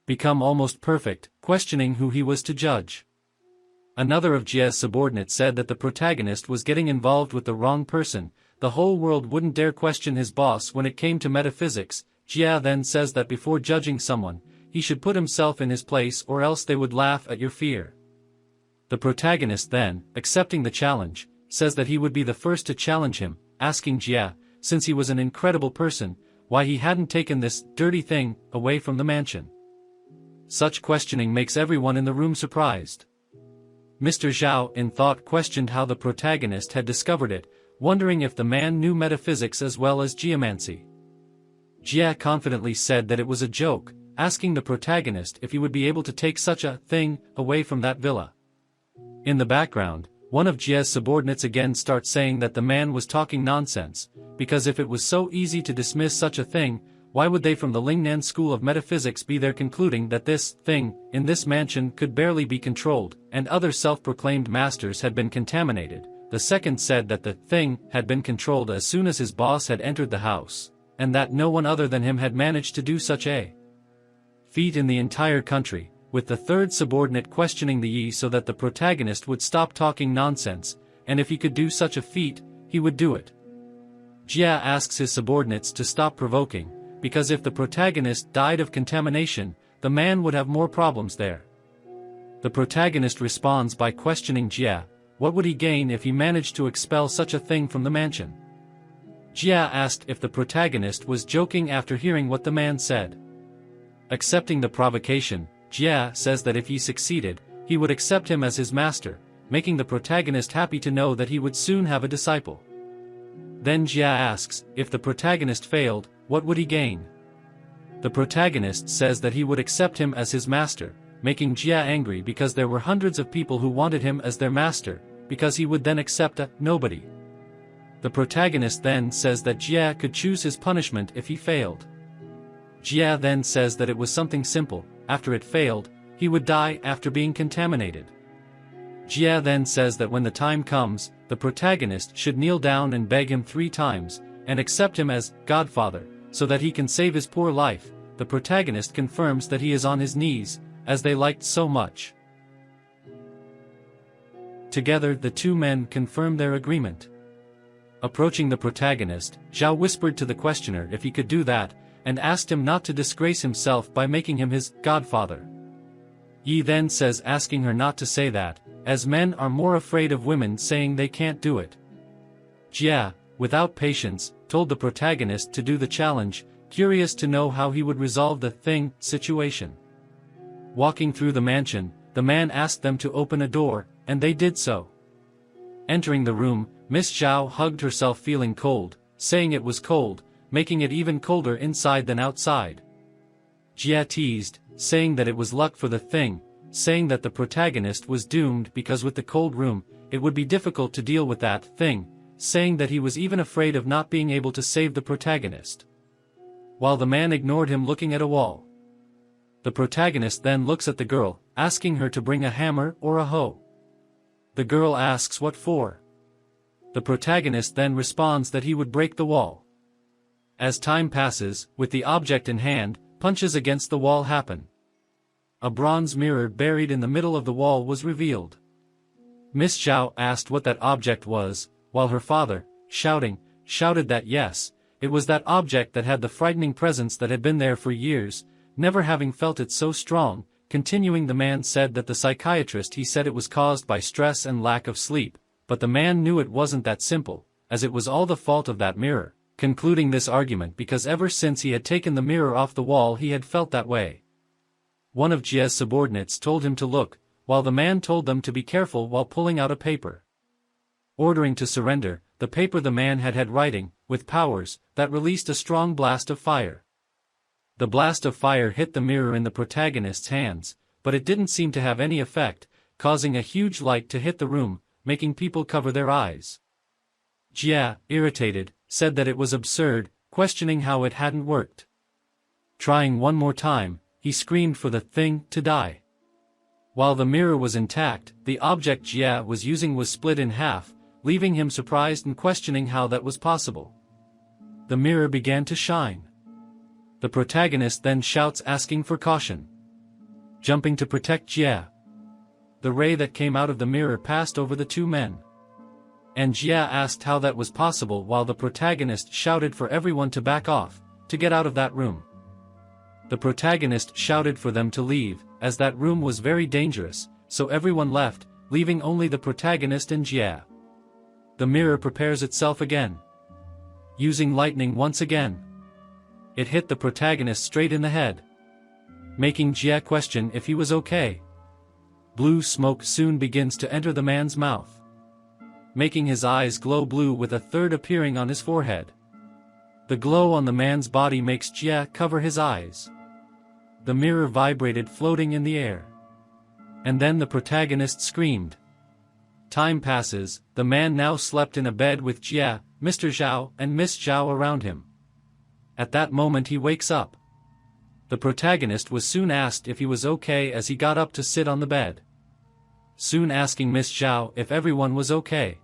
Become almost perfect, questioning who he was to judge. Another of Jie's subordinates said that the protagonist was getting involved with the wrong person. The whole world wouldn't dare question his boss when it came to metaphysics. Jie then says that before judging someone, he should put himself in his place or else they would laugh at your fear. The protagonist then, accepting the challenge, says that he would be the first to challenge him, asking Jia, since he was an incredible person, why he hadn't taken this dirty thing away from the mansion. Such questioning makes everyone in the room surprised. Mr. Zhao in thought questioned how the protagonist had discovered it, wondering if the man knew metaphysics as well as geomancy. Jia confidently said that it was a joke, asking the protagonist if he would be able to take such a thing away from that villa. In the background, one of Jia's subordinates again starts saying that the man was talking nonsense, because if it was so easy to dismiss such a thing, why would they from the Lingnan School of Metaphysics be there concluding that this thing in this mansion could barely be controlled, and other self-proclaimed masters had been contaminated? The second said that the thing had been controlled as soon as his boss had entered the house, and that no one other than him had managed to do such a feat in the entire country, with the third subordinate questioning the Yi so that the protagonist would stop talking nonsense, and if he could do such a feat, he would do it. Jia asks his subordinates to stop provoking, because if the protagonist died of contamination, the man would have more problems there. The protagonist responds by questioning Jia, what would he gain if he managed to expel such a thing from the mansion? Jia asked if the protagonist was joking after hearing what the man said. Accepting the provocation, Jia says that if he succeeded, he would accept him as his master, making the protagonist happy to know that he would soon have a disciple. Then Jia asks, if the protagonist failed, what would he gain? The protagonist says that he would accept him as his master, making Jia angry because there were hundreds of people who wanted him as their master, because he would then accept a nobody. The protagonist then says that Jia could choose his punishment if he failed. Jia then says that it was something simple, after it failed, he would die after being contaminated. Jia then says that when the time comes, the protagonist should kneel down and beg him 3 times, and accept him as Godfather, so that he can save his poor life. The protagonist confirms that he is on his knees, as they liked so much. Together the two men confirm their agreement. Approaching the protagonist, Zhao whispered to the questioner if he could do that, and asked him not to disgrace himself by making him his godfather. Yi then says asking her not to say that, as men are more afraid of women saying they can't do it. Jia, without patience, told the protagonist to do the challenge, curious to know how he would resolve the thing situation. Walking through the mansion, the man asked them to open a door, and they did so. Entering the room, Miss Zhao hugged herself feeling cold, saying it was cold, making it even colder inside than outside. Jia teased, saying that it was luck for the thing, saying that the protagonist was doomed because with the cold room, it would be difficult to deal with that thing, saying that he was even afraid of not being able to save the protagonist. While the man ignored him looking at a wall. The protagonist then looks at the girl, asking her to bring a hammer or a hoe. The girl asks what for. The protagonist then responds that he would break the wall. As time passes, with the object in hand, punches against the wall happen. A bronze mirror buried in the middle of the wall was revealed. Miss Zhao asked what that object was, while her father, shouted that yes, it was that object that had the frightening presence that had been there for years, never having felt it so strong. Continuing, the man said that the psychiatrist he said it was caused by stress and lack of sleep, but the man knew it wasn't that simple, as it was all the fault of that mirror, concluding this argument because ever since he had taken the mirror off the wall he had felt that way. One of Jia's subordinates told him to look, while the man told them to be careful while pulling out a paper. Ordering to surrender, the paper the man had writing, with powers, that released a strong blast of fire. The blast of fire hit the mirror in the protagonist's hands, but it didn't seem to have any effect, causing a huge light to hit the room, making people cover their eyes. Jia, irritated, said that it was absurd, questioning how it hadn't worked. Trying one more time, he screamed for the thing to die. While the mirror was intact, the object Jia was using was split in half, leaving him surprised and questioning how that was possible. The mirror began to shine. The protagonist then shouts asking for caution. Jumping to protect Jia. The ray that came out of the mirror passed over the two men. And Jia asked how that was possible while the protagonist shouted for everyone to back off, to get out of that room. The protagonist shouted for them to leave, as that room was very dangerous, so everyone left, leaving only the protagonist and Jia. the mirror prepares itself again. Using lightning once again, it hit the protagonist straight in the head, making Jia question if he was okay. Blue smoke soon begins to enter the man's mouth, making his eyes glow blue with a third appearing on his forehead. The glow on the man's body makes Jia cover his eyes. The mirror vibrated floating in the air. And then the protagonist screamed. Time passes, the man now slept in a bed with Jia, Mr. Zhao and Miss Zhao around him. At that moment he wakes up. The protagonist was soon asked if he was okay as he got up to sit on the bed, soon asking Miss Zhao if everyone was okay.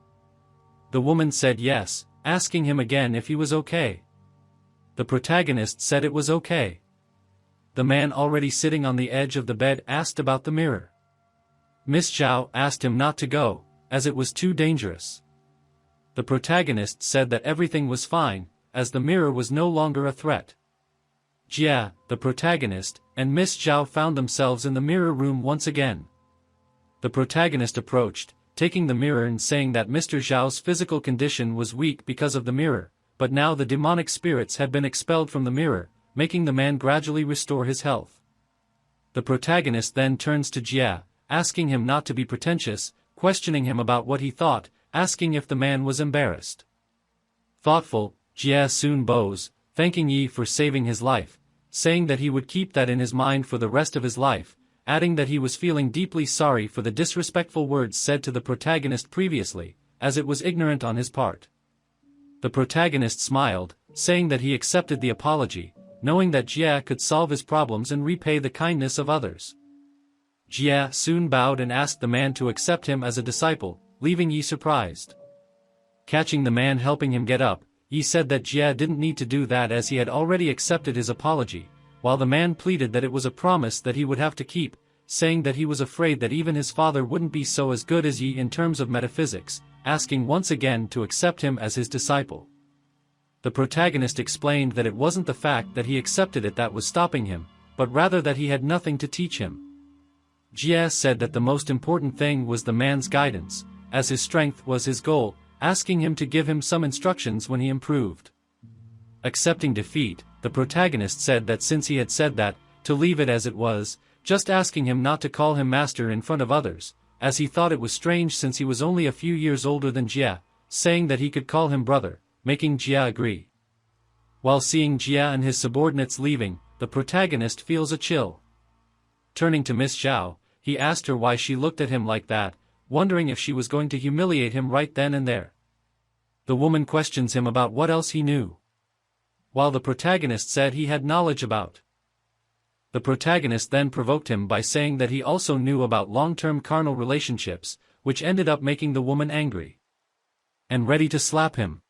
The woman said yes, asking him again if he was okay. The protagonist said it was okay. The man already sitting on the edge of the bed asked about the mirror. Miss Zhao asked him not to go, as it was too dangerous. The protagonist said that everything was fine, as the mirror was no longer a threat. Jia, the protagonist, and Miss Zhao found themselves in the mirror room once again. The protagonist approached, taking the mirror and saying that Mr. Zhao's physical condition was weak because of the mirror, but now the demonic spirits had been expelled from the mirror, making the man gradually restore his health. The protagonist then turns to Jia, asking him not to be pretentious, questioning him about what he thought, asking if the man was embarrassed. Thoughtful, Jia soon bows, thanking Yi for saving his life, saying that he would keep that in his mind for the rest of his life, adding that he was feeling deeply sorry for the disrespectful words said to the protagonist previously, as it was ignorant on his part. The protagonist smiled, saying that he accepted the apology, knowing that Jia could solve his problems and repay the kindness of others. Jia soon bowed and asked the man to accept him as a disciple, leaving Yi surprised. Catching the man helping him get up, Yi said that Jia didn't need to do that as he had already accepted his apology, while the man pleaded that it was a promise that he would have to keep, saying that he was afraid that even his father wouldn't be so as good as Yi in terms of metaphysics, asking once again to accept him as his disciple. The protagonist explained that it wasn't the fact that he accepted it that was stopping him, but rather that he had nothing to teach him. Jia said that the most important thing was the man's guidance, as his strength was his goal, asking him to give him some instructions when he improved. Accepting defeat, the protagonist said that since he had said that, to leave it as it was, just asking him not to call him master in front of others, as he thought it was strange since he was only a few years older than Jia, saying that he could call him brother, making Jia agree. While seeing Jia and his subordinates leaving, the protagonist feels a chill. Turning to Miss Zhao, he asked her why she looked at him like that, wondering if she was going to humiliate him right then and there. The woman questions him about what else he knew, while the protagonist said he had knowledge about. The protagonist then provoked him by saying that he also knew about long-term carnal relationships, which ended up making the woman angry and ready to slap him.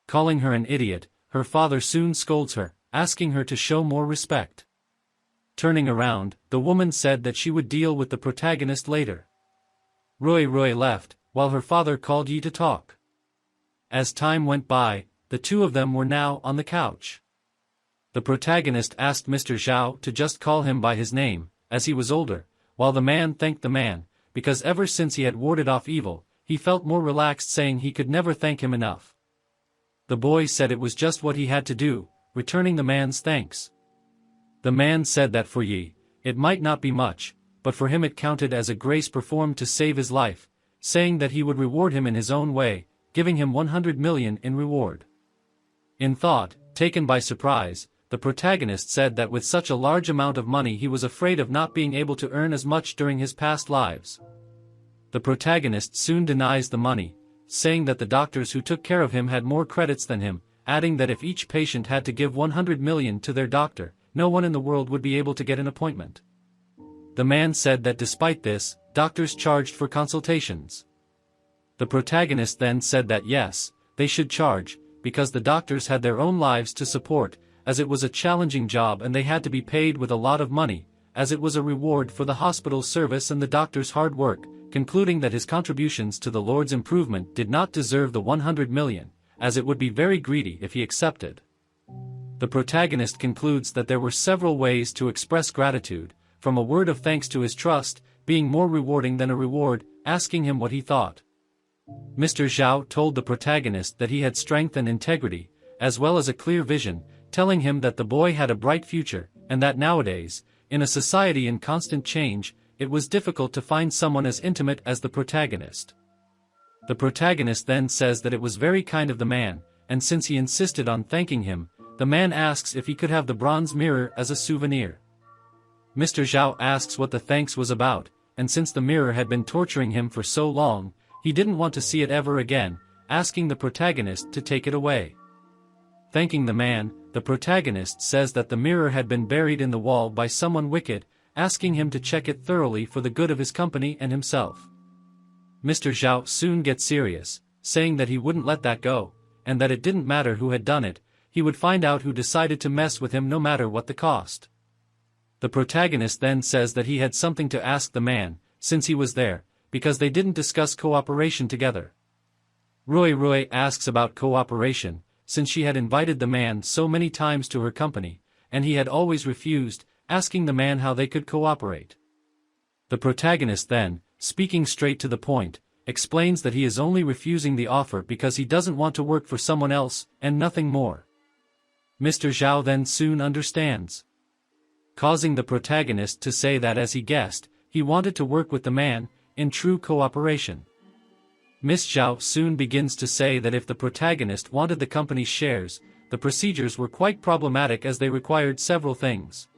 Calling her an idiot, her father soon scolds her, asking her to show more respect. Turning around, the woman said that she would deal with the protagonist later. Roy left, while her father called Yi to talk. As time went by, the two of them were now on the couch. The protagonist asked Mr. Zhao to just call him by his name, as he was older, while the man thanked the man, because ever since he had warded off evil, he felt more relaxed, saying he could never thank him enough. The boy said it was just what he had to do, returning the man's thanks. The man said that for Yi, it might not be much, but for him it counted as a grace performed to save his life, saying that he would reward him in his own way, giving him 100 million in reward. In thought, taken by surprise, the protagonist said that with such a large amount of money he was afraid of not being able to earn as much during his past lives. The protagonist soon denies the money, saying that the doctors who took care of him had more credits than him, adding that if each patient had to give 100 million to their doctor, no one in the world would be able to get an appointment. The man said that despite this, doctors charged for consultations. The protagonist then said that yes, they should charge, because the doctors had their own lives to support, as it was a challenging job and they had to be paid with a lot of money, as it was a reward for the hospital's service and the doctor's hard work, concluding that his contributions to the Lord's improvement did not deserve the 100 million, as it would be very greedy if he accepted. The protagonist concludes that there were several ways to express gratitude, from a word of thanks to his trust, being more rewarding than a reward, asking him what he thought. Mr. Zhao told the protagonist that he had strength and integrity, as well as a clear vision, telling him that the boy had a bright future, and that nowadays, in a society in constant change, it was difficult to find someone as intimate as the protagonist. The protagonist then says that it was very kind of the man, and since he insisted on thanking him, the man asks if he could have the bronze mirror as a souvenir. Mr. Zhao asks what the thanks was about, and since the mirror had been torturing him for so long, he didn't want to see it ever again, asking the protagonist to take it away. Thanking the man, the protagonist says that the mirror had been buried in the wall by someone wicked, asking him to check it thoroughly for the good of his company and himself. Mr. Zhao soon gets serious, saying that he wouldn't let that go, and that it didn't matter who had done it, he would find out who decided to mess with him no matter what the cost. The protagonist then says that he had something to ask the man, since he was there, because they didn't discuss cooperation together. Roy asks about cooperation, since she had invited the man so many times to her company, and he had always refused, asking the man how they could cooperate. The protagonist then, speaking straight to the point, explains that he is only refusing the offer because he doesn't want to work for someone else, and nothing more. Mr. Zhao then soon understands, causing the protagonist to say that as he guessed, he wanted to work with the man, in true cooperation. Miss Zhao soon begins to say that if the protagonist wanted the company's shares, the procedures were quite problematic as they required several things.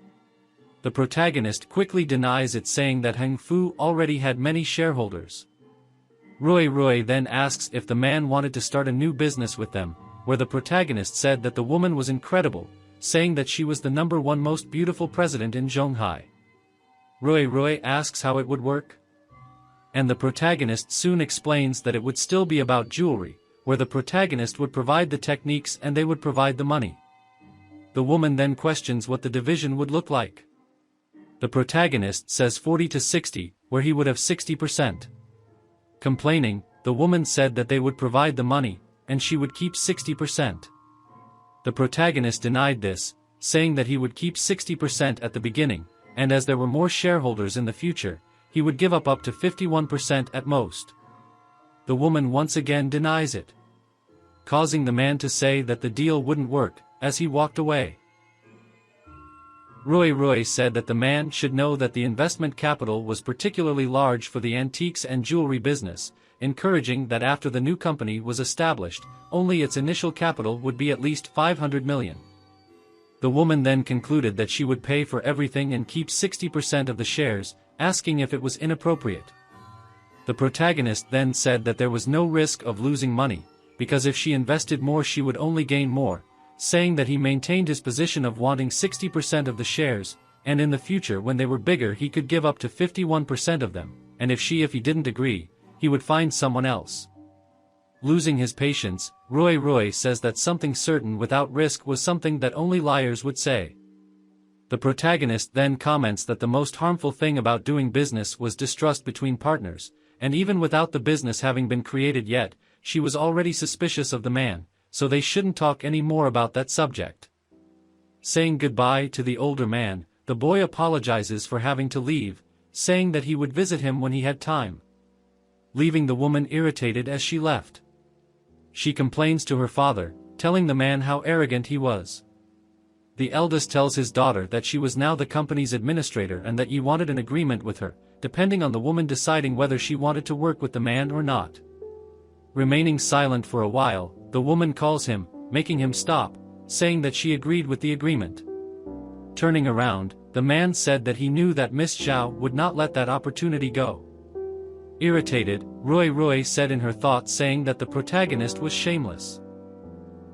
The protagonist quickly denies it, saying that Heng Fu already had many shareholders. Roy then asks if the man wanted to start a new business with them, where the protagonist said that the woman was incredible, saying that she was the #1 most beautiful president in Zhonghai. Roy asks how it would work, and the protagonist soon explains that it would still be about jewelry, where the protagonist would provide the techniques and they would provide the money. The woman then questions what the division would look like. The protagonist says 40 to 60, where he would have 60%. Complaining, the woman said that they would provide the money, and she would keep 60%. The protagonist denied this, saying that he would keep 60% at the beginning, and as there were more shareholders in the future, he would give up to 51% at most. The woman once again denies it, causing the man to say that the deal wouldn't work, as he walked away. Roy said that the man should know that the investment capital was particularly large for the antiques and jewelry business, encouraging that after the new company was established, only its initial capital would be at least 500 million. The woman then concluded that she would pay for everything and keep 60% of the shares, asking if it was inappropriate. The protagonist then said that there was no risk of losing money, because if she invested more she would only gain more, saying that he maintained his position of wanting 60% of the shares, and in the future when they were bigger he could give up to 51% of them, and if he didn't agree, he would find someone else. Losing his patience, Roy says that something certain without risk was something that only liars would say. The protagonist then comments that the most harmful thing about doing business was distrust between partners, and even without the business having been created yet, she was already suspicious of the man, so they shouldn't talk any more about that subject. Saying goodbye to the older man, the boy apologizes for having to leave, saying that he would visit him when he had time, leaving the woman irritated as she left. She complains to her father, telling the man how arrogant he was. The eldest tells his daughter that she was now the company's administrator and that he wanted an agreement with her, depending on the woman deciding whether she wanted to work with the man or not. Remaining silent for a while, the woman calls him, making him stop, saying that she agreed with the agreement. Turning around, the man said that he knew that Miss Zhao would not let that opportunity go. Irritated, Roy said in her thoughts, saying that the protagonist was shameless.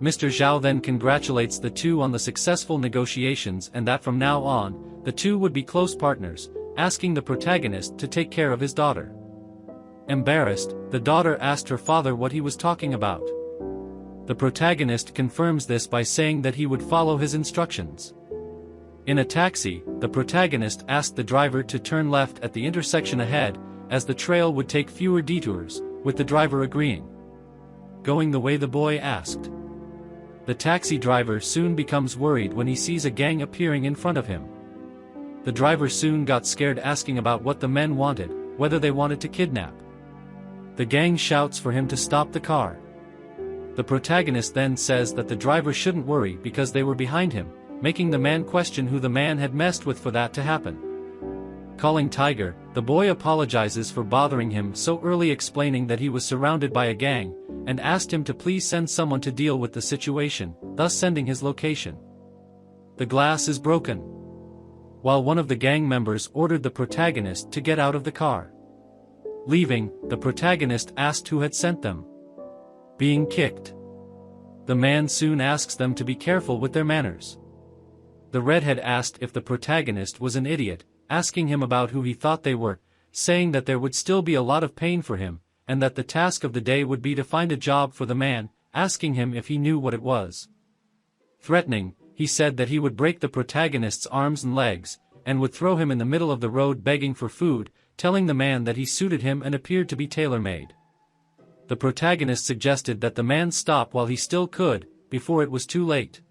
Mr. Zhao then congratulates the two on the successful negotiations and that from now on, the two would be close partners, asking the protagonist to take care of his daughter. Embarrassed, the daughter asked her father what he was talking about. The protagonist confirms this by saying that he would follow his instructions. In a taxi, the protagonist asked the driver to turn left at the intersection ahead, as the trail would take fewer detours, with the driver agreeing, going the way the boy asked. The taxi driver soon becomes worried when he sees a gang appearing in front of him. The driver soon got scared, asking about what the men wanted, whether they wanted to kidnap. The gang shouts for him to stop the car. The protagonist then says that the driver shouldn't worry because they were behind him, making the man question who the man had messed with for that to happen. Calling Tiger, the boy apologizes for bothering him so early, explaining that he was surrounded by a gang, and asked him to please send someone to deal with the situation, thus sending his location. The glass is broken, while one of the gang members ordered the protagonist to get out of the car. Leaving, the protagonist asked who had sent them. Being kicked. The man soon asks them to be careful with their manners. The redhead asked if the protagonist was an idiot, asking him about who he thought they were, saying that there would still be a lot of pain for him, and that the task of the day would be to find a job for the man, asking him if he knew what it was. Threatening, he said that he would break the protagonist's arms and legs, and would throw him in the middle of the road begging for food, telling the man that he suited him and appeared to be tailor-made. The protagonist suggested that the man stop while he still could, before it was too late.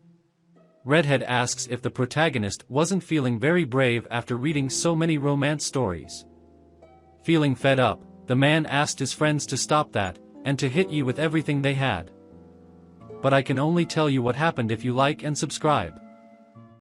Redhead asks if the protagonist wasn't feeling very brave after reading so many romance stories. Feeling fed up, the man asked his friends to stop that, and to hit you with everything they had. But I can only tell you what happened if you like and subscribe.